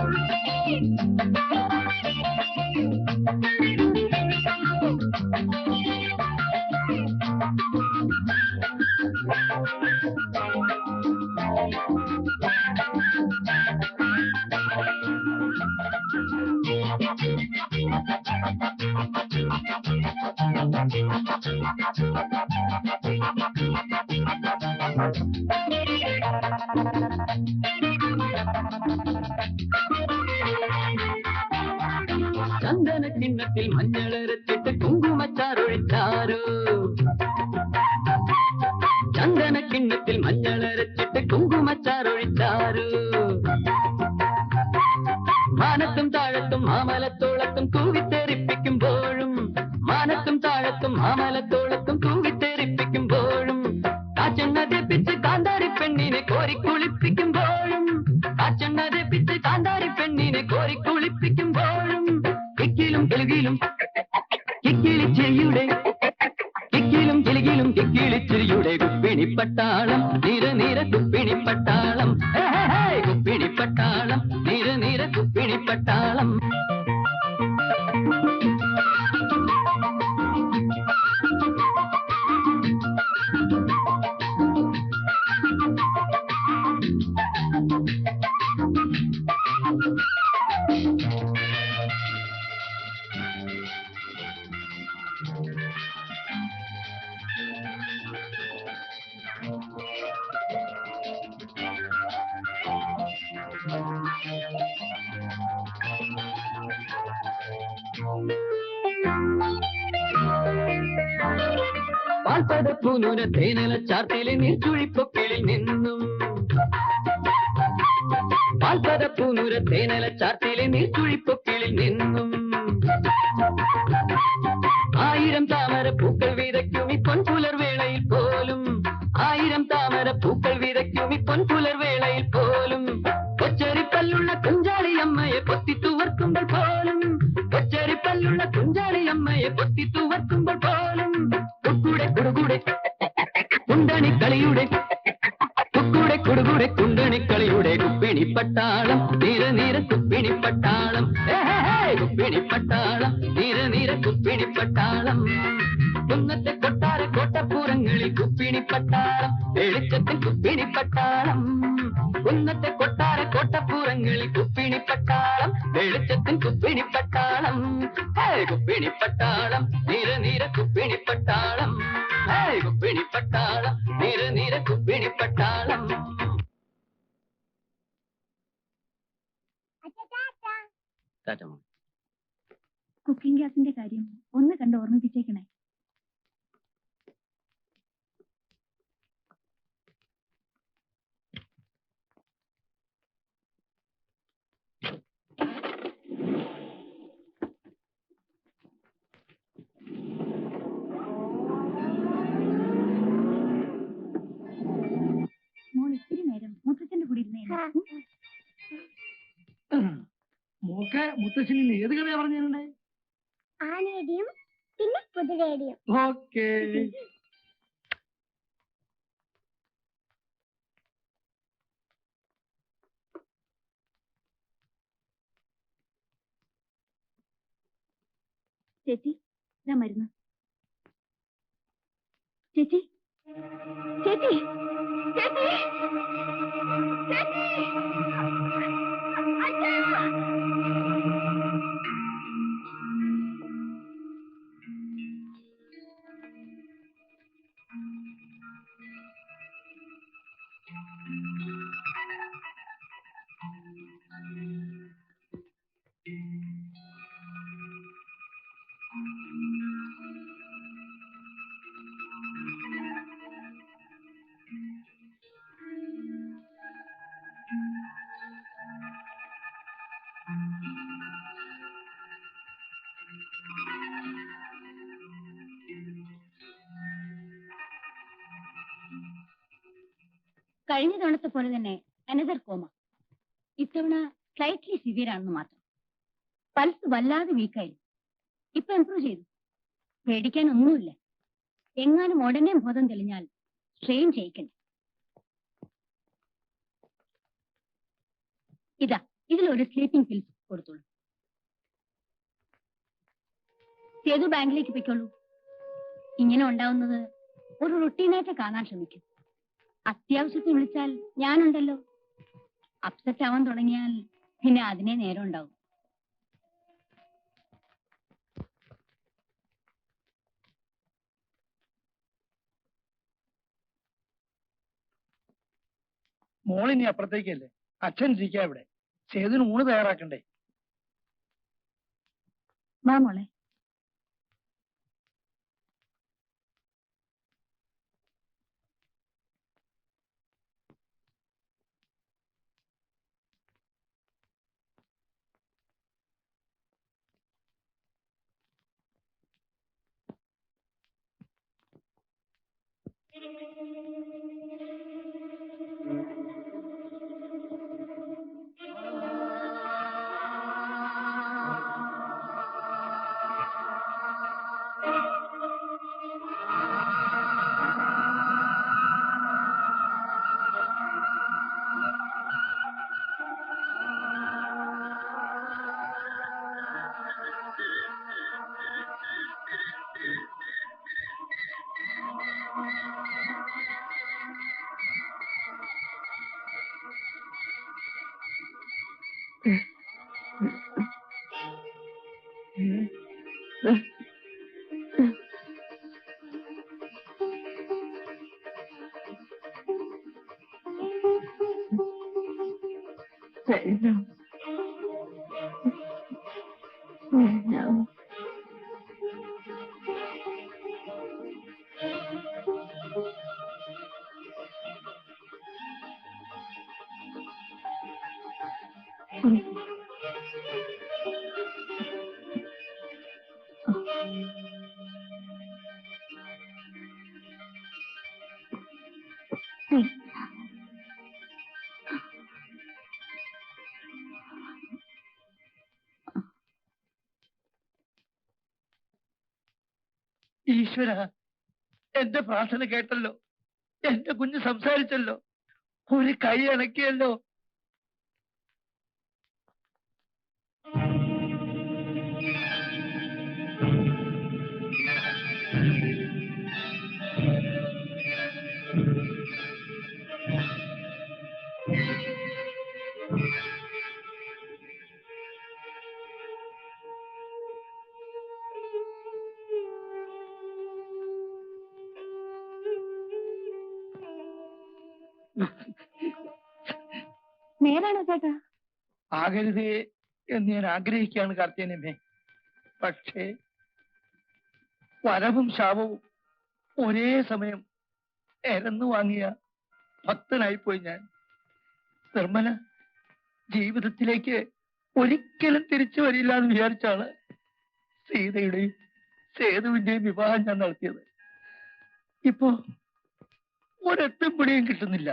ചന്ദന കിണ്ണത്തിൽ മഞ്ഞളരച്ചിട്ട് കുങ്കുമച്ചാറൊഴിച്ചാരോ ചന്ദന കിണ്ണത്തിൽ മഞ്ഞളരച്ചിട്ട് കുങ്കുമച്ചാറൊഴിച്ചാരോ മാനത്തും താഴത്തും മാമലത്തോളത്തും കൂവിത്തെറിപ്പിക്കുമ്പോഴും മാനത്തും താഴത്തും മാമലത്തോളത്തും കൂവിത്തെറിപ്പിക്കുമ്പോഴും കാച്ചെണ്ണ തെപ്പിച്ച് കാന്താരി പെണ്ണിനെ കോരിക്കുളിപ്പിക്കുമ്പോഴും കാച്ചെണ്ണ തെപ്പിച്ച് കാന്താരി പെണ്ണിനെ കോരിക്കുളിപ്പിക്കുമ്പോഴും കിക്കിലും കിലുകിലും കിക്കിളിച്ചിരിയുടെ കിക്കിലും കിലുകിലും കിക്കിളിച്ചിരിയുടെ കുപ്പിണിപ്പട്ടാളം നിര നിര കുപ്പിണിപ്പട്ടാളം കുപ്പിണിപ്പട്ടാളം നിര നിര കുപ്പിണിപ്പട്ടാളം പാൽപ്പതപ്പൂനൂന തേനല ചാർത്തിലെ നീർച്ചുഴിപ്പൊക്കിളിൽ നിന്നും പാൽപ്പതപ്പൂനൂര തേനല ചാർത്തിലെ നീർച്ചുഴിപ്പൊക്കിളിൽ നിന്നും ആയിരം താമര പൂക്കൾ വിതയ്ക്കും ഈ പൊൻപുലർവേളയിൽ പോലും ആയിരം താമര പൂക്കൾ വിതയ്ക്കും ഈ പൊൻപുലർവേളയിൽ പോലും കൊച്ചരിപ്പല്ലുള്ള കുഞ്ചാളിയമ്മയെ പൊത്തിത്തുവർക്കുമ്പോൾ പോലും കൊച്ചരിപ്പല്ലുള്ള കുഞ്ചാളിയമ്മയെ പൊത്തിത്തുവർക്കുമ്പോൾ പോലും കുക്കുടെ കുടുകൂടെ കുണ്ടണിക്കളിയുടെ കുക്കുടെ കുടുകൂടെ കുണ്ടണിക്കളിയുടെ കുപ്പിണിപ്പട്ടാളം നിര നിര കുപ്പിണിപ്പട്ടാളം കുപ്പിണിപ്പട്ടാളം നിര നിര കുപ്പിണിപ്പട്ടാളം കുന്നത്തെ കൊട്ടാര കോട്ടപ്പുറങ്ങളിൽ കുപ്പിണിപ്പട്ടാളം വെളിച്ചത്തിൽ കുപ്പിണിപ്പട്ടാളം കുന്നത്തെ കൊട്ടാര കോട്ടപ്പുറങ്ങളിൽ കുപ്പിണിപ്പട്ടാളം വെളിച്ചത്തിൽ കുപ്പിണിപ്പട്ടാളം കുപ്പിണിപ്പട്ടാളം നിര നിര കുപ്പിണിപ്പട്ടാളം കുപ്പിണിപ്പട്ടാളം നിര നിര കുപ്പിണിപ്പട്ടാളം കുക്കിംഗ് ഗ്യാസിന്റെ കാര്യം ഒന്ന് കണ്ട് ഓർമ്മിപ്പിച്ചേക്കണേ. മോൾ ഇത്തിരി നേരം മുത്തച്ഛന്റെ കൂടെ ഇരുന്നേ. മോക്കെ മുത്തശ്ശനി ഏത് കഥയാ പറഞ്ഞിരുന്നേ? ആനയുടെയും പിന്നെ കുതിരയുടെയും. ഓക്കേ. ചേച്ചി ഇതാ മരുന്ന്. ചേച്ചി ചേച്ചി ചേച്ചി കഴിഞ്ഞ തവണത്തെ പോലെ തന്നെ അനദർ കോമ. ഇത്തവണ സ്ലൈറ്റ്ലി സിവിയർ ആണെന്ന് മാത്രം. പൾസ് വല്ലാതെ വീക്കായി. ഇപ്പൊ ഇംപ്രൂവ് ചെയ്തു. പേടിക്കാനൊന്നുമില്ല. എങ്ങാനും ഉടനെ ബോധം തെളിഞ്ഞാൽ സ്ട്രെയിൻ ചെയ്യിക്കണ്ട. ഇതാ, ഇതിലൊരു സ്ലീപ്പിംഗ് പിൽസ് കൊടുത്തോളൂ. സേതു ബാങ്കിലേക്ക് പൊയ്ക്കോളൂ. ഇങ്ങനെ ഉണ്ടാവുന്നത് ഒരു റുട്ടീനായിട്ട് കാണാൻ ശ്രമിക്കും. അത്യാവശ്യത്തിന് വിളിച്ചാൽ ഞാനുണ്ടല്ലോ. അപ്സെറ്റ് ആവാൻ തുടങ്ങിയാൽ പിന്നെ അതിനെ നേരം ഉണ്ടാവും. മോളിനി അപ്പുറത്തേക്കല്ലേ, അച്ഛൻ ഇരിക്കാ ഇവിടെ. സേതുവിന് ഊണ് തയ്യാറാക്കണ്ടേ? വാ മോളെ. ഈശ്വര, എന്റെ പ്രാർത്ഥന കേട്ടല്ലോ. എന്റെ കുഞ്ഞ് സംസാരിച്ചല്ലോ. ഒരു കൈ അണക്കിയല്ലോ. നേരാണോ ചേട്ടാ? ആകരുതേ എന്ന് ഞാൻ ആഗ്രഹിക്കുകയാണ് കാർത്തികേയനമ്മേ. പക്ഷേ വരവും ശാപവും ഒരേ സമയം എരന്നു വാങ്ങിയ ഭക്തനായിപ്പോയി ഞാൻ. നിർമ്മല ജീവിതത്തിലേക്ക് ഒരിക്കലും തിരിച്ചു വരില്ല എന്ന് വിചാരിച്ചാണ് സീതയുടെയും സേതുവിന്റെയും വിവാഹം ഞാൻ നടത്തിയത്. ഇപ്പോ ഒരെത്തും പിടിയും കിട്ടുന്നില്ല.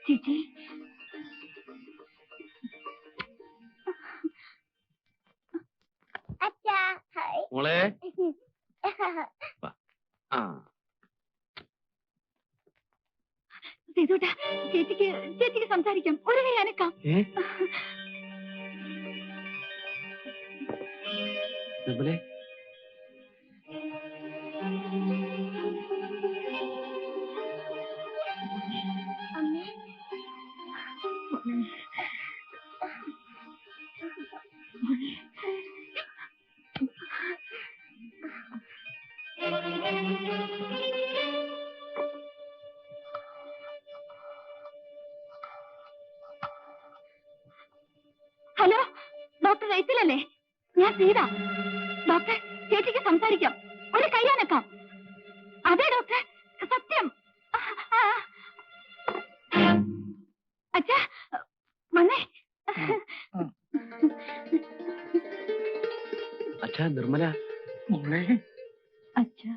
ചേച്ചി, അച്ഛാ ഹായ്. മോളെ ആ സേതുട്ടാ, ചേച്ചിക്ക് സംസാരിക്കാം. ഒരു കൈ അനക്കാം. നിർമ്മലേ ഹലോ, ഡോക്ടർ റൈസിലല്ലേ? ഞാൻ സീത. ഡോക്ടർ, ചേച്ചിക്ക് സംസാരിക്കാം. ഒരു കയ്യാനക്കാം. അതെ ഡോക്ടർ, സത്യം. അച്ഛാ വന്നേ. അച്ഛാ, നിർമ്മല മോളെ. അച്ഛാ,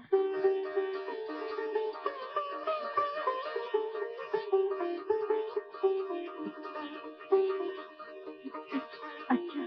അച്ഛാ.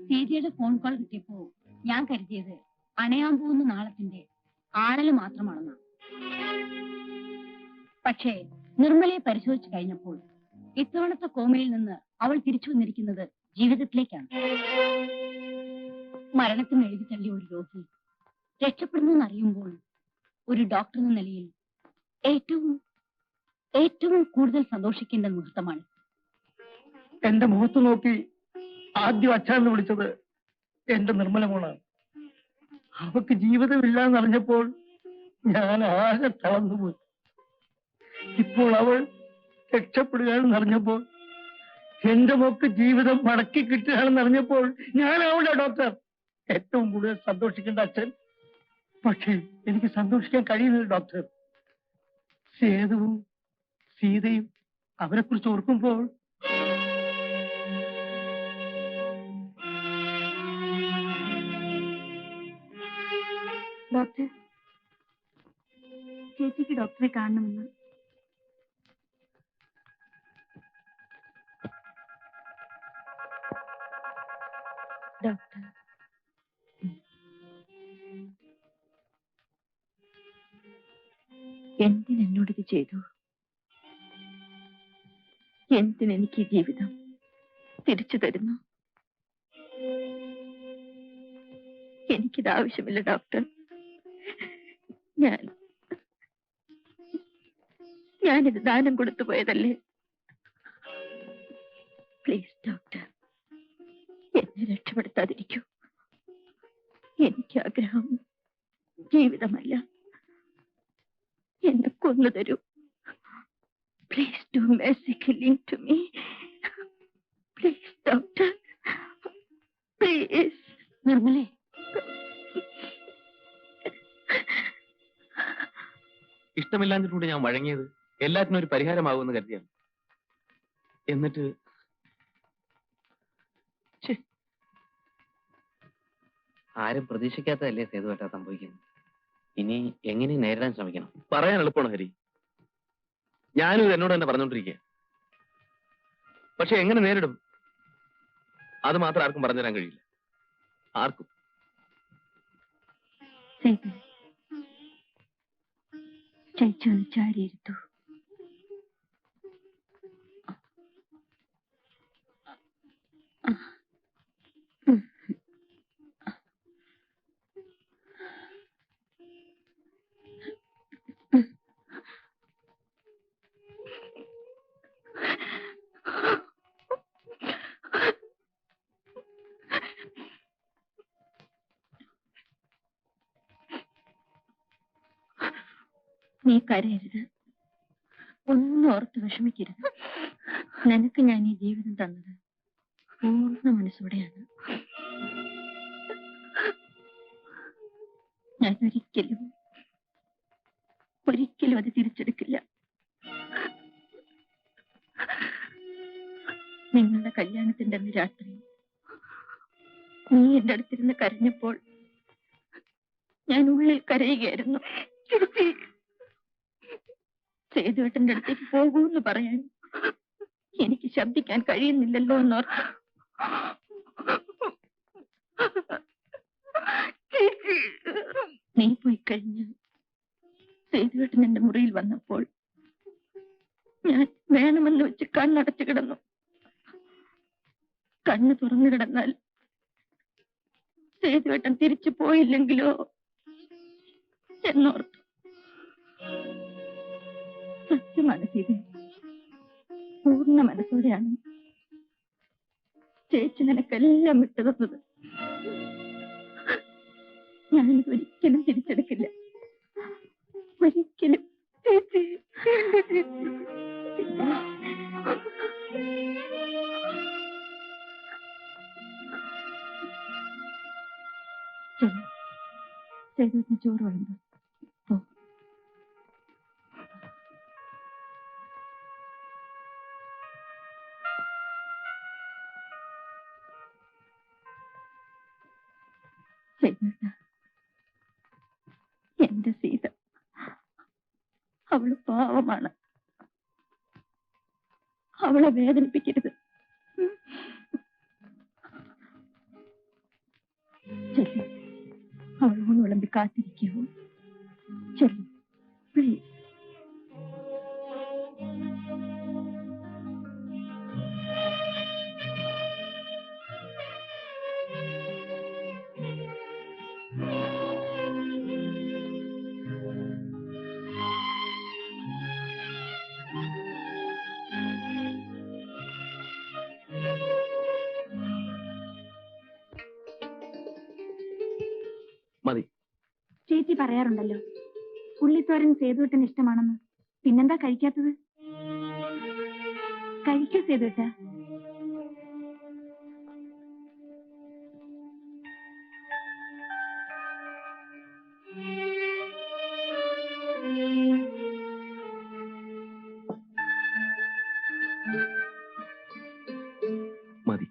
സീതയുടെ ഫോൺ കോൾ കിട്ടിയപ്പോ ഞാൻ കരുതിയത് അണയാൻ പോകുന്ന നാളത്തിന്റെ ആഴല് മാത്രമാണെന്നാണ്. പക്ഷേ നിർമ്മലയെ പരിശോധിച്ചു കഴിഞ്ഞപ്പോൾ ഇത്തവണത്തെ കോമയിൽ നിന്ന് അവൾ തിരിച്ചു വന്നിരിക്കുന്നത് ജീവിതത്തിലേക്കാണ്. മരണത്തിന് എഴുതി തള്ളിയ ഒരു രോഗി രക്ഷപ്പെടുന്നു എന്നറിയുമ്പോൾ ഒരു ഡോക്ടർ എന്ന നിലയിൽ ഏറ്റവും കൂടുതൽ സന്തോഷിക്കേണ്ട മുഹൂർത്തമാണ്. എന്റെ മുഖത്ത് നോക്കി ആദ്യം അച്ഛാന്ന് വിളിച്ചത് എന്റെ നിർമ്മല മോളാണ്. അവക്ക് ജീവിതമില്ല എന്നറിഞ്ഞപ്പോൾ ഞാൻ ആകെ തളർന്നുപോയി. ഇപ്പോൾ അവൾ രക്ഷപ്പെടുകയാണെന്ന് അറിഞ്ഞപ്പോൾ, എന്റെ മോക്ക് ജീവിതം മടക്കി കിട്ടുകയാണെന്ന് അറിഞ്ഞപ്പോൾ ഞാനാവൂല ഡോക്ടർ ഏറ്റവും കൂടുതൽ സന്തോഷിക്കേണ്ട അച്ഛൻ. പക്ഷേ എനിക്ക് സന്തോഷിക്കാൻ കഴിയുന്നില്ല ഡോക്ടർ. സേതുവും സീതയും അവരെ കുറിച്ച് ഓർക്കുമ്പോൾ ഡോക്ടർ, ചേച്ചിക്ക് ഡോക്ടറെ കാണണമെന്ന്. ഡോക്ടർ, എന്തിനെന്നോടിത് ചെയ്തു? എന്തിനെനിക്ക് ജീവിതം തിരിച്ചു തരുന്നു? എനിക്കിത് ആവശ്യമില്ല ഡോക്ടർ. ഞാനിത് ദാനം കൊടുത്തു പോയതല്ലേ. പ്ലീസ് ഡോക്ടർ, എന്നെ രക്ഷപ്പെടുത്താതിരിക്കൂ. എനിക്ക് ആഗ്രഹം ജീവിതമല്ല, എന്നെ കൊന്നു തരൂ. Please do mercy killing to me. Please doctor, please. നിർമ്മലേ, ഇഷ്ടമില്ലാഞ്ഞിട്ടുണ്ട് ഞാൻ വഴങ്ങിയത്. എല്ലാത്തിനും ഒരു പരിഹാരമാകുമെന്ന് കരുതിയാണ്. എന്നിട്ട് ആരും പ്രതീക്ഷിക്കാത്തതല്ലേ സേതുവേട്ടാ സംഭവിക്കുന്നത്. ഇനി എങ്ങനെ നേരിടാൻ ശ്രമിക്കണം? പറയാൻ എളുപ്പമാണ് ഹരി. ഞാനും ഇത് എന്നോട് തന്നെ പറഞ്ഞുകൊണ്ടിരിക്കുക. പക്ഷെ എങ്ങനെ നേരിടും അത് മാത്രം ആർക്കും പറഞ്ഞുതരാൻ കഴിയില്ല. ആർക്കും. സേതു, ചേച്ചി ഒന്ന് ചാരിയിരുത്തു. നീ കരയരുത്, ഒന്നും ഓർത്ത് വിഷമിക്കരുത്. നിനക്ക് ഞാൻ ഈ ജീവിതം തന്നത് പൂർണ്ണ മനസ്സോടെയാണ്. ഞാൻ ഒരിക്കലും അത് തിരിച്ചെടുക്കില്ല. നിങ്ങളുടെ കല്യാണത്തിന്റെ അന്ന് രാത്രി നീ എന്റെ അടുത്തിരുന്ന് കരഞ്ഞപ്പോൾ ഞാൻ ഉള്ളിൽ കരയുകയായിരുന്നു. സേതുവേട്ടന്റെ അടുത്തേക്ക് പോകൂന്ന് പറയാൻ എനിക്ക് ശബ്ദിക്കാൻ കഴിയുന്നില്ലല്ലോ എന്നോർത്ത്. നീ പോയി കഴിഞ്ഞ് സേതുവേട്ടൻ എന്റെ മുറിയിൽ വന്നപ്പോൾ ഞാൻ വേണമെന്ന് വെച്ച് കണ്ണടച്ചു കിടന്നു. കണ്ണ് തുറന്നു കിടന്നാൽ സേതുവേട്ടൻ തിരിച്ചു പോയില്ലെങ്കിലോ എന്നോർത്തു. സത്യമാണ് സീത, പൂർണ്ണ മനസ്സോടെയാണ് ചേച്ചി നിനക്കെല്ലാം വിട്ടു തന്നത്. ഞാനിത് ഒരിക്കലും തിരിച്ചെടുക്കില്ല, ഒരിക്കലും. ചേച്ചി സേതുവിന് ചോറ് വിളമ്പ്. എന്റെ സീത, അവള് പാവമാണ്, അവളെ വേദനിപ്പിക്കരുത്. ചെല്ലു, അവളോട് വിളമ്പി കാത്തിരിക്കൂ. ചെല്ലു പ്ലീസ്. മതി. ചേച്ചി പറയാറുണ്ടല്ലോ ഉള്ളിത്തോരൻ സേതുവേട്ടന് ഇഷ്ടമാണെന്ന്. പിന്നെന്താ കഴിക്കാത്തത്? കഴിക്കൂ സേതുവേട്ട. മതി.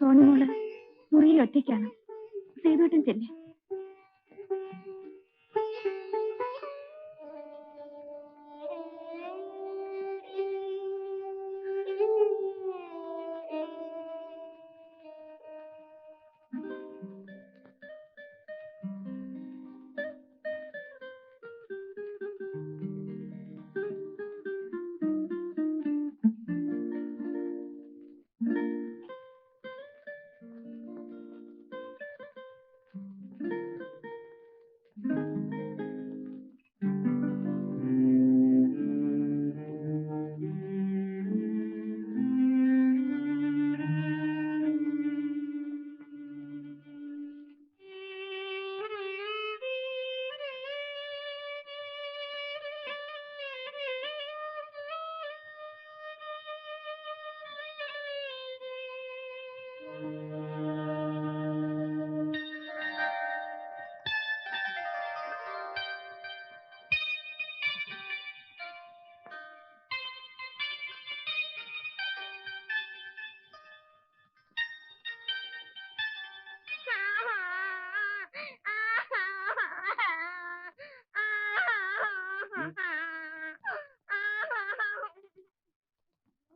സോണിമോള് മുറിയിൽ ഒറ്റയ്ക്കാണ്. സേതുവേട്ടൻ ചെല്ലേ.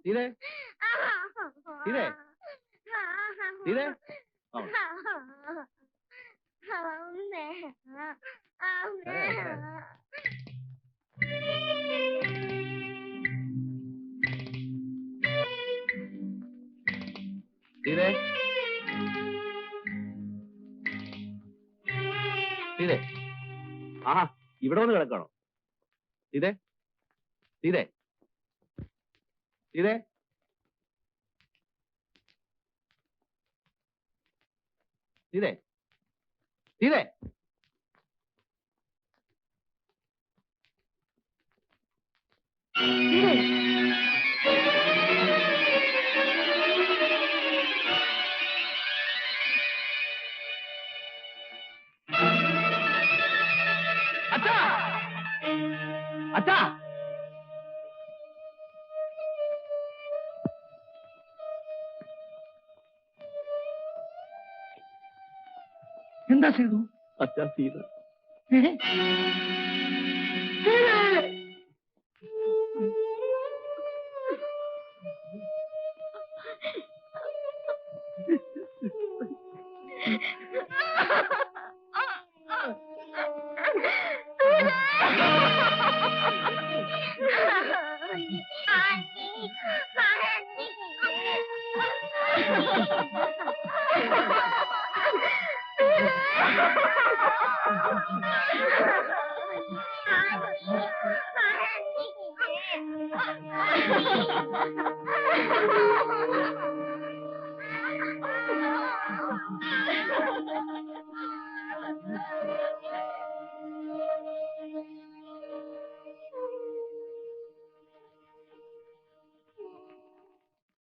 സീതേ സീതേ സീതേ സീതേ സീതേ ആഹാ ഇവിടെ വന്ന് കിടക്കണോ? സീതേ സീതേ സീതേ സീതേ സീതേ അച്ഛാ അച്ഛാ എന്താ ചെയ്തു? അച്ഛാ സീത